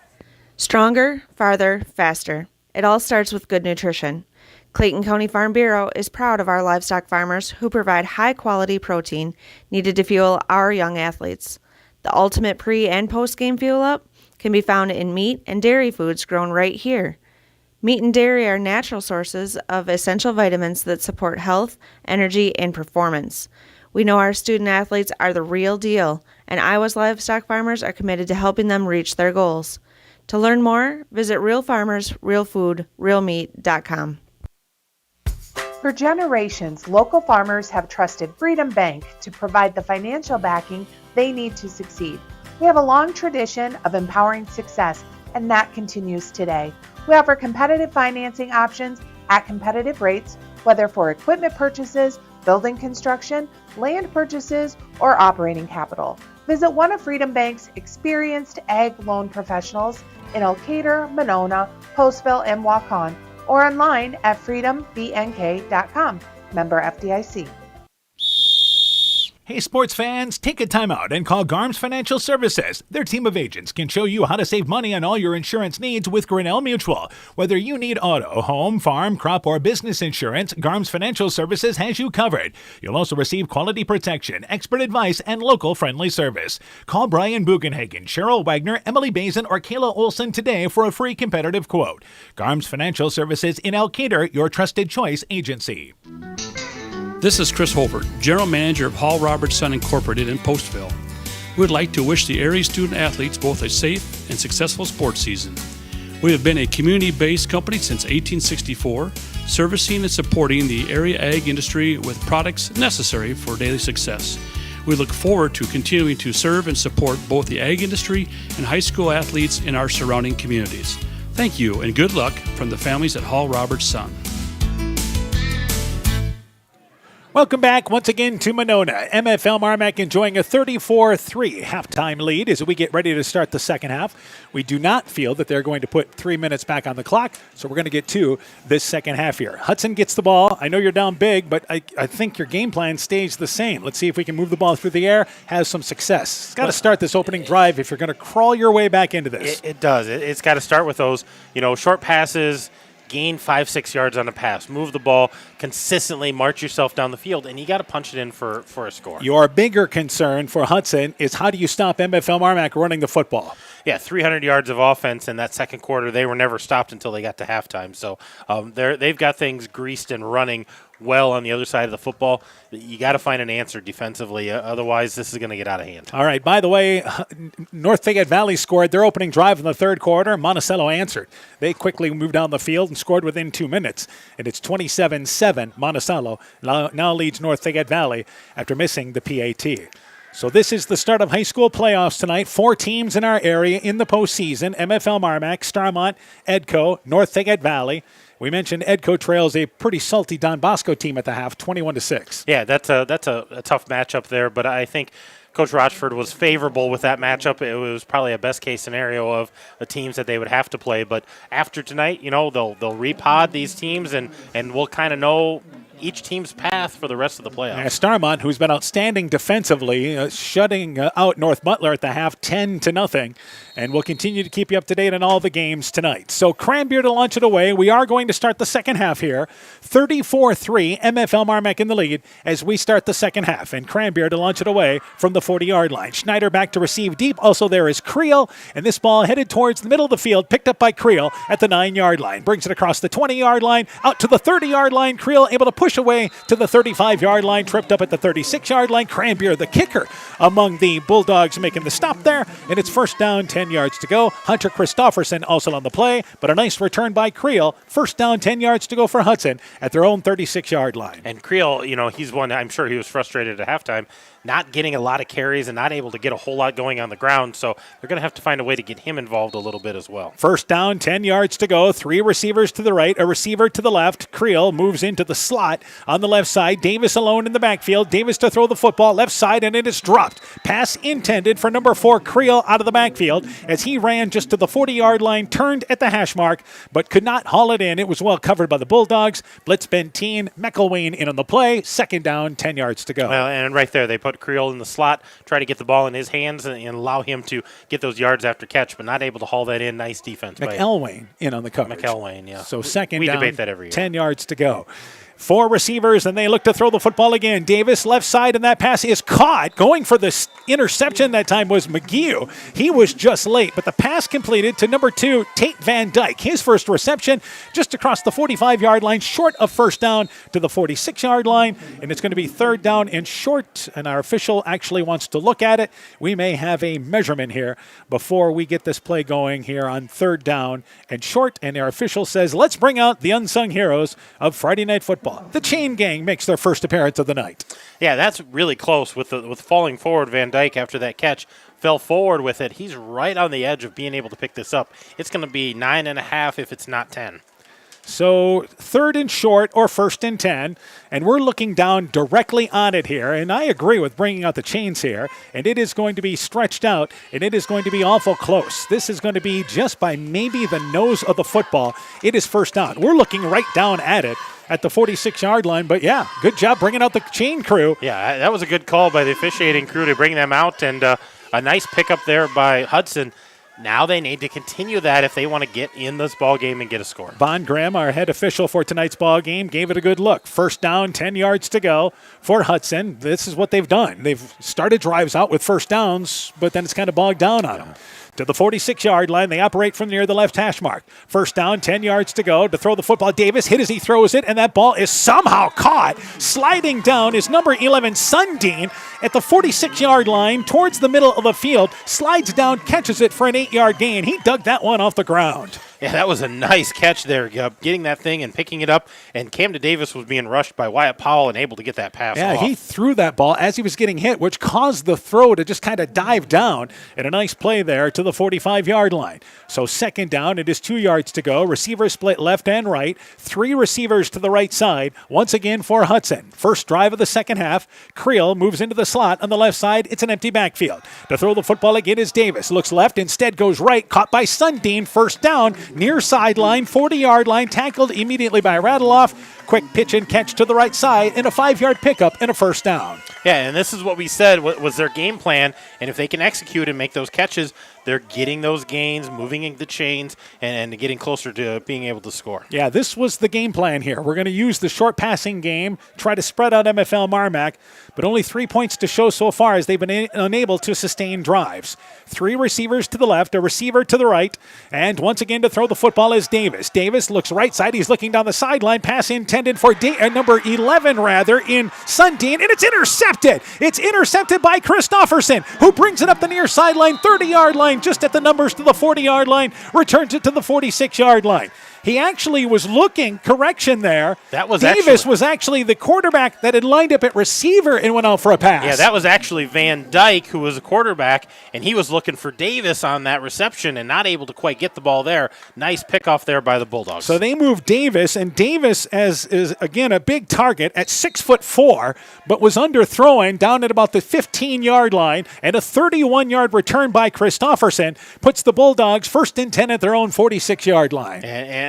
Stronger, farther, faster. It all starts with good nutrition. Clayton County Farm Bureau is proud of our livestock farmers who provide high-quality protein needed to fuel our young athletes. The ultimate pre- and post-game fuel-up can be found in meat and dairy foods grown right here. Meat and dairy are natural sources of essential vitamins that support health, energy, and performance. We know our student athletes are the real deal, and Iowa's livestock farmers are committed to helping them reach their goals. To learn more, visit realfarmersrealfoodrealmeat.com. For generations, local farmers have trusted Freedom Bank to provide the financial backing they need to succeed. We have a long tradition of empowering success, and that continues today. We offer competitive financing options at competitive rates, whether for equipment purchases, building construction, land purchases, or operating capital. Visit one of Freedom Bank's experienced ag loan professionals in Elkader, Monona, Postville, and Waukon, or online at freedombnk.com. Member FDIC. Hey, sports fans, take a time out and call Garms Financial Services. Their team of agents can show you how to save money on all your insurance needs with Grinnell Mutual. Whether you need auto, home, farm, crop, or business insurance, Garms Financial Services has you covered. You'll also receive quality protection, expert advice, and local friendly service. Call Brian Bugenhagen, Cheryl Wagner, Emily Bazin, or Kayla Olson today for a free competitive quote. Garms Financial Services in Elkader, your trusted choice agency. This is Chris Holbert, General Manager of Hall Robertson Incorporated in Postville. We would like to wish the area student athletes both a safe and successful sports season. We have been a community-based company since 1864, servicing and supporting the area ag industry with products necessary for daily success. We look forward to continuing to serve and support both the ag industry and high school athletes in our surrounding communities. Thank you and good luck from the families at Hall Robertson. Welcome back once again to Monona. MFL MarMac enjoying a 34-3 halftime lead as we get ready to start the second half. We do not feel that they're going to put 3 minutes back on the clock, so we're going to get to this second half here. Hudson gets the ball. I know you're down big, but I think your game plan stays the same. Let's see if we can move the ball through the air, have some success. It's got to start this opening drive if you're going to crawl your way back into this. It does. It's got to start with those, short passes, gain 5-6 yards on a pass, move the ball consistently, march yourself down the field, and you got to punch it in for a score. Your bigger concern for Hudson is how do you stop MFL MarMac running the football? Yeah, 300 yards of offense in that second quarter. They were never stopped until they got to halftime. So they've got things greased and running well on the other side of the football. You got to find an answer defensively. Otherwise, this is going to get out of hand. All right. By the way, North Fayette Valley scored their opening drive in the third quarter. Monticello answered. They quickly moved down the field and scored within 2 minutes. And it's 27-7. Monticello now leads North Fayette Valley after missing the PAT. So this is the start of high school playoffs tonight. 4 teams in our area in the postseason: MFL MarMac, Starmont, Edco, North Fayette Valley. We mentioned Edco trails a pretty salty Don Bosco team at the half, 21-6. Yeah, that's a tough matchup there, but I think Coach Rochford was favorable with that matchup. It was probably a best-case scenario of the teams that they would have to play. But after tonight, they'll repod these teams, and we'll kind of know each team's path for the rest of the playoffs. Starmont, who's been outstanding defensively, shutting out North Butler at the half 10-0, and we'll continue to keep you up to date on all the games tonight. So Cranbeer to launch it away. We are going to start the second half here. 34-3, MFL MarMac in the lead as we start the second half, and Cranbeer to launch it away from the 40-yard line. Schneider back to receive deep. Also there is Creel, and this ball headed towards the middle of the field, picked up by Creel at the 9-yard line. Brings it across the 20-yard line, out to the 30-yard line. Creel able to push away to the 35-yard line, tripped up at the 36-yard line. Cranbeer, the kicker, among the Bulldogs making the stop there, and it's first down, 10 yards to go. Hunter Christofferson also on the play, but a nice return by Creel. First down, 10 yards to go for Hudson at their own 36-yard line. And Creel, he's one, I'm sure he was frustrated at halftime, not getting a lot of carries and not able to get a whole lot going on the ground, so they're going to have to find a way to get him involved a little bit as well. First down, 10 yards to go. 3 receivers to the right, a receiver to the left. Creel moves into the slot on the left side. Davis alone in the backfield. Davis to throw the football left side, and it is dropped. Pass intended for number 4, Creel, out of the backfield as he ran just to the 40-yard line, turned at the hash mark, but could not haul it in. It was well covered by the Bulldogs. Blitz Benteen, McElwain in on the play. Second down, 10 yards to go. Well, and right there, they put Creel in the slot, try to get the ball in his hands and allow him to get those yards after catch, but not able to haul that in. Nice defense. McElwain in on the coverage. McElwain, yeah. So second we down, debate that every year. 10 yards to go. 4 receivers, and they look to throw the football again. Davis left side, and that pass is caught. Going for the interception that time was McGee. He was just late, but the pass completed to number 2, Tate Van Dyke. His first reception just across the 45-yard line, short of first down to the 46-yard line, and it's going to be third down and short, and our official actually wants to look at it. We may have a measurement here before we get this play going here on third down and short, and our official says, let's bring out the unsung heroes of Friday Night Football. The Chain Gang makes their first appearance of the night. Yeah, that's really close with falling forward. Van Dyke, after that catch, fell forward with it. He's right on the edge of being able to pick this up. It's going to be 9.5 if it's not 10. So 3rd and short or 1st and 10, and we're looking down directly on it here, and I agree with bringing out the chains here, and it is going to be stretched out, and it is going to be awful close. This is going to be just by maybe the nose of the football. It is 1st down. We're looking right down at it at the 46-yard line, but yeah, good job bringing out the chain crew. Yeah, that was a good call by the officiating crew to bring them out, and a nice pickup there by Hudson. Now they need to continue that if they want to get in this ball game and get a score. Von Graham, our head official for tonight's ball game, gave it a good look. 1st down, 10 yards to go for Hudson. This is what they've done. They've started drives out with 1st downs, but then it's kind of bogged down on them. To the 46-yard line, they operate from near the left hash mark. 1st down, 10 yards to go. To throw the football, Davis hit as he throws it, and that ball is somehow caught. Sliding down is number 11, Sundin, at the 46-yard line towards the middle of the field. Slides down, catches it for an 8-yard gain. He dug that one off the ground. Yeah, that was a nice catch there, getting that thing and picking it up. And Camden Davis was being rushed by Wyatt Powell and able to get that pass off. He threw that ball as he was getting hit, which caused the throw to just kind of dive down. And a nice play there to the 45-yard line. So 2nd down, it is 2 yards to go. Receivers split left and right. 3 receivers to the right side. Once again for Hudson. First drive of the second half. Creel moves into the slot on the left side. It's an empty backfield. To throw the football again is Davis. Looks left, instead goes right. Caught by Sundin. 1st down. Near sideline, 40-yard line, tackled immediately by Radeloff. Quick pitch and catch to the right side, and a 5-yard pickup and a 1st down. Yeah, and this is what we said was their game plan, and if they can execute and make those catches, they're getting those gains, moving in the chains, and getting closer to being able to score. Yeah, this was the game plan here. We're going to use the short passing game, try to spread out MFL MarMac, but only 3 points to show so far as they've been unable to sustain drives. 3 receivers to the left, a receiver to the right, and once again to throw the football is Davis. Davis looks right side. He's looking down the sideline. Pass intended for number 11, in Sundin, and it's intercepted. It's intercepted by Christofferson, who brings it up the near sideline, 30-yard line, just at the numbers to the 40-yard line, returns it to the 46-yard line. He actually was looking, correction there. Davis was actually the quarterback that had lined up at receiver and went out for a pass. Yeah, that was actually Van Dyke, who was a quarterback, and he was looking for Davis on that reception and not able to quite get the ball there. Nice pickoff there by the Bulldogs. So they moved Davis, and Davis is again a big target at 6'4", but was underthrown down at about the 15-yard line, and a 31-yard return by Christofferson puts the Bulldogs 1st and 10 at their own 46-yard line.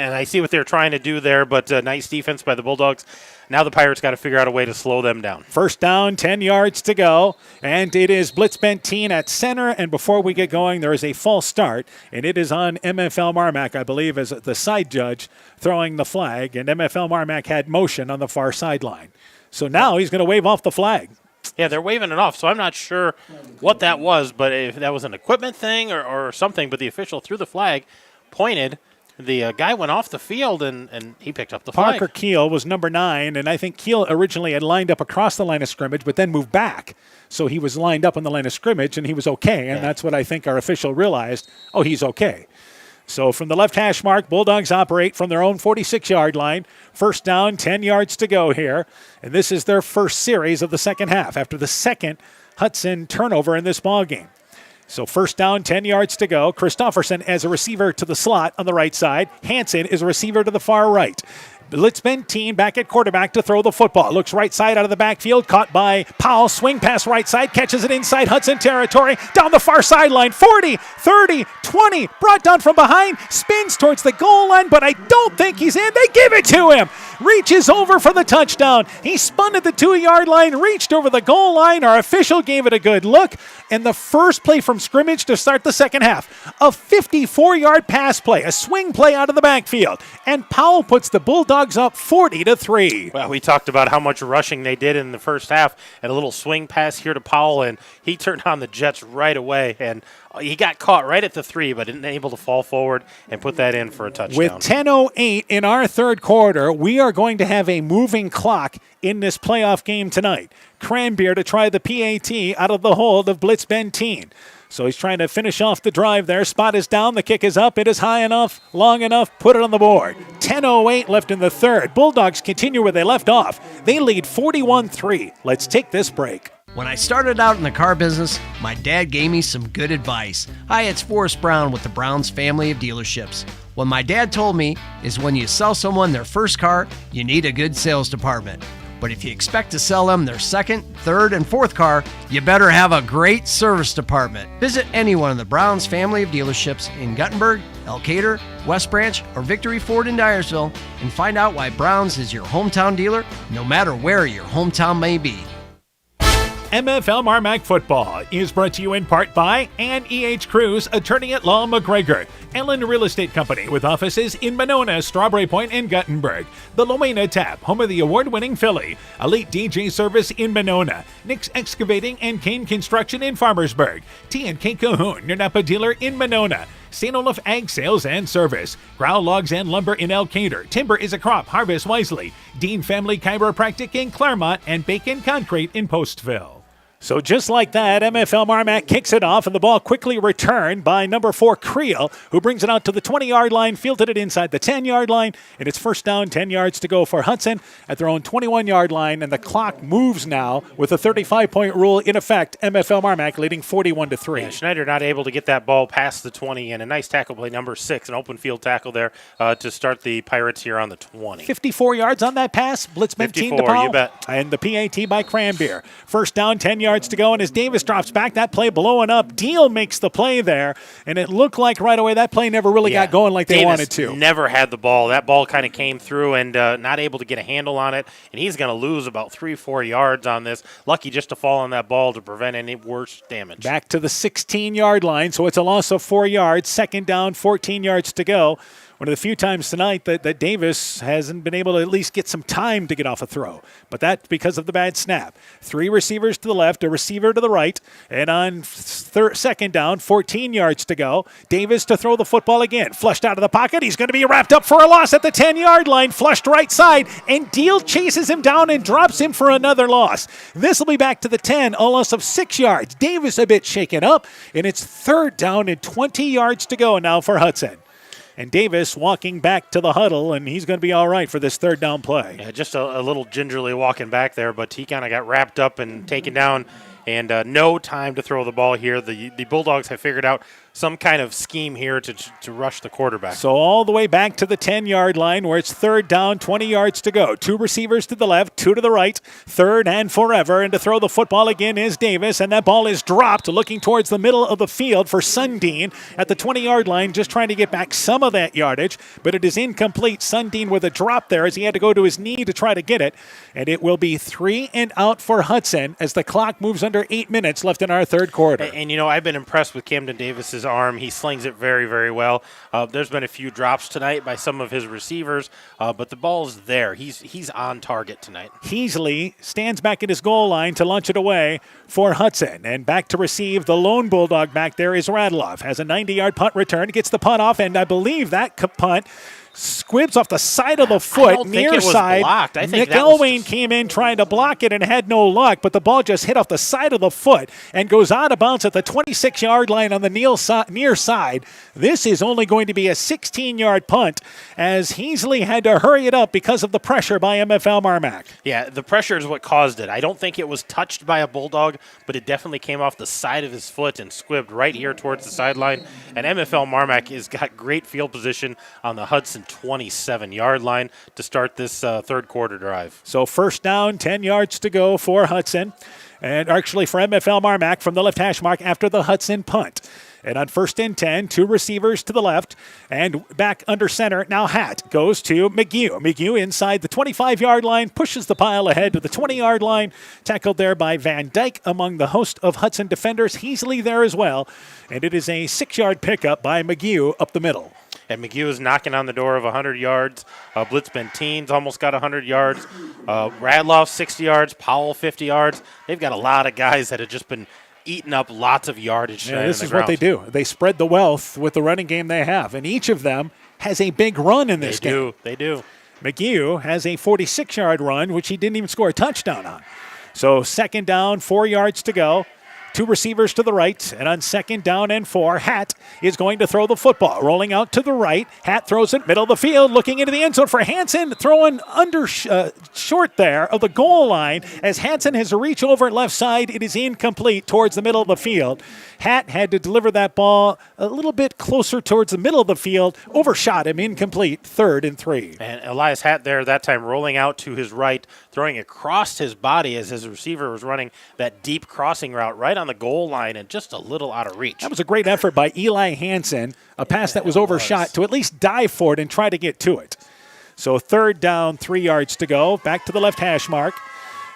And I see what they're trying to do there, but nice defense by the Bulldogs. Now the Pirates got to figure out a way to slow them down. 1st down, 10 yards to go, and it is Blitz Benteen at center. And before we get going, there is a false start, and it is on MFL MarMac, I believe, as the side judge throwing the flag, and MFL MarMac had motion on the far sideline. So now he's going to wave off the flag. Yeah, they're waving it off, so I'm not sure what that was, but if that was an equipment thing or something, but the official threw the flag, pointed. The guy went off the field, and he picked up the flag. Parker Keel was number 9, and I think Keel originally had lined up across the line of scrimmage, but then moved back. So he was lined up on the line of scrimmage, and he was okay, and that's what I think our official realized. Oh, he's okay. So from the left hash mark, Bulldogs operate from their own 46-yard line. 1st down, 10 yards to go here, and this is their first series of the second half after the second Hudson turnover in this ballgame. So 1st down, 10 yards to go. Christofferson as a receiver to the slot on the right side. Hansen is a receiver to the far right. Blitz Benteen back at quarterback to throw the football. Looks right side out of the backfield. Caught by Powell. Swing pass right side. Catches it inside Hudson territory. Down the far sideline. 40, 30, 20. Brought down from behind. Spins towards the goal line, but I don't think he's in. They give it to him. Reaches over for the touchdown. He spun at the 2-yard line. Reached over the goal line. Our official gave it a good look. And the first play from scrimmage to start the second half. A 54-yard pass play. A swing play out of the backfield. And Powell puts the Bulldogs up 40-3. Well, we talked about how much rushing they did in the first half, and a little swing pass here to Powell, and he turned on the Jets right away, and he got caught right at the 3, but didn't able to fall forward and put that in for a touchdown. With 10:08 in our third quarter, we are going to have a moving clock in this playoff game tonight. Cranbeer to try the PAT out of the hold of Blitz Benteen. So he's trying to finish off the drive there. Spot is down. The kick is up. It is high enough, long enough. Put it on the board. 10:08 left in the third. Bulldogs continue where they left off. They lead 41-3. Let's take this break. When I started out in the car business, my dad gave me some good advice. Hi, it's Forrest Brown with the Browns family of dealerships. What my dad told me is when you sell someone their first car, you need a good sales department. But if you expect to sell them their second, third, and fourth car, you better have a great service department. Visit any one of the Browns family of dealerships in Guttenberg, Elkader, West Branch, or Victory Ford in Dyersville and find out why Browns is your hometown dealer, no matter where your hometown may be. MFL MarMac football is brought to you in part by Ann E.H. Cruz, attorney at law, McGregor, Ellen Real Estate Company with offices in Monona, Strawberry Point, and Guttenberg, the Lomena Tap, home of the award-winning Philly, Elite DJ Service in Monona, Nick's Excavating and Kane Construction in Farmersburg, T&K Cahoon, your Napa dealer in Monona, St. Olaf Ag Sales and Service, Growl Logs and Lumber in Elkader, Timber is a Crop, Harvest Wisely, Dean Family Chiropractic in Claremont, and Bacon Concrete in Postville. So just like that, MFL MarMac kicks it off, and the ball quickly returned by number 4, Creel, who brings it out to the 20-yard line, fielded it inside the 10-yard line, and it's first down, 10 yards to go for Hudson at their own 21-yard line, and the clock moves now with a 35-point rule in effect. MFL MarMac leading 41-3. Yeah, Schneider not able to get that ball past the 20, and a nice tackle by number 6, an open field tackle there to start the Pirates here on the 20. 54 yards on that pass. Blitzman team to Paul. You bet. And the PAT by Cranbeer. First down, 10 yards to go, and as Davis drops back, that play blowing up. Deal makes the play there, and it looked like right away that play never really got going like they wanted to. Never had the ball. That ball kind of came through and not able to get a handle on it, and he's going to lose about 3-4 yards on this. Lucky just to fall on that ball to prevent any worse damage. Back to the 16-yard line, so it's a loss of 4 yards. Second down, 14 yards to go. One of the few times tonight that Davis hasn't been able to at least get some time to get off a throw. But that's because of the bad snap. 3 receivers to the left, a receiver to the right. And on second down, 14 yards to go. Davis to throw the football again. Flushed out of the pocket. He's going to be wrapped up for a loss at the 10-yard line. Flushed right side. And Deal chases him down and drops him for another loss. This will be back to the 10, a loss of 6 yards. Davis a bit shaken up. And it's third down and 20 yards to go now for Hudson. And Davis walking back to the huddle, and he's going to be all right for this third down play. Yeah, just a little gingerly walking back there, but he kind of got wrapped up and taken down, and no time to throw the ball here. The Bulldogs have figured out some kind of scheme here to rush the quarterback. So all the way back to the 10-yard line where it's third down, 20 yards to go. 2 receivers to the left, 2 to the right, third and forever. And to throw the football again is Davis, and that ball is dropped looking towards the middle of the field for Sundin at the 20-yard line, just trying to get back some of that yardage, but it is incomplete. Sundin with a drop there as he had to go to his knee to try to get it, and it will be 3 and out for Hudson as the clock moves under 8 minutes left in our third quarter. And you know, I've been impressed with Camden Davis's arm. He slings it very, very well. There's been a few drops tonight by some of his receivers, but the ball's there. He's on target tonight. Heasley stands back at his goal line to launch it away for Hudson. And back to receive the lone Bulldog back there is Radloff. Has a 90-yard punt return, gets the punt off, and I believe that punt squibs off the side of the foot, near side. Blocked. I think Nick Elwain came in trying to block it and had no luck, but the ball just hit off the side of the foot and goes out of bounds at the 26-yard line on the near side. This is only going to be a 16-yard punt as Heasley had to hurry it up because of the pressure by MFL MarMac. Yeah, the pressure is what caused it. I don't think it was touched by a Bulldog, but it definitely came off the side of his foot and squibbed right here towards the sideline. And MFL MarMac has got great field position on the Hudson 27-yard line to start this third quarter drive. So first down, 10 yards to go for Hudson. And actually for MFL MarMac from the left hash mark after the Hudson punt. And on first and 10, 2 receivers to the left. And back under center, now Hatt goes to McGew. McGew inside the 25-yard line, pushes the pile ahead to the 20-yard line. Tackled there by Van Dyke among the host of Hudson defenders. Heasley there as well. And it is a 6-yard pickup by McGew up the middle. And McGew is knocking on the door of 100 yards. Blitz Benteen's almost got 100 yards. Radloff 60 yards. Powell 50 yards. They've got a lot of guys that have just been eating up lots of yardage. Yeah, this is what they do. They spread the wealth with the running game they have, and each of them has a big run in this game. They do. McGew has a 46-yard run, which he didn't even score a touchdown on. So second down, 4 yards to go. Two receivers to the right, and on 2nd down and 4, Hatt is going to throw the football. Rolling out to the right, Hatt throws it middle of the field, looking into the end zone for Hansen, throwing under short there of the goal line. As Hansen has a reach over left side, it is incomplete towards the middle of the field. Hatt had to deliver that ball a little bit closer towards the middle of the field, overshot him, incomplete, 3rd and 3. And Elias Hatt there that time rolling out to his right, throwing across his body as his receiver was running that deep crossing route right on the goal line and just a little out of reach. That was a great effort by Eli Hansen, a pass that was overshot to at least dive for it and try to get to it. So 3rd down, 3 yards to go, back to the left hash mark.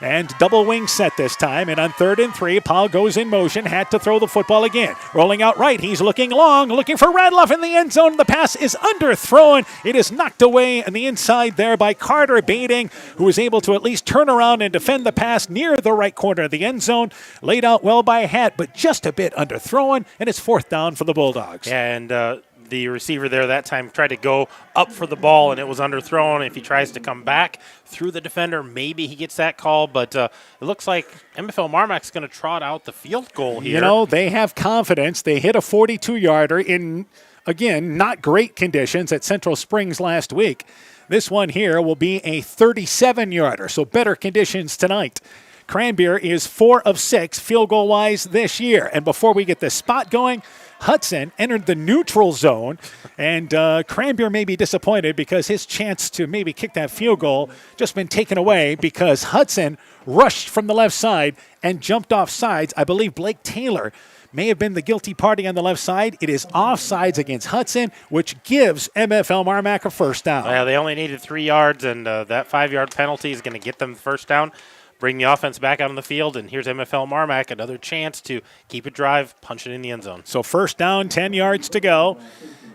And double wing set this time. And on 3rd and 3, Paul goes in motion. Had to throw the football again. Rolling out right. He's looking long, looking for Radloff in the end zone. The pass is underthrown. It is knocked away on the inside there by Carter Baiting, who was able to at least turn around and defend the pass near the right corner of the end zone. Laid out well by Hatt, but just a bit underthrown. And it's 4th down for the Bulldogs. And the receiver there that time tried to go up for the ball, and it was underthrown. If he tries to come back through the defender, maybe he gets that call, but it looks like MFL MarMac's going to trot out the field goal here. You know, they have confidence. They hit a 42-yarder in, again, not great conditions at Central Springs last week. This one here will be a 37-yarder, so better conditions tonight. Cranbeer is 4 of 6 field goal-wise this year. And before we get this spot going, Hudson entered the neutral zone, and Cranbeer may be disappointed because his chance to maybe kick that field goal just been taken away because Hudson rushed from the left side and jumped off sides. I believe Blake Taylor may have been the guilty party on the left side. It is offsides against Hudson, which gives MFL MarMac a 1st down. Well, they only needed 3 yards, and that 5-yard penalty is going to get them 1st down. Bring the offense back out on the field, and here's MFL MarMac, another chance to keep it drive, punch it in the end zone. So 1st down, 10 yards to go.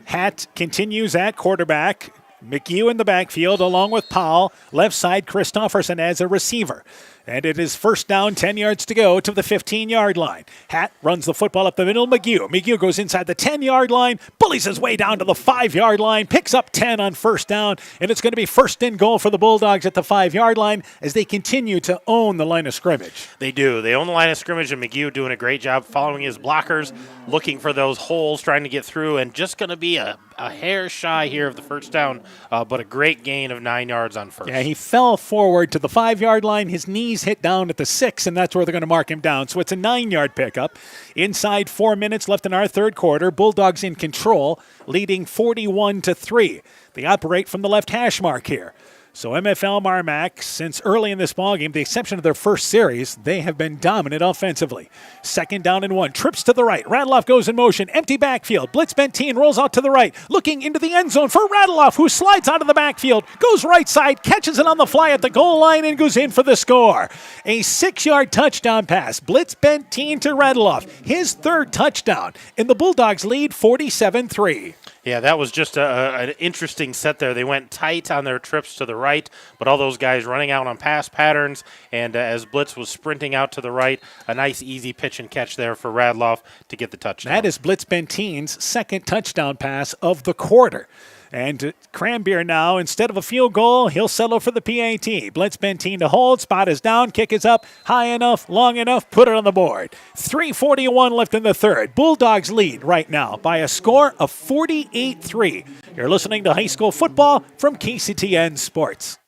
Hatt continues at quarterback. McHugh in the backfield along with Powell. Left side, Christofferson as a receiver. And it is 1st down, 10 yards to go to the 15-yard line. Hatt runs the football up the middle. McHugh goes inside the 10-yard line, bullies his way down to the 5-yard line, picks up 10 on 1st down, and it's going to be 1st and goal for the Bulldogs at the 5-yard line as they continue to own the line of scrimmage. They do. They own the line of scrimmage, and McHugh doing a great job following his blockers, looking for those holes, trying to get through, and just going to be a hair shy here of the 1st down, but a great gain of 9 yards on 1st. Yeah, he fell forward to the 5-yard line. His knees hit down at the 6, and that's where they're going to mark him down. So it's a 9-yard pickup. Inside 4 minutes left in our 3rd quarter. Bulldogs in control, leading 41-3. They operate from the left hash mark here. So MFL MarMac, since early in this ballgame, the exception of their first series, they have been dominant offensively. 2nd down and 1. Trips to the right. Radloff goes in motion. Empty backfield. Blitz Benteen rolls out to the right. Looking into the end zone for Radloff, who slides out of the backfield. Goes right side. Catches it on the fly at the goal line and goes in for the score. A 6-yard touchdown pass. Blitz Benteen to Radloff. His 3rd touchdown. And the Bulldogs lead 47-3. Yeah, that was just an interesting set there. They went tight on their trips to the right, but all those guys running out on pass patterns, and as Blitz was sprinting out to the right, a nice easy pitch and catch there for Radloff to get the touchdown. That is Blitz Benteen's 2nd touchdown pass of the quarter. And Cranbeer now, instead of a field goal, he'll settle for the PAT. Blitz Benteen to hold. Spot is down. Kick is up. High enough, long enough. Put it on the board. 3:41 left in the 3rd. Bulldogs lead right now by a score of 48-3. You're listening to high school football from KCTN Sports.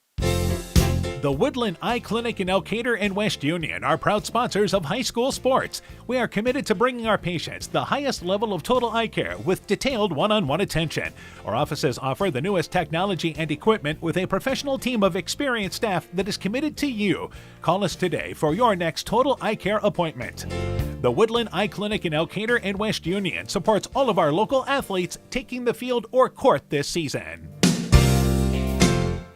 The Woodland Eye Clinic in Elkader and West Union are proud sponsors of high school sports. We are committed to bringing our patients the highest level of total eye care with detailed one-on-one attention. Our offices offer the newest technology and equipment with a professional team of experienced staff that is committed to you. Call us today for your next total eye care appointment. The Woodland Eye Clinic in Elkader and West Union supports all of our local athletes taking the field or court this season.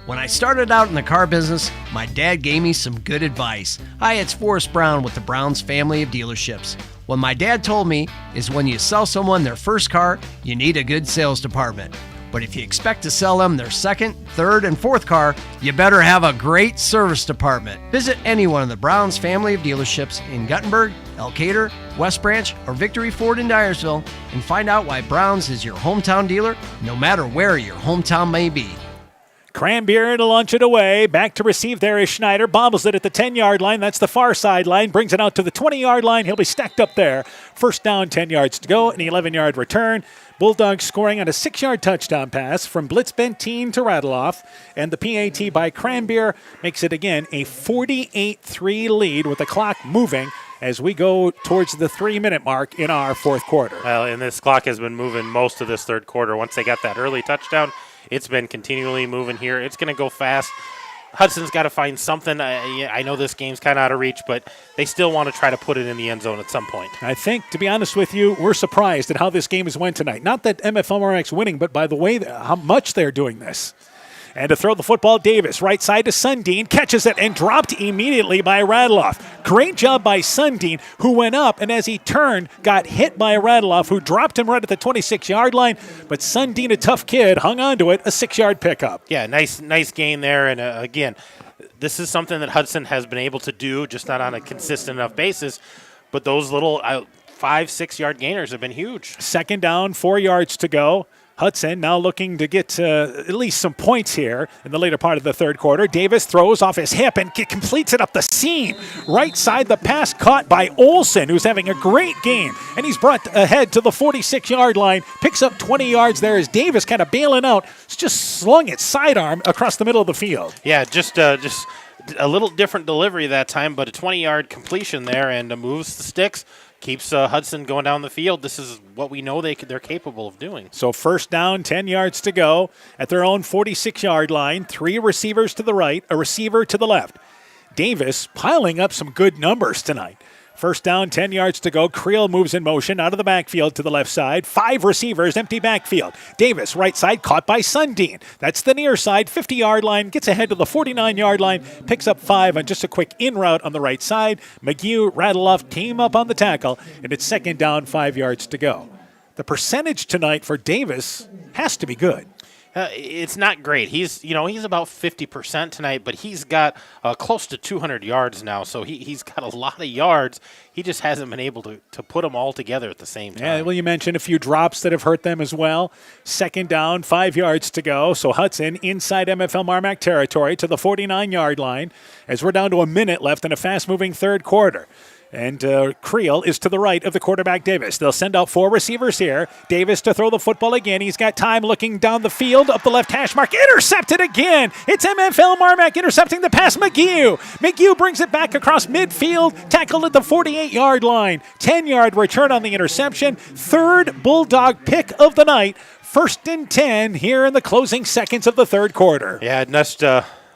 When I started out in the car business, my dad gave me some good advice. Hi, it's Forrest Brown with the Brown's family of dealerships. What my dad told me is when you sell someone their first car, you need a good sales department. But if you expect to sell them their 2nd, 3rd, and 4th car, you better have a great service department. Visit any one of the Brown's family of dealerships in Guttenberg, Elkader, West Branch, or Victory Ford in Dyersville and find out why Brown's is your hometown dealer, no matter where your hometown may be. Cranbeer to launch it away. Back to receive there is Schneider. Bobbles it at the 10-yard line. That's the far sideline. Brings it out to the 20-yard line. He'll be stacked up there. First down, 10 yards to go. An 11-yard return. Bulldogs scoring on a 6-yard touchdown pass from Blitzbentine to Radeloff. And the PAT by Cranbeer makes it again a 48-3 lead with the clock moving as we go towards the 3-minute mark in our fourth quarter. Well, and this clock has been moving most of this third quarter. Once they got that early touchdown, it's been continually moving here. It's going to go fast. Hudson's got to find something. I know this game's kind of out of reach, but they still want to try to put it in the end zone at some point. I think, to be honest with you, we're surprised at how this game has went tonight. Not that MFL MarMac's winning, but by the way, how much they're doing this. And to throw the football, Davis, right side to Sundin, catches it and dropped immediately by Radeloff. Great job by Sundin, who went up, and as he turned, got hit by Radeloff, who dropped him right at the 26-yard line. But Sundin, a tough kid, hung on to it, a 6-yard pickup. Yeah, nice gain there. And again, this is something that Hudson has been able to do, just not on a consistent enough basis. But those little 5-6-yard gainers have been huge. Second down, 4 yards to go. Hudson now looking to get at least some points here in the later part of the third quarter. Davis throws off his hip and completes it up the seam. Right side, the pass caught by Olsen, who's having a great game. And he's brought ahead to the 46-yard line. Picks up 20 yards there as Davis kind of bailing out. It's just slung its sidearm across the middle of the field. Yeah, just a little different delivery that time, but a 20-yard completion there and moves the sticks. Keeps Hudson going down the field. This is what we know they're capable of doing. So first down, 10 yards to go at their own 46-yard line. 3 receivers to the right, a receiver to the left. Davis piling up some good numbers tonight. First down, 10 yards to go. Creel moves in motion out of the backfield to the left side. 5 receivers, empty backfield. Davis, right side, caught by Sundin. That's the near side, 50-yard line. Gets ahead to the 49-yard line. Picks up 5 on just a quick in route on the right side. McGee, Radeloff came up on the tackle, and it's second down, 5 yards to go. The percentage tonight for Davis has to be good. It's not great. He's about 50% tonight, but he's got close to 200 yards now, so he's got a lot of yards. He just hasn't been able to put them all together at the same time. Yeah, well, you mentioned a few drops that have hurt them as well. Second down, 5 yards to go. So Hudson inside MFL MarMac territory to the 49-yard line as we're down to a minute left in a fast-moving third quarter. And Creel is to the right of the quarterback, Davis. They'll send out 4 receivers here. Davis to throw the football again. He's got time looking down the field, up the left hash mark. Intercepted again. It's MFL MarMac intercepting the pass. McGee brings it back across midfield. Tackled at the 48-yard line. 10-yard return on the interception. Third Bulldog pick of the night. First and 10 here in the closing seconds of the third quarter. Yeah, just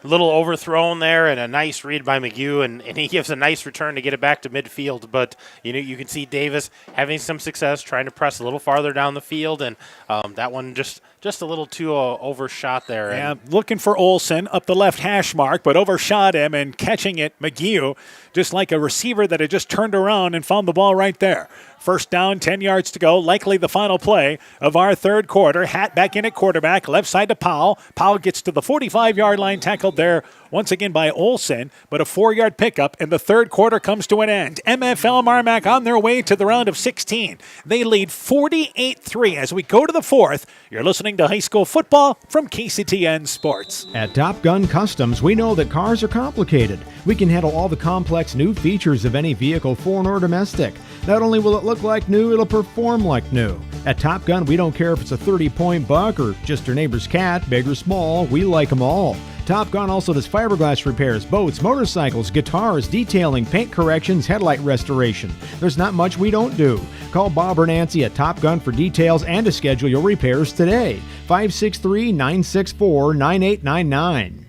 little overthrown there and a nice read by McGee, and he gives a nice return to get it back to midfield. But you can see Davis having some success trying to press a little farther down the field, and that one just a little too overshot there. Yeah, looking for Olsen up the left hash mark, but overshot him and catching it, McGee, just like a receiver that had just turned around and found the ball right there. First down, 10 yards to go, likely the final play of our third quarter. Hatt back in at quarterback, left side to Powell. Powell gets to the 45-yard line, tackled there once again by Olsen, but a 4-yard pickup, and the third quarter comes to an end. MFL MarMac on their way to the round of 16. They lead 48-3 as we go to the fourth. You're listening to high school football from KCTN Sports. At Top Gun Customs, we know that cars are complicated. We can handle all the complex new features of any vehicle, foreign or domestic. Not only will it look like new, it'll perform like new. At Top Gun, we don't care if it's a 30-point buck or just your neighbor's cat, big or small, we like them all. Top Gun also does fiberglass repairs, boats, motorcycles, guitars, detailing, paint corrections, headlight restoration. There's not much we don't do. Call Bob or Nancy at Top Gun for details and to schedule your repairs today. 563-964-9899.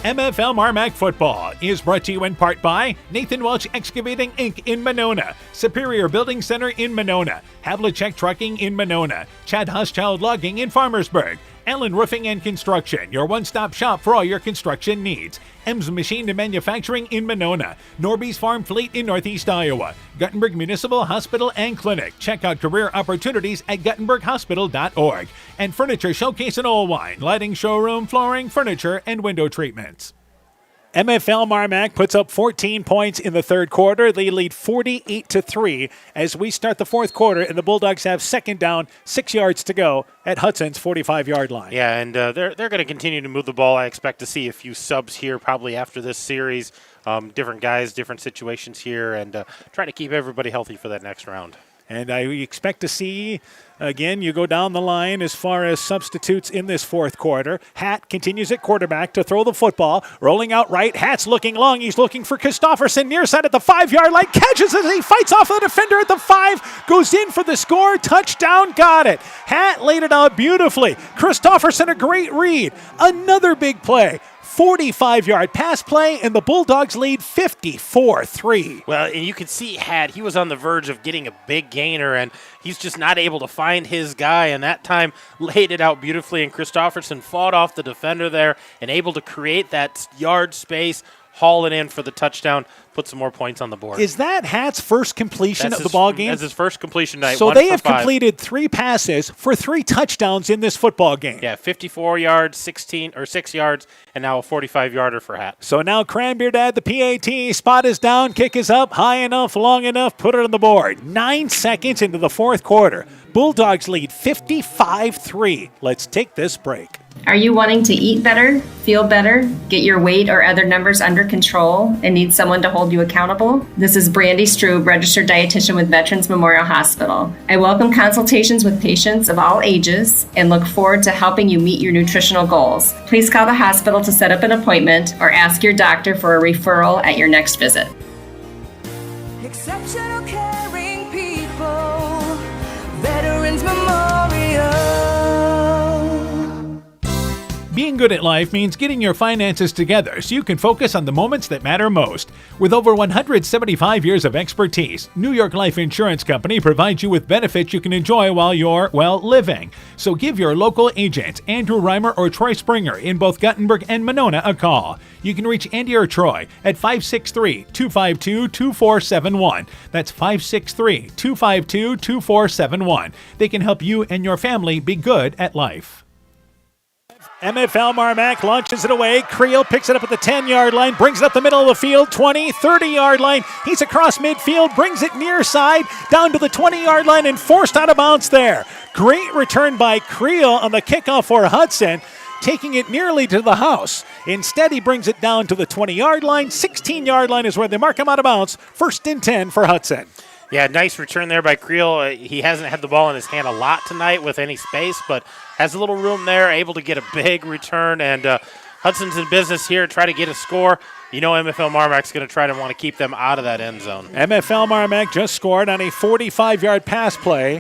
MFL MarMac Football is brought to you in part by Nathan Welch Excavating Inc. in Monona, Superior Building Center in Monona, Havlicek Trucking in Monona, Chad Huschild Logging in Farmersburg, Allen Roofing and Construction, your one-stop shop for all your construction needs. Ems Machine and Manufacturing in Monona, Norby's Farm Fleet in Northeast Iowa, Guttenberg Municipal Hospital and Clinic. Check out career opportunities at guttenberghospital.org. And Furniture Showcase in Old Wine, lighting showroom, flooring, furniture, and window treatments. MFL MarMac puts up 14 points in the third quarter. They lead 48-3 as we start the fourth quarter, and the Bulldogs have second down, 6 yards to go at Hudson's 45-yard line. Yeah, and they're going to continue to move the ball. I expect to see a few subs here probably after this series. Different guys, different situations here, and try to keep everybody healthy for that next round. And I expect to see, again, you go down the line as far as substitutes in this fourth quarter. Hatt continues at quarterback to throw the football. Rolling out right. Hatt's looking long. He's looking for Christofferson near side at the 5-yard line. Catches as he fights off the defender at the 5. Goes in for the score. Touchdown. Got it. Hatt laid it out beautifully. Christofferson, a great read. Another big play. 45-yard pass play, and the Bulldogs lead 54-3. Well, and you can see Hatt, he was on the verge of getting a big gainer, and he's just not able to find his guy, and that time laid it out beautifully, and Christofferson fought off the defender there and able to create that yard space, haul it in for the touchdown, put some more points on the board. Is that Hatt's first completion of the ball game? That's his first completion night. So they have completed 3 passes for 3 touchdowns in this football game. Yeah, 54 yards, 6 yards, and now a 45-yarder for Hatt. So now Cranbeard at the PAT. Spot is down, kick is up, high enough, long enough, put it on the board. 9 seconds into the fourth quarter. Bulldogs lead 55-3. Let's take this break. Are you wanting to eat better, feel better, get your weight or other numbers under control, and need someone to hold you accountable? This is Brandy Strube, registered dietitian with Veterans Memorial Hospital. I welcome consultations with patients of all ages and look forward to helping you meet your nutritional goals. Please call the hospital to set up an appointment or ask your doctor for a referral at your next visit. Exceptional caring people, Veterans Memorial. Being good at life means getting your finances together so you can focus on the moments that matter most. With over 175 years of expertise, New York Life Insurance Company provides you with benefits you can enjoy while you're, living. So give your local agents, Andrew Reimer or Troy Springer in both Guttenberg and Monona, a call. You can reach Andy or Troy at 563-252-2471. That's 563-252-2471. They can help you and your family be good at life. MFL MarMac launches it away. Creel picks it up at the 10-yard line, brings it up the middle of the field, 20, 30-yard line. He's across midfield, brings it near side, down to the 20-yard line, and forced out of bounds there. Great return by Creel on the kickoff for Hudson, taking it nearly to the house. Instead, he brings it down to the 20-yard line. 16-yard line is where they mark him out of bounds. 1st and 10 for Hudson. Yeah, nice return there by Creel. He hasn't had the ball in his hand a lot tonight with any space, but has a little room there, able to get a big return. And Hudson's in business here, try to get a score. You know MFL MarMac's going to try to want to keep them out of that end zone. MFL MarMac just scored on a 45-yard pass play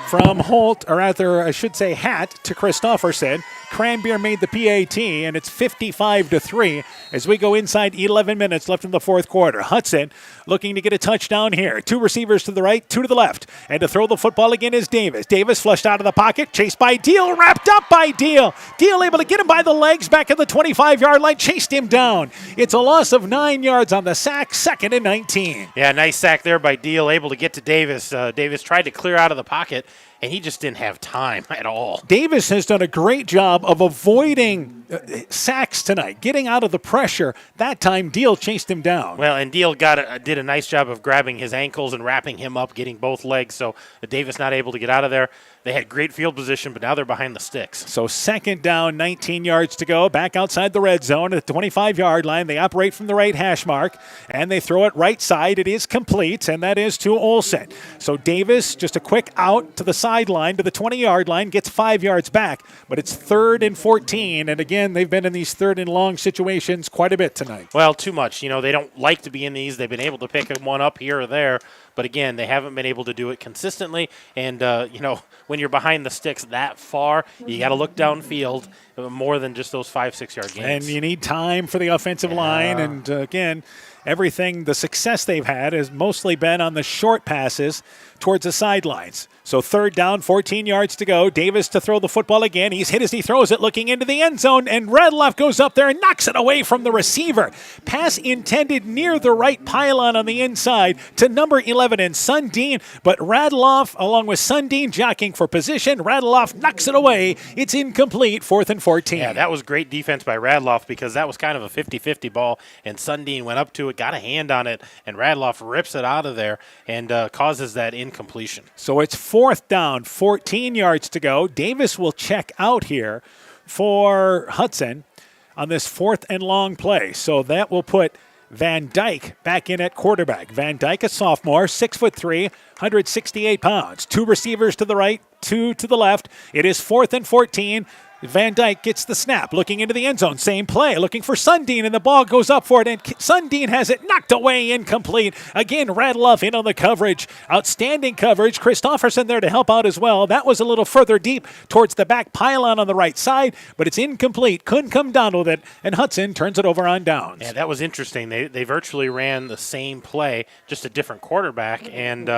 from Hatt to Christofferson. Cranbeer made the PAT, and it's 55-3 as we go inside 11 minutes left in the fourth quarter. Hudson looking to get a touchdown here. 2 receivers to the right, 2 to the left. And to throw the football again is Davis. Davis flushed out of the pocket, chased by Deal, wrapped up by Deal. Deal able to get him by the legs back at the 25-yard line, chased him down. It's a loss of 9 yards on the sack, 2nd and 19. Yeah, nice sack there by Deal, able to get to Davis. Davis tried to clear out of the pocket, and he just didn't have time at all. Davis has done a great job of avoiding sacks tonight, getting out of the pressure. That time, Deal chased him down. Well, and Deal did a nice job of grabbing his ankles and wrapping him up, getting both legs, so Davis not able to get out of there. They had great field position, but now they're behind the sticks. So 2nd down, 19 yards to go. Back outside the red zone at the 25-yard line. They operate from the right hash mark, and they throw it right side. It is complete, and that is to Olsen. So Davis, just a quick out to the sideline, to the 20-yard line, gets 5 yards back, but it's 3rd and 14. And again, they've been in these 3rd and long situations quite a bit tonight. Well, too much. You know, they don't like to be in these. They've been able to pick one up here or there. But again, they haven't been able to do it consistently. And, when you're behind the sticks that far, you got to look downfield more than just those 5-6 yard gains. And you need time for the offensive line. And again, the success they've had has mostly been on the short passes towards the sidelines. So third down, 14 yards to go. Davis to throw the football again. He's hit as he throws it, looking into the end zone, and Radloff goes up there and knocks it away from the receiver. Pass intended near the right pylon on the inside to number 11 and Sundin, but Radloff, along with Sundin, jockeying for position. Radloff knocks it away. It's incomplete, 4th and 14. Yeah, that was great defense by Radloff because that was kind of a 50-50 ball, and Sundin went up to it, got a hand on it, and Radloff rips it out of there and causes that incompletion. So it's 4th down, 14 yards to go. Davis will check out here for Hudson on this 4th and long play. So that will put Van Dyke back in at quarterback. Van Dyke, a sophomore, 6'3", 168 pounds. 2 receivers to the right, 2 to the left. It is 4th and 14. Van Dyke gets the snap, looking into the end zone. Same play, looking for Sundin, and the ball goes up for it, and Sundin has it knocked away, incomplete. Again, Radloff in on the coverage. Outstanding coverage. Christofferson there to help out as well. That was a little further deep towards the back pylon on the right side, but it's incomplete. Couldn't come down with it, and Hudson turns it over on downs. Yeah, that was interesting. They virtually ran the same play, just a different quarterback, and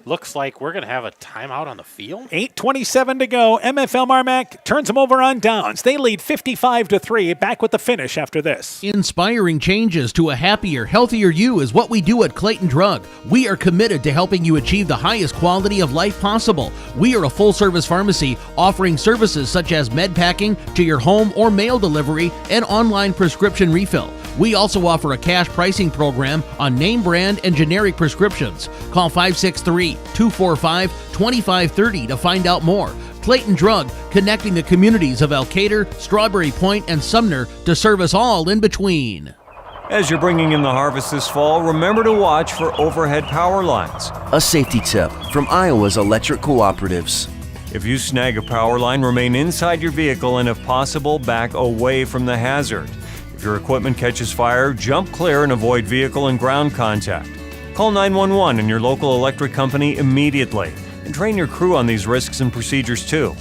looks like we're going to have a timeout on the field. 8:27 to go. MFL MarMac turns them over on downs. They lead 55-3. Back with the finish after this. Inspiring changes to a happier, healthier you is what we do at Clayton Drug. We are committed to helping you achieve the highest quality of life possible. We are a full-service pharmacy offering services such as med packing to your home or mail delivery and online prescription refill. We also offer a cash pricing program on name brand and generic prescriptions. Call 563-245-2530 to find out more. Clayton Drug, connecting the communities of Elkader, Strawberry Point, and Sumner to serve us all in between. As you're bringing in the harvest this fall, remember to watch for overhead power lines. A safety tip from Iowa's electric cooperatives. If you snag a power line, remain inside your vehicle and if possible, back away from the hazard. If your equipment catches fire, jump clear and avoid vehicle and ground contact. Call 911 and your local electric company immediately. And train your crew on these risks and procedures too.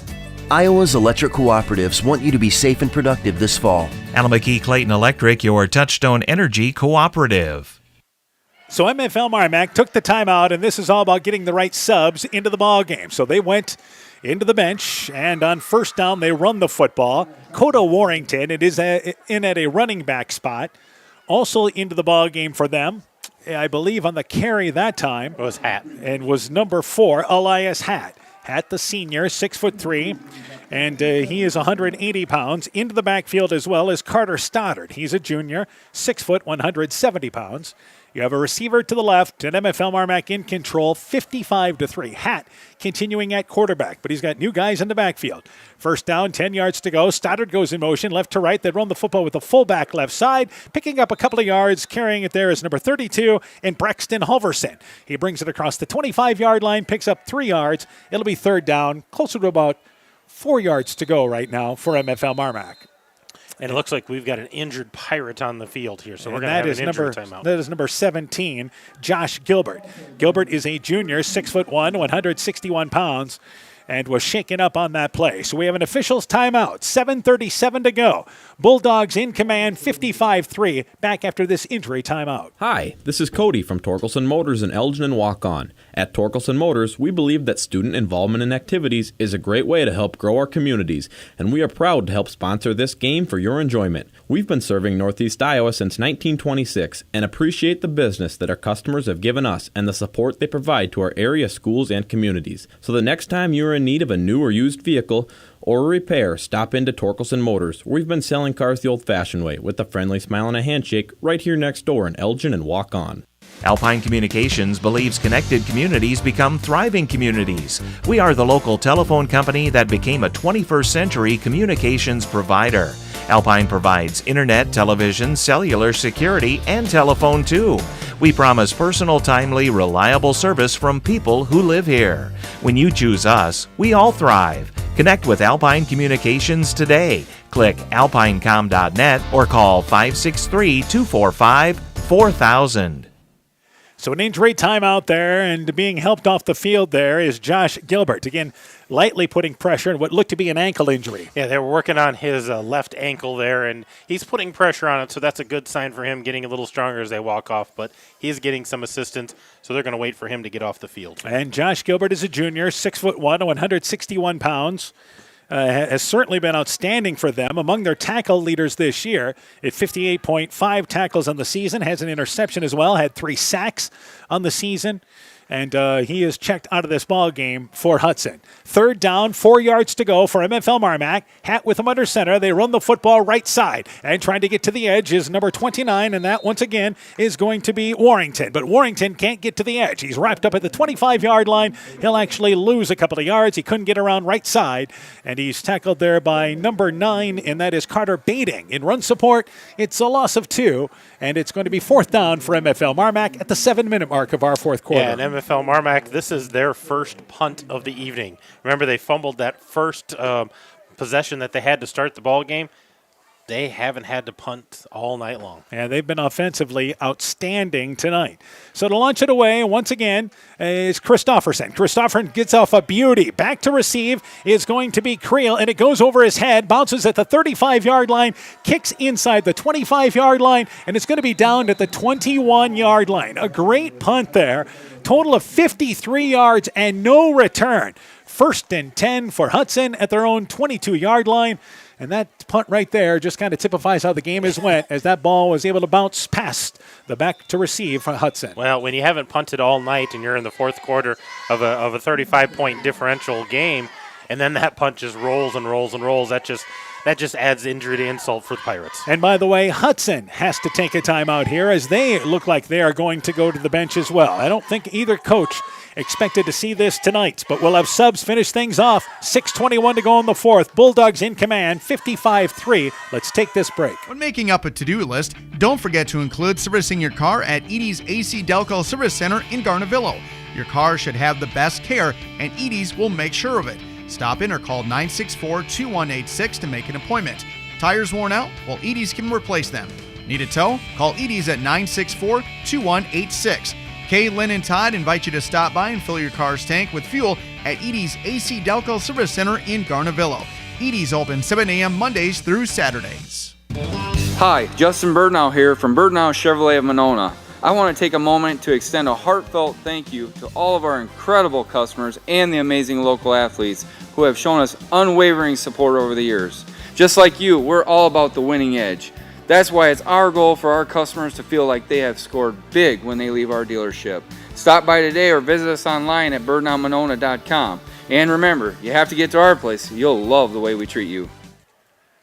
Iowa's electric cooperatives want you to be safe and productive this fall. Alameda Clayton Electric, your Touchstone Energy cooperative. So MFL MarMac took the timeout, and this is all about getting the right subs into the ball game. So they went into the bench, and on first down, they run the football. Coda Warrington, it is in at a running back spot. Also into the ball game for them, I believe on the carry that time. It was Hatt. And was number 4, Elias Hatt. Hatt, the senior, 6'3", and he is 180 pounds. Into the backfield as well as Carter Stoddard. He's a junior, 6 foot, 170 pounds. You have a receiver to the left, and MFL MarMac in control, 55-3. Hatt continuing at quarterback, but he's got new guys in the backfield. First down, 10 yards to go. Stoddard goes in motion, left to right. They run the football with the fullback left side. Picking up a couple of yards, carrying it there is number 32, and Braxton Halverson. He brings it across the 25-yard line, picks up 3 yards. It'll be third down, closer to about 4 yards to go right now for MFL MarMac. And it looks like we've got an injured Pirate on the field here, so we're going to have an injured timeout. That is number 17, Josh Gilbert. Gilbert is a junior, 6'1", 161 pounds, and was shaken up on that play. So we have an official's timeout, 7:37 to go. Bulldogs in command, 55-3, back after this injury timeout. Hi, this is Cody from Torkelson Motors in Elgin and Walk-On. At Torkelson Motors, we believe that student involvement in activities is a great way to help grow our communities, and we are proud to help sponsor this game for your enjoyment. We've been serving Northeast Iowa since 1926 and appreciate the business that our customers have given us and the support they provide to our area schools and communities. So the next time you are in need of a new or used vehicle or a repair, stop into Torkelson Motors. We've been selling cars the old-fashioned way with a friendly smile and a handshake right here next door in Elgin and Walk On. Alpine Communications believes connected communities become thriving communities. We are the local telephone company that became a 21st century communications provider. Alpine provides internet, television, cellular security, and telephone too. We promise personal, timely, reliable service from people who live here. When you choose us, we all thrive. Connect with Alpine Communications today. Click alpinecom.net or call 563-245-4000. So an injury timeout there, and being helped off the field there is Josh Gilbert. Again, lightly putting pressure on what looked to be an ankle injury. Yeah, they were working on his left ankle there, and he's putting pressure on it, so that's a good sign for him, getting a little stronger as they walk off. But he's getting some assistance, so they're going to wait for him to get off the field. And Josh Gilbert is a junior, 6'1", 161 pounds. Has certainly been outstanding for them, among their tackle leaders this year at 58.5 tackles on the season, has an interception as well, had 3 sacks on the season, and he is checked out of this ball game for Hudson. 3rd down, 4 yards to go for MFL MarMac. Hat with him under center. They run the football right side, and trying to get to the edge is number 29, and that once again is going to be Warrington. But Warrington can't get to the edge. He's wrapped up at the 25-yard line. He'll actually lose a couple of yards. He couldn't get around right side, and he's tackled there by number 9, and that is Carter Bading. In run support, it's a loss of 2, and it's going to be 4th down for MFL MarMac at the 7-minute mark of our 4th quarter. Yeah, and MFL MarMac, this is their first punt of the evening. Remember, they fumbled that first possession that they had to start the ball game. They haven't had to punt all night long. And they've been offensively outstanding tonight. So to launch it away, once again, is Christofferson. Christofferson gets off a beauty. Back to receive is going to be Creel, and it goes over his head, bounces at the 35-yard line, kicks inside the 25-yard line, and it's going to be down at the 21-yard line. A great punt there. Total of 53 yards and no return. 1st and 10 for Hudson at their own 22-yard line. And that punt right there just kind of typifies how the game has went, as that ball was able to bounce past the back to receive for Hudson. Well, when you haven't punted all night and you're in the 4th quarter of a 35-point differential game, and then that punt just rolls and rolls and rolls, that just adds injury to insult for the Pirates. And by the way, Hudson has to take a timeout here, as they look like they are going to go to the bench as well. I don't think either coach expected to see this tonight, but we'll have subs finish things off. 6:21 to go in the 4th. Bulldogs in command, 55-3. Let's take this break. When making up a to-do list, don't forget to include servicing your car at Edie's AC Delco Service Center in Garnavillo. Your car should have the best care, and Edie's will make sure of it. Stop in or call 964-2186 to make an appointment. Tires worn out? Well, Edie's can replace them. Need a tow? Call Edie's at 964-2186. Kay, Lynn, and Todd invite you to stop by and fill your car's tank with fuel at Edie's AC Delco Service Center in Garnavillo. Edie's open 7 a.m. Mondays through Saturdays. Hi, Justin Birdnow here from Birdnow Chevrolet of Monona. I want to take a moment to extend a heartfelt thank you to all of our incredible customers and the amazing local athletes who have shown us unwavering support over the years. Just like you, we're all about the winning edge. That's why it's our goal for our customers to feel like they have scored big when they leave our dealership. Stop by today or visit us online at birdnowmonona.com. And remember, you have to get to our place. You'll love the way we treat you.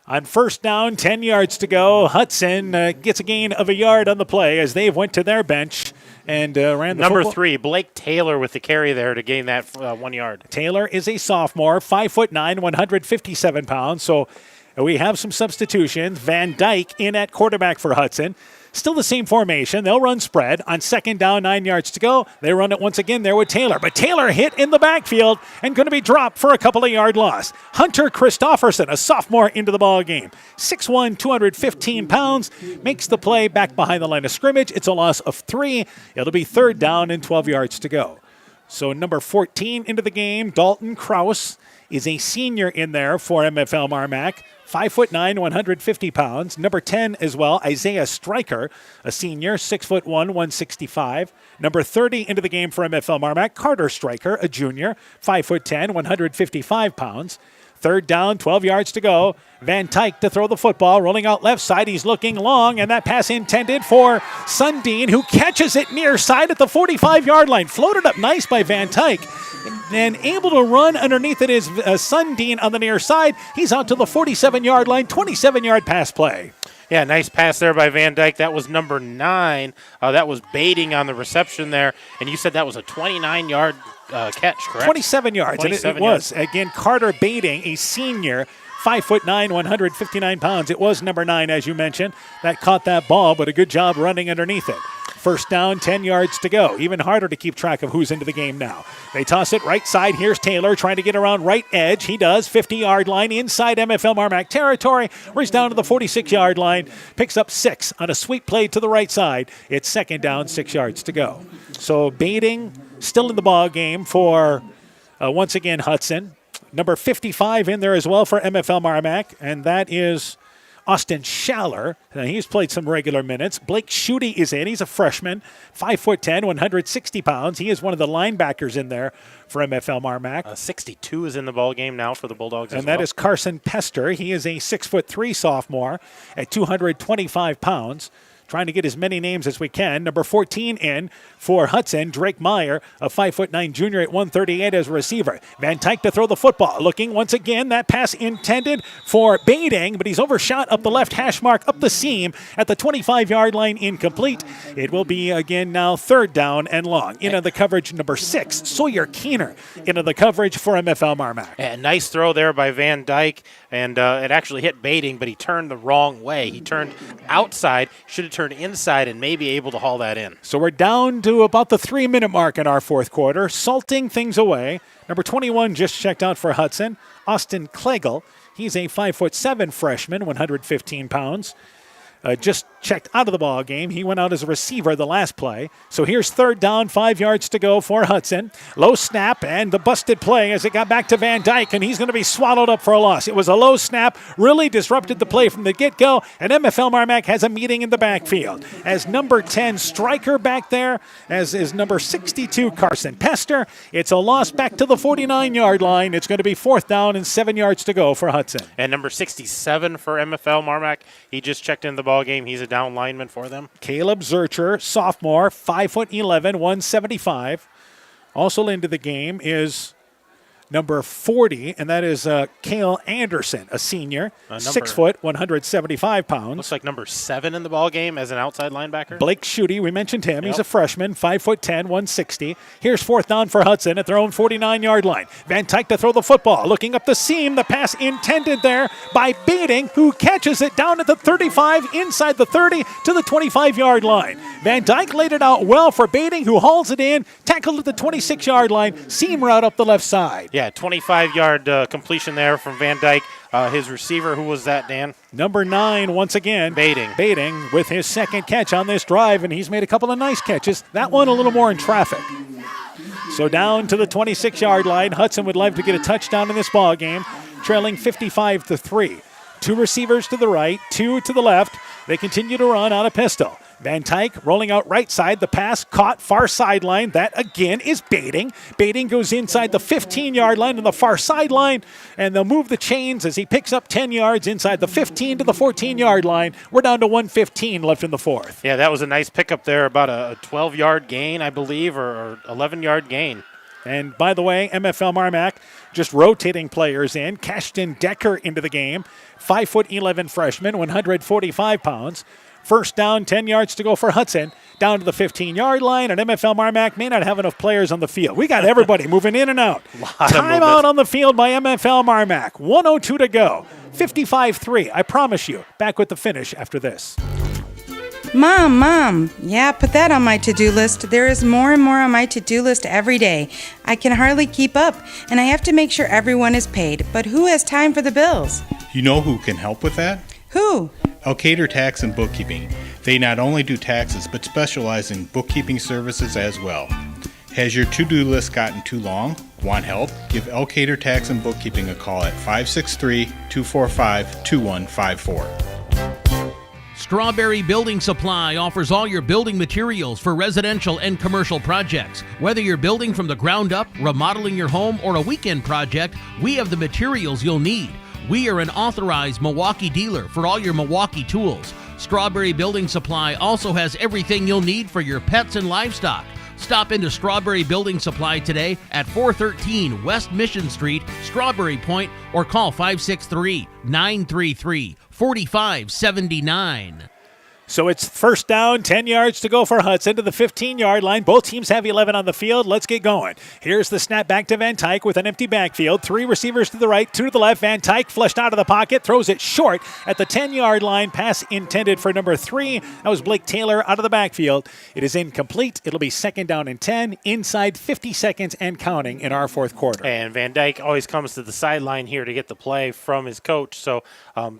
On 1st down, 10 yards to go, Hudson gets a gain of a yard on the play as they went to their bench and ran the Number football. 3, Blake Taylor with the carry there to gain that 1 yard. Taylor is a sophomore, 5'9", 157 pounds, so we have some substitutions. Van Dyke in at quarterback for Hudson. Still the same formation. They'll run spread. On 2nd down, 9 yards to go. They run it once again there with Taylor. But Taylor hit in the backfield and going to be dropped for a couple of yard loss. Hunter Christofferson, a sophomore, into the ball game. 6'1", 215 pounds. Makes the play back behind the line of scrimmage. It's a loss of 3. It'll be 3rd down and 12 yards to go. So number 14 into the game, Dalton Krause, is a senior in there for MFL MarMac. 5'9", 150 pounds. Number 10 as well, Isaiah Stryker, a senior, 6'1", 165. Number 30 into the game for MFL MarMac, Carter Stryker, a junior, 5'10", 155 pounds. 3rd down, 12 yards to go. Van Dyke to throw the football, rolling out left side. He's looking long, and that pass intended for Sundin, who catches it near side at the 45-yard line. Floated up nice by Van Dyke, and able to run underneath it is Sundin on the near side. He's out to the 47-yard line, 27-yard pass play. Yeah, nice pass there by Van Dyke. That was number 9. That was Bading on the reception there, and you said that was a 29-yard catch, correct? 27 yards, 27 and it was. Again, Carter Bading, a senior, 5'9", 159 pounds. It was number 9, as you mentioned, that caught that ball, but a good job running underneath it. First down, 10 yards to go. Even harder to keep track of who's into the game now. They toss it right side. Here's Taylor trying to get around right edge. He does. 50-yard line inside MFL MarMac territory. Where he's down to the 46-yard line. Picks up 6 on a sweep play to the right side. It's second down, 6 yards to go. So Bading still in the ball game for, once again, Hudson. Number 55 in there as well for MFL MarMac, and that is Austin Schaller. He's played some regular minutes. Blake Schutte is in. He's a freshman, 5'10", 160 pounds. He is one of the linebackers in there for MFL MarMac. 62 is in the ball game now for the Bulldogs as and well. that is Carson Pester. He is a 6'3" sophomore at 225 pounds. Trying to get as many names as we can. Number 14 in for Hudson, Drake Meyer, a 5'9" junior at 138 as a receiver. Van Dyke to throw the football. Looking once again, that pass intended for Bading, but he's overshot up the left hash mark, up the seam at the 25-yard line, incomplete. It will be again now third down and long. Into the coverage, number 6, Sawyer Keener, into the coverage for MFL MarMac. And nice throw there by Van Dyke, and it actually hit Bading, but he turned the wrong way. He turned outside, should have turned inside and maybe able to haul that in. So we're down to about the 3-minute mark in our fourth quarter, salting things away. Number 21 just checked out for Hudson, Austin Klegel. He's a 5'7" freshman, 115 pounds. Just checked out of the ball game. He went out as a receiver the last play. So here's third down, 5 yards to go for Hudson. Low snap and the busted play as it got back to Van Dyke, and he's going to be swallowed up for a loss. It was a low snap, really disrupted the play from the get-go, and MFL MarMac has a meeting in the backfield. As number 10, Stryker back there, as is number 62, Carson Pester. It's a loss back to the 49-yard line. It's going to be fourth down and 7 yards to go for Hudson. And number 67 for MFL MarMac, he just checked in the ball game. He's a down lineman for them. Caleb Zurcher, sophomore, 5'11", 175. Also into the game is number 40, and that is Cale Anderson, a senior, 6 foot, 175 pounds. Looks like number 7 in the ball game as an outside linebacker. Blake Schutte, we mentioned him. Yep. He's a freshman, 5'10", 160. Here's fourth down for Hudson at their own 49-yard line. Van Dyke to throw the football. Looking up the seam, the pass intended there by Bading, who catches it down at the 35, inside the 30 to the 25-yard line. Van Dyke laid it out well for Bading, who hauls it in, tackled at the 26-yard line, seam route up the left side. Yeah, 25-yard completion there from Van Dyke. His receiver, who was that, Dan? Number 9, once again. Bading with his second catch on this drive, and he's made a couple of nice catches. That one a little more in traffic. So down to the 26-yard line. Hudson would like to get a touchdown in this ball game, trailing 55-3. 2 receivers to the right, 2 to the left. They continue to run out of pistol. Van Dyke rolling out right side. The pass caught far sideline. That again is Bading. Bading goes inside the 15-yard line on the far sideline, and they'll move the chains as he picks up 10 yards inside the 15 to the 14-yard line. We're down to 1:15 left in the fourth. Yeah, that was a nice pickup there, about a 12-yard gain, I believe, or 11-yard gain. And by the way, MFL MarMac just rotating players in. Cashton Decker into the game, 5'11" freshman, 145 pounds. First down, 10 yards to go for Hudson. Down to the 15-yard line, and MFL MarMac may not have enough players on the field. We got everybody moving in and out. Timeout on the field by MFL MarMac. 1:02 to go. 55-3. I promise you. Back with the finish after this. Mom, yeah, put that on my to-do list. There is more and more on my to-do list every day. I can hardly keep up, and I have to make sure everyone is paid. But who has time for the bills? You know who can help with that? Who? Elkader Tax and Bookkeeping. They not only do taxes, but specialize in bookkeeping services as well. Has your to-do list gotten too long? Want help? Give Elkader Tax and Bookkeeping a call at 563-245-2154. Strawberry Building Supply offers all your building materials for residential and commercial projects. Whether you're building from the ground up, remodeling your home, or a weekend project, we have the materials you'll need. We are an authorized Milwaukee dealer for all your Milwaukee tools. Strawberry Building Supply also has everything you'll need for your pets and livestock. Stop into Strawberry Building Supply today at 413 West Mission Street, Strawberry Point, or call 563-933-4579. So it's first down, 10 yards to go for Hudson to the 15-yard line. Both teams have 11 on the field. Let's get going. Here's the snap back to Van Tyke with an empty backfield. 3 receivers to the right, 2 to the left. Van Tyke flushed out of the pocket, throws it short at the 10-yard line. Pass intended for number 3. That was Blake Taylor out of the backfield. It is incomplete. It'll be second down and 10, inside 50 seconds and counting in our fourth quarter. And Van Dyke always comes to the sideline here to get the play from his coach. So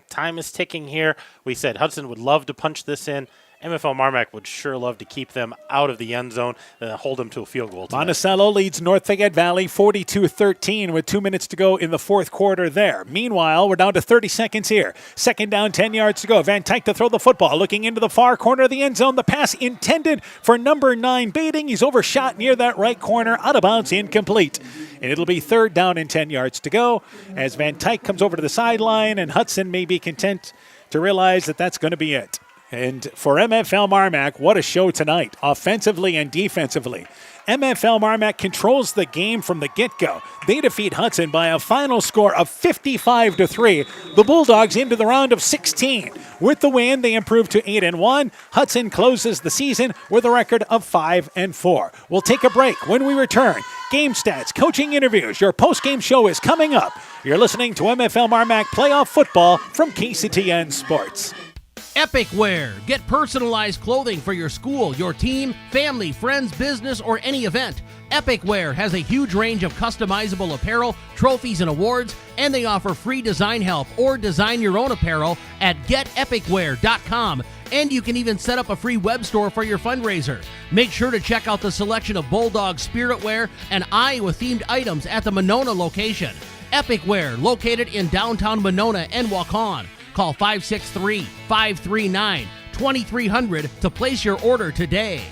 time is ticking here. We said Hudson would love to punch this in. MFL MarMac would sure love to keep them out of the end zone and hold them to a field goal tonight. Monticello leads North Fayette Valley 42-13 with 2 minutes to go in the fourth quarter there. Meanwhile, we're down to 30 seconds here. Second down, 10 yards to go. Van Tyke to throw the football, looking into the far corner of the end zone. The pass intended for number 9, Baiting. He's overshot near that right corner, out of bounds, incomplete. And it'll be third down and 10 yards to go as Van Tyke comes over to the sideline, and Hudson may be content to realize that that's going to be it. And for MFL MarMac, what a show tonight, offensively and defensively. MFL MarMac controls the game from the get-go. They defeat Hudson by a final score of 55-3. The Bulldogs into the round of 16. With the win, they improve to 8-1. Hudson closes the season with a record of 5-4. We'll take a break. When we return, game stats, coaching interviews, your post-game show is coming up. You're listening to MFL MarMac Playoff Football from KCTN Sports. Epic Wear. Get personalized clothing for your school, your team, family, friends, business, or any event. Epic Wear has a huge range of customizable apparel, trophies, and awards, and they offer free design help or design your own apparel at getepicwear.com. And you can even set up a free web store for your fundraiser. Make sure to check out the selection of Bulldog Spirit Wear and Iowa-themed items at the Monona location. Epic Wear, located in downtown Monona and Waukon. Call 563-539-2300 to place your order today.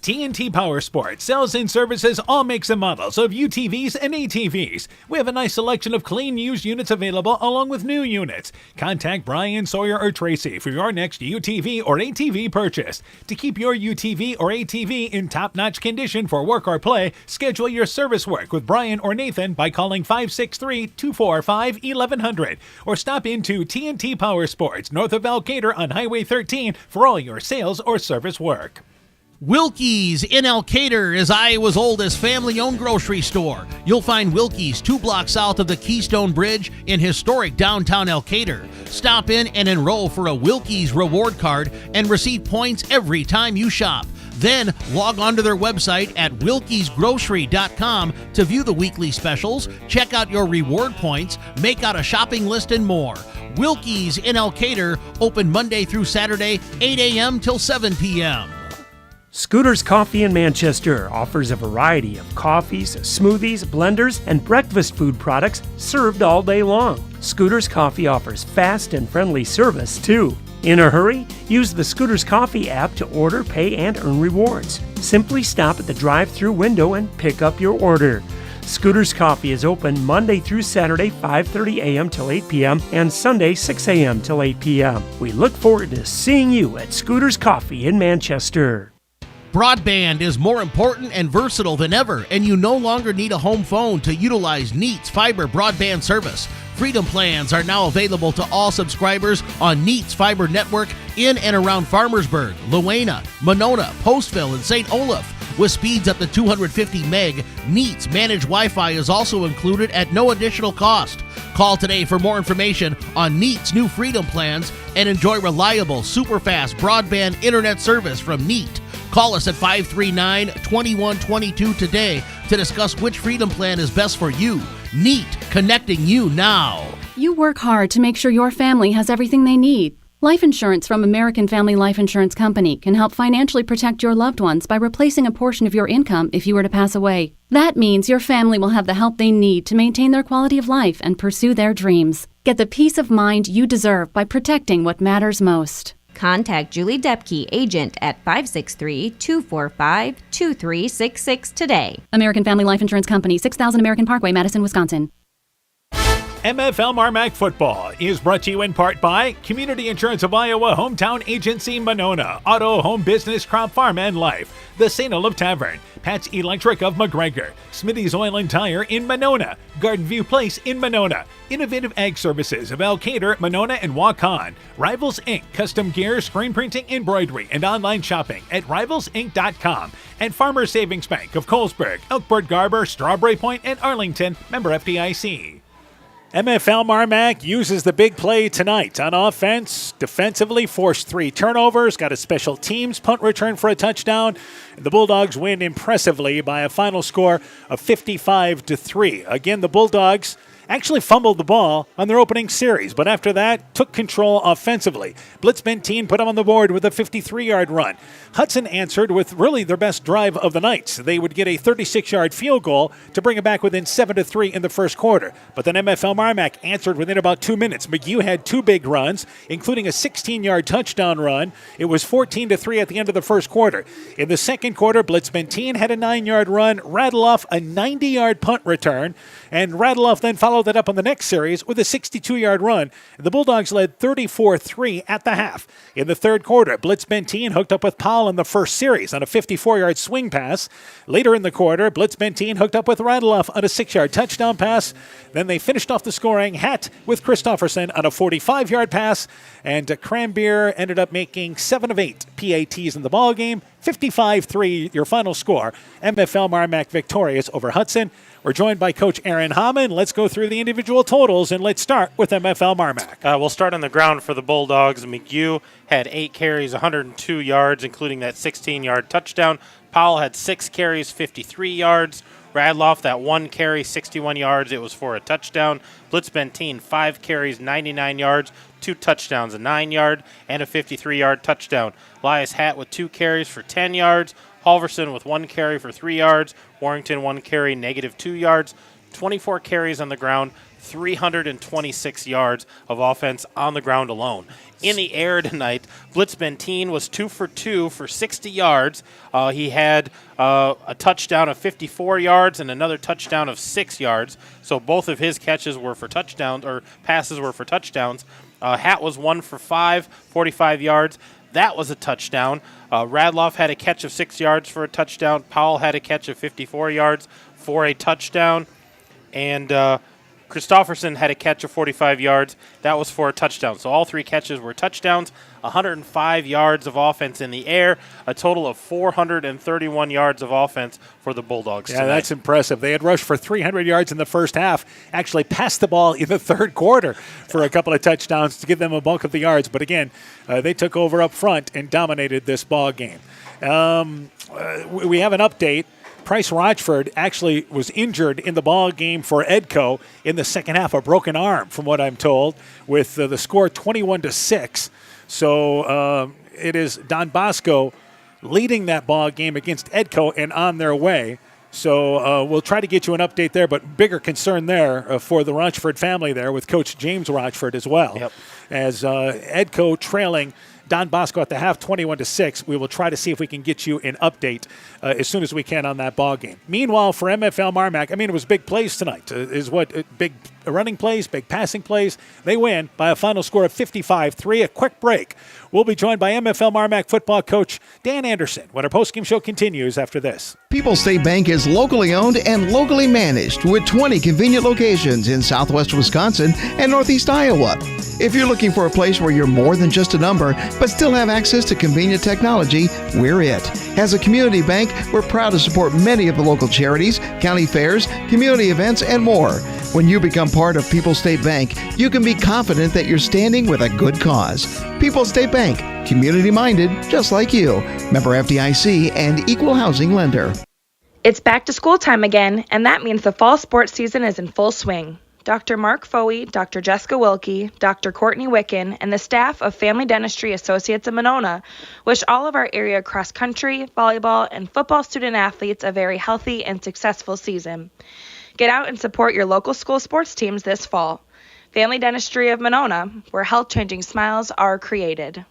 TNT Power Sports sells and services all makes and models of UTVs and ATVs. We have a nice selection of clean used units available along with new units. Contact Brian, Sawyer, or Tracy for your next UTV or ATV purchase. To keep your UTV or ATV in top-notch condition for work or play, schedule your service work with Brian or Nathan by calling 563-245-1100 or stop into TNT Power Sports north of Alcater on Highway 13 for all your sales or service work. Wilkie's in Alcater is Iowa's oldest family-owned grocery store. You'll find Wilkie's 2 blocks south of the Keystone Bridge in historic downtown Alcater. Stop in and enroll for a Wilkie's reward card and receive points every time you shop. Then log on to their website at wilkiesgrocery.com to view the weekly specials, check out your reward points, make out a shopping list, and more. Wilkie's in Alcater, open Monday through Saturday, 8 a.m. till 7 p.m. Scooter's Coffee in Manchester offers a variety of coffees, smoothies, blenders, and breakfast food products served all day long. Scooter's Coffee offers fast and friendly service, too. In a hurry? Use the Scooter's Coffee app to order, pay, and earn rewards. Simply stop at the drive-thru window and pick up your order. Scooter's Coffee is open Monday through Saturday, 5:30 a.m. till 8 p.m. and Sunday, 6 a.m. till 8 p.m. We look forward to seeing you at Scooter's Coffee in Manchester. Broadband is more important and versatile than ever, and you no longer need a home phone to utilize Neat's fiber broadband service. Freedom plans are now available to all subscribers on Neat's fiber network in and around Farmersburg, Luena, Monona, Postville, and St. Olaf. With speeds up to 250 meg, Neat's managed Wi-Fi is also included at no additional cost. Call today for more information on Neat's new Freedom plans and enjoy reliable, super-fast broadband internet service from Neat. Call us at 539-2122 today to discuss which Freedom plan is best for you. Neat, connecting you now. You work hard to make sure your family has everything they need. Life insurance from American Family Life Insurance Company can help financially protect your loved ones by replacing a portion of your income if you were to pass away. That means your family will have the help they need to maintain their quality of life and pursue their dreams. Get the peace of mind you deserve by protecting what matters most. Contact Julie Depke, agent at 563-245-2366 today. American Family Life Insurance Company, 6000 American Parkway, Madison, Wisconsin. MFL MarMac football is brought to you in part by Community Insurance of Iowa, Hometown Agency Monona, Auto, Home Business, Crop Farm, and Life, the St. Olaf Tavern, Pat's Electric of McGregor, Smitty's Oil and Tire in Monona, Garden View Place in Monona, Innovative Ag Services of Elkader, Monona, and Waukon, Rivals Inc., custom gear, screen printing, embroidery, and online shopping at rivalsinc.com, and Farmers Savings Bank of Colesburg, Elkport Garber, Strawberry Point, and Arlington, member FDIC. MFL MarMac uses the big play tonight on offense. Defensively, forced 3 turnovers, got a special teams punt return for a touchdown. The Bulldogs win impressively by a final score of 55-3. Again, the Bulldogs actually fumbled the ball on their opening series, but after that, took control offensively. Blitz Benteen put them on the board with a 53-yard run. Hudson answered with really their best drive of the night. They would get a 36-yard field goal to bring it back within 7-3 in the first quarter. But then MFL MarMac answered within about 2 minutes. McGew had 2 big runs, including a 16-yard touchdown run. It was 14-3 at the end of the first quarter. In the second quarter, Blitz Benteen had a 9-yard run, Radloff a 90-yard punt return, and Radloff then followed that up on the next series with a 62-yard run. The Bulldogs led 34-3 at the half. In the third quarter, Blitz Benteen hooked up with Powell in the first series on a 54-yard swing pass. Later in the quarter, Blitz Benteen hooked up with Radloff on a 6-yard touchdown pass. Then they finished off the scoring hat with Christofferson on a 45-yard pass, and Cranbeer ended up making 7 of 8 PATs in the ballgame. 55-3, your final score. MFL MarMac victorious over Hudson. We're joined by Coach Aaron Hammond. Let's go through the individual totals, and let's start with MFL MarMac. We'll start on the ground for the Bulldogs. McGew had 8 carries, 102 yards, including that 16-yard touchdown. Powell had 6 carries, 53 yards. Radloff, that 1 carry, 61 yards. It was for a touchdown. Blitz Benteen, 5 carries, 99 yards, 2 touchdowns, a 9-yard, and a 53-yard touchdown. Elias Hatt with 2 carries for 10 yards. Halverson with 1 carry for 3 yards. Warrington 1 carry, -2 yards. 24 carries on the ground, 326 yards of offense on the ground alone. In the air tonight, Blitz Benteen was 2 for 2 for 60 yards. He had a touchdown of 54 yards and another touchdown of 6 yards. So both of his catches were for touchdowns, or passes were for touchdowns. Hatt was 1 for 5, 45 yards. That was a touchdown. Radloff had a catch of 6 yards for a touchdown. Powell had a catch of 54 yards for a touchdown. And Christofferson had a catch of 45 yards. That was for a touchdown. So all 3 catches were touchdowns. 105 yards of offense in the air. A total of 431 yards of offense for the Bulldogs tonight. That's impressive. They had rushed for 300 yards in the first half, actually passed the ball in the third quarter for a couple of touchdowns to give them a bulk of the yards. But again, they took over up front and dominated this ball game. We have an update. Price Rochford actually was injured in the ball game for Edco in the second half, a broken arm, from what I'm told, with the score 21-6. So it is Don Bosco leading that ball game against Edco and on their way. So we'll try to get you an update there, but bigger concern there for the Rochford family there with Coach James Rochford as well. Yep. As Edco trailing Don Bosco at the half, 21-6. We will try to see if we can get you an update as soon as we can on that ball game. Meanwhile, for MFL MarMac, it was big plays tonight. Big running plays, big passing plays. They win by a final score of 55-3. A quick break. We'll be joined by MFL MarMac football coach Dan Anderson when our postgame show continues after this. People's State Bank is locally owned and locally managed with 20 convenient locations in southwest Wisconsin and northeast Iowa. If you're looking for a place where you're more than just a number, but still have access to convenient technology, we're it. As a community bank, we're proud to support many of the local charities, county fairs, community events, and more. When you become part of People's State Bank, you can be confident that you're standing with a good cause. People's State Bank, community-minded, just like you. Member FDIC and equal housing lender. It's back to school time again, and that means the fall sports season is in full swing. Dr. Mark Foey, Dr. Jessica Wilkie, Dr. Courtney Wicken, and the staff of Family Dentistry Associates of Monona wish all of our area cross-country, volleyball, and football student athletes a very healthy and successful season. Get out and support your local school sports teams this fall. Family Dentistry of Monona, where health-changing smiles are created.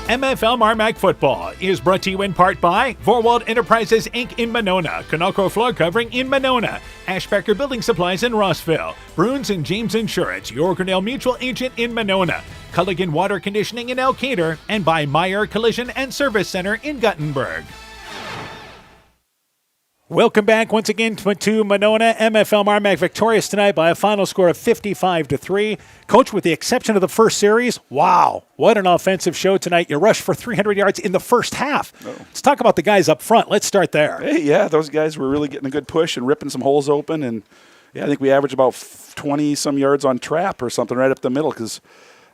MFL MarMac Football is brought to you in part by Vorwald Enterprises, Inc. in Monona, Conoco Floor Covering in Monona, Ashbecker Building Supplies in Rossville, Bruins and James Insurance, your Grinnell Mutual Agent in Monona, Culligan Water Conditioning in Elkader, and by Meyer Collision and Service Center in Guttenberg. Welcome back once again to Monona. MFL MarMac victorious tonight by a final score of 55-3. Coach, with the exception of the first series, wow, what an offensive show tonight. You rushed for 300 yards in the first half. Let's talk about the guys up front. Let's start there. Hey, yeah, those guys were really getting a good push and ripping some holes open. And, yeah, I think we averaged about 20-some yards on trap or something right up the middle because,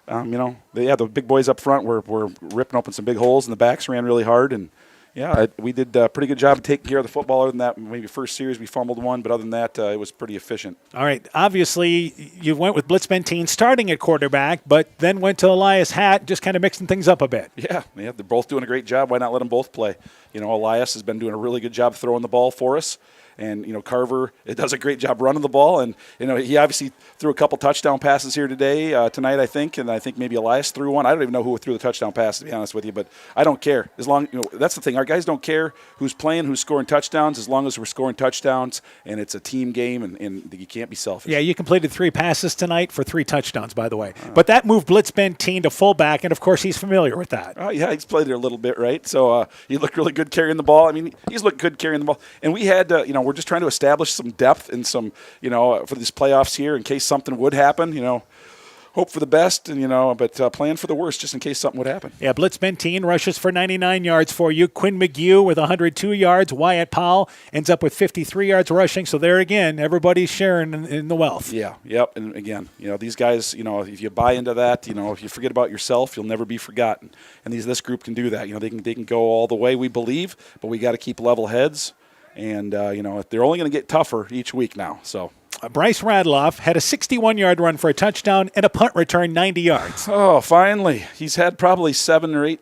the big boys up front were ripping open some big holes, and the backs ran really hard. And, yeah, we did a pretty good job of taking care of the football. Other than that, maybe first series we fumbled one, but other than that, it was pretty efficient. All right, obviously you went with Blitz Benteen starting at quarterback, but then went to Elias Hatt, just kind of mixing things up a bit. Yeah, they're both doing a great job. Why not let them both play? Elias has been doing a really good job throwing the ball for us. And, Carver, it does a great job running the ball. And, he obviously threw a couple touchdown passes here tonight, I think. And I think maybe Elias threw one. I don't even know who threw the touchdown pass, to be honest with you. But I don't care. As long, that's the thing. Our guys don't care who's playing, who's scoring touchdowns, as long as we're scoring touchdowns. And it's a team game, and you can't be selfish. Yeah, you completed 3 passes tonight for 3 touchdowns, by the way. But that moved Blitz Benteen to fullback, and, of course, he's familiar with that. Yeah, he's played there a little bit, right? So he looked really good carrying the ball. I mean, he's looked good carrying the ball. And we had, we're just trying to establish some depth and some, for these playoffs here in case something would happen, hope for the best and, but plan for the worst just in case something would happen. Yeah, Blitz Benteen rushes for 99 yards for you. Quinn McGew with 102 yards. Wyatt Powell ends up with 53 yards rushing. So there again, everybody's sharing in the wealth. Yeah, yep. And again, these guys, if you buy into that, if you forget about yourself, you'll never be forgotten. And this group can do that. They can go all the way, we believe, but we got to keep level heads. And, they're only going to get tougher each week now. So Bryce Radloff had a 61-yard run for a touchdown and a punt return 90 yards. Oh, finally. He's had probably 7 or 8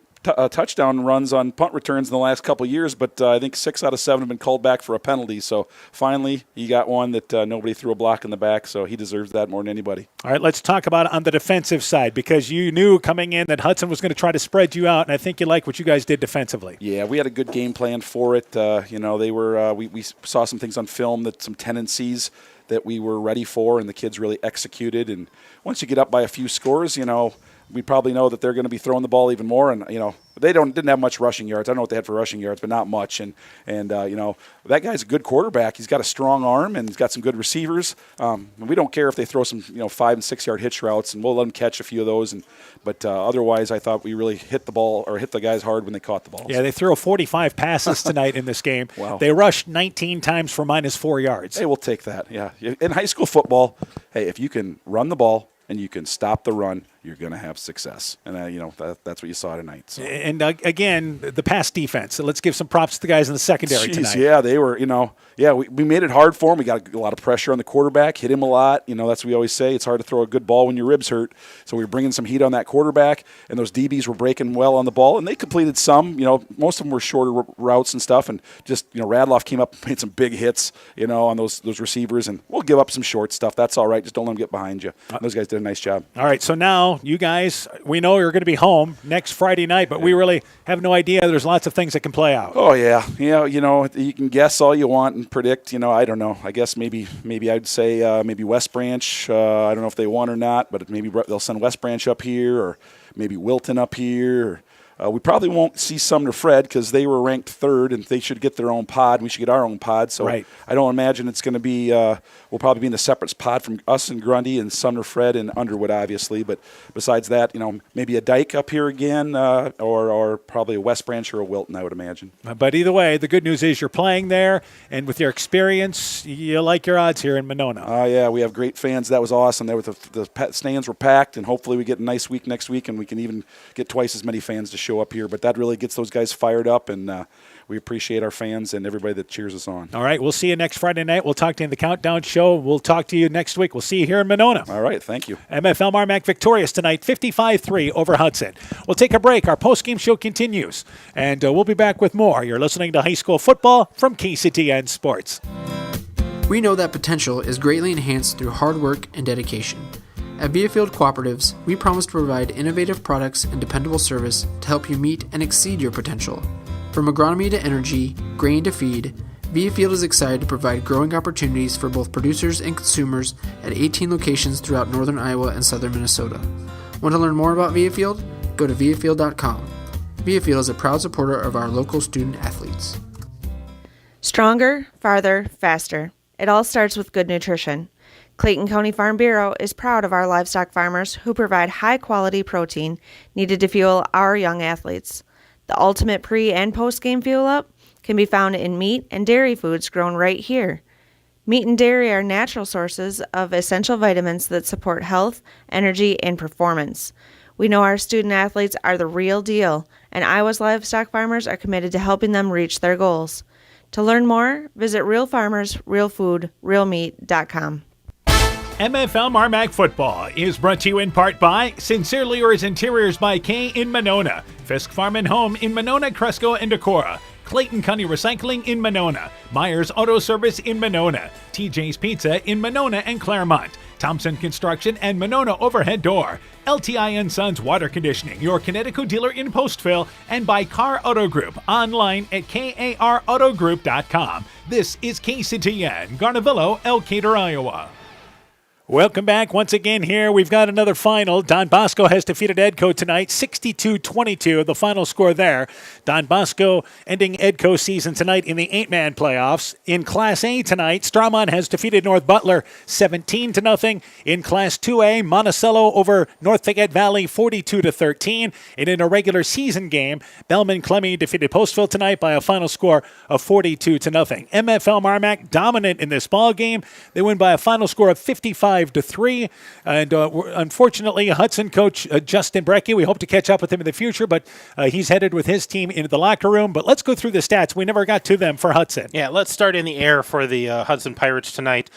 touchdown runs on punt returns in the last couple of years, but I think 6 out of 7 have been called back for a penalty. So finally he got one that nobody threw a block in the back, so he deserves that more than anybody. All right, let's talk about it on the defensive side because you knew coming in that Hudson was going to try to spread you out, and I think you like what you guys did defensively. Yeah, we had a good game plan for it. They were we saw some things on film, some tendencies that we were ready for, and the kids really executed. And once you get up by a few scores, we probably know that they're going to be throwing the ball even more, and they didn't have much rushing yards. I don't know what they had for rushing yards, but not much. And that guy's a good quarterback. He's got a strong arm and he's got some good receivers. We don't care if they throw some 5 and 6 yard hitch routes, and we'll let them catch a few of those. But otherwise, I thought we really hit the guys hard when they caught the balls. Yeah, they threw 45 passes tonight in this game. Wow. They rushed 19 times for -4 yards. Hey, we'll take that. Yeah, in high school football, hey, if you can run the ball and you can stop the run, you're going to have success. And, that's what you saw tonight. So. And, again, the pass defense. So let's give some props to the guys in the secondary tonight. Yeah, they were, we made it hard for him. We got a lot of pressure on the quarterback, hit him a lot. That's what we always say. It's hard to throw a good ball when your ribs hurt. So we were bringing some heat on that quarterback, and those DBs were breaking well on the ball. And they completed some. Most of them were shorter routes and stuff. And just, Radloff came up and made some big hits, on those receivers. And we'll give up some short stuff. That's all right. Just don't let them get behind you. Those guys did a nice job. All right, so now you guys, we know you're going to be home next Friday night, but we really have no idea. There's lots of things that can play out. Oh, yeah. You can guess all you want and predict. I don't know. I guess maybe I'd say maybe West Branch. I don't know if they won or not, but maybe they'll send West Branch up here or maybe Wilton up here. We probably won't see Sumner Fred because they were ranked 3rd, and they should get their own pod. We should get our own pod. So right. I don't imagine it's going to be we'll probably be in a separate pod from us and Grundy and Sumner Fred and Underwood, obviously. But besides that, maybe a Dyke up here again or probably a West Branch or a Wilton, I would imagine. But either way, the good news is you're playing there, and with your experience, you like your odds here in Monona. Yeah, we have great fans. That was awesome. The stands were packed, and hopefully we get a nice week next week, and we can even get twice as many fans to show up here. But that really gets those guys fired up, and we appreciate our fans and everybody that cheers us on. All right, we'll see you next Friday night. We'll talk to you in the Countdown Show. We'll talk to you next week. We'll see you here in Monona. All right, thank you. MFL MarMac victorious tonight, 55-3 over Hudson. We'll take a break. Our postgame show continues, and we'll be back with more. You're listening to High School Football from KCTN Sports. We know that potential is greatly enhanced through hard work and dedication. At Viafield Cooperatives, we promise to provide innovative products and dependable service to help you meet and exceed your potential. From agronomy to energy, grain to feed, Viafield is excited to provide growing opportunities for both producers and consumers at 18 locations throughout northern Iowa and southern Minnesota. Want to learn more about Viafield? Go to viafield.com. Viafield is a proud supporter of our local student athletes. Stronger, farther, faster. It all starts with good nutrition. Clayton County Farm Bureau is proud of our livestock farmers who provide high-quality protein needed to fuel our young athletes. The ultimate pre- and post-game fuel-up can be found in meat and dairy foods grown right here. Meat and dairy are natural sources of essential vitamins that support health, energy, and performance. We know our student athletes are the real deal, and Iowa's livestock farmers are committed to helping them reach their goals. To learn more, visit realfarmersrealfoodrealmeat.com. MFL MarMac Football is brought to you in part by Sincerely Yours Interiors by K in Monona, Fisk Farm and Home in Monona, Cresco, and Decorah, Clayton County Recycling in Monona, Myers Auto Service in Monona, TJ's Pizza in Monona and Claremont, Thompson Construction and Monona Overhead Door, LTI & Sons Water Conditioning, your Connecticut dealer in Postville, and by Car Auto Group, online at karautogroup.com. This is KCTN, Garnavillo, Elkader, Iowa. Welcome back once again here. We've got another final. Don Bosco has defeated Edco tonight, 62-22, the final score there. Don Bosco ending Edco season tonight in the 8-man playoffs. In Class A tonight, Starmont has defeated North Butler 17-0. In Class 2A, Monticello over North Fayette Valley 42-13. And in a regular season game, Bellman-Clemmy defeated Postville tonight by a final score of 42-0. MFL MarMac dominant in this ball game. They win by a final score of 55-3, and unfortunately, Hudson coach Justin Brecky, we hope to catch up with him in the future, but he's headed with his team into the locker room. But let's go through the stats. We never got to them for Hudson. Yeah, let's start in the air for the Hudson Pirates tonight.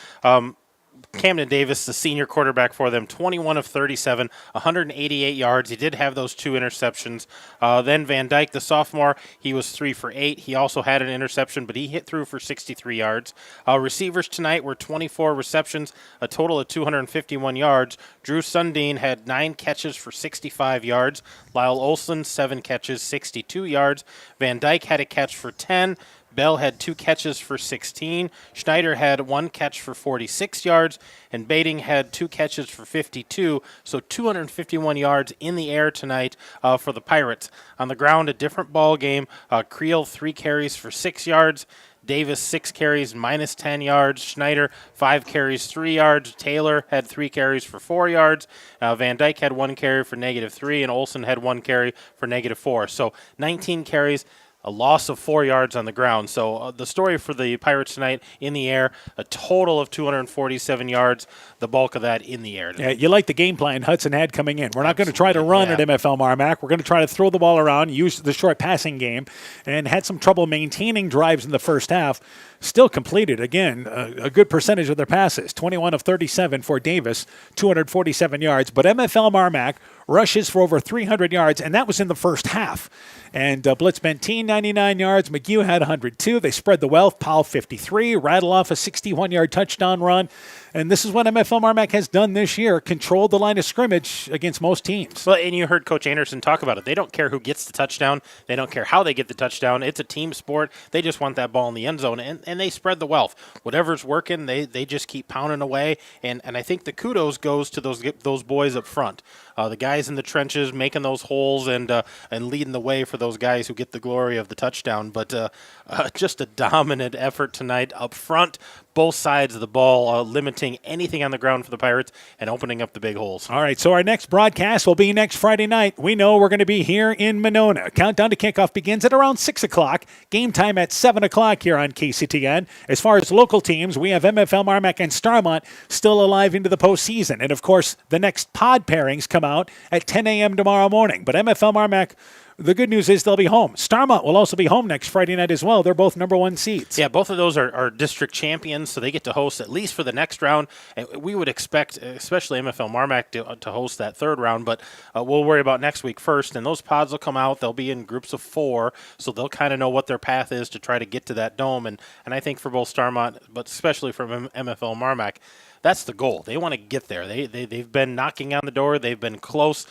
Camden Davis, the senior quarterback for them, 21 of 37, 188 yards. He did have those 2 interceptions. Then Van Dyke, the sophomore, he was 3 for 8. He also had an interception, but he hit through for 63 yards. Receivers tonight were 24 receptions, a total of 251 yards. Drew Sundin had 9 catches for 65 yards. Lyle Olson, 7 catches, 62 yards. Van Dyke had a catch for 10. Bell had 2 catches for 16. Schneider had 1 catch for 46 yards. And Bating had 2 catches for 52. So 251 yards in the air tonight for the Pirates. On the ground, a different ball game. Creel, 3 carries for 6 yards. Davis, 6 carries, minus 10 yards. Schneider, 5 carries, 3 yards. Taylor had 3 carries for 4 yards. Van Dyke had 1 carry for -3. And Olson had 1 carry for -4. So 19 carries. A loss of 4 yards on the ground. So the story for the Pirates tonight, in the air, a total of 247 yards, the bulk of that in the air tonight. Yeah, you like the game plan Hudson had coming in. We're not going to try to run at MFL MarMac. We're going to try to throw the ball around, use the short passing game, and had some trouble maintaining drives in the first half. Still completed, again, a good percentage of their passes. 21 of 37 for Davis, 247 yards. But MFL MarMac rushes for over 300 yards, and that was in the first half. And Blitz Benteen, 99 yards. McGew had 102. They spread the wealth. Powell, 53. Rattle off a 61-yard touchdown run. And this is what MFL MarMac has done this year, controlled the line of scrimmage against most teams. Well, and you heard Coach Anderson talk about it. They don't care who gets the touchdown. They don't care how they get the touchdown. It's a team sport. They just want that ball in the end zone, and they spread the wealth. Whatever's working, they just keep pounding away. And I think the kudos goes to those boys up front. The guys in the trenches making those holes and leading the way for those guys who get the glory of the touchdown. But just a dominant effort tonight up front, both sides of the ball, limiting anything on the ground for the Pirates and opening up the big holes. All right, so our next broadcast will be next Friday night. We know we're going to be here in Monona. Countdown to kickoff begins at around 6 o'clock. Game time at 7 o'clock here on KCTN. As far as local teams, we have MFL MarMac and Starmont still alive into the postseason. And, of course, the next pod pairings come out at 10 a.m. tomorrow morning. But MFL MarMac, the good news is they'll be home. Starmont will also be home next Friday night as well. They're both number 1 seeds. Yeah, both of those are district champions, so they get to host at least for the next round. And we would expect, especially MFL MarMac, to host that third round, but we'll worry about next week first. And those pods will come out. They'll be in groups of 4, so they'll kind of know what their path is to try to get to that dome. And I think for both Starmont, but especially for MFL MarMac, that's the goal. They want to get there. They've been knocking on the door. They've been close.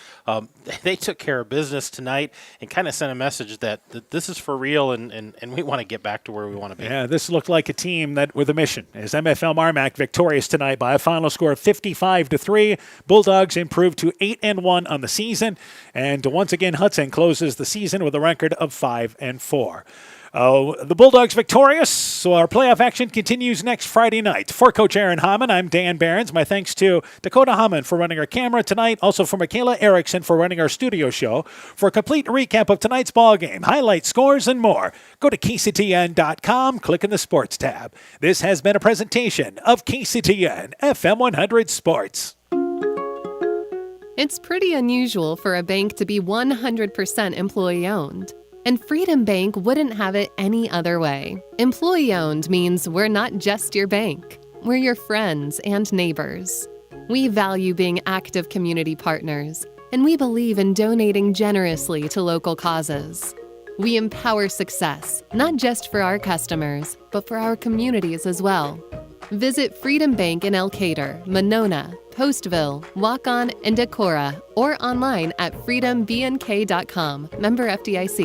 They took care of business tonight and kind of sent a message that this is for real, and we want to get back to where we want to be. Yeah, this looked like a team that with a mission. As MFL MarMac victorious tonight by a final score of 55-3. Bulldogs improved to 8-1 on the season, and once again Hudson closes the season with a record of 5-4. The Bulldogs victorious, so our playoff action continues next Friday night. For Coach Aaron Hamann, I'm Dan Behrens. My thanks to Dakota Hamann for running our camera tonight, also for Michaela Erickson for running our studio show. For a complete recap of tonight's ball game, highlights, scores, and more, go to KCTN.com, click in the Sports tab. This has been a presentation of KCTN FM 100 Sports. It's pretty unusual for a bank to be 100% employee-owned. And Freedom Bank wouldn't have it any other way. Employee-owned means we're not just your bank. We're your friends and neighbors. We value being active community partners, and we believe in donating generously to local causes. We empower success, not just for our customers, but for our communities as well. Visit Freedom Bank in Elkader, Monona, Postville, Waukon, and Decorah, or online at freedombnk.com. Member FDIC.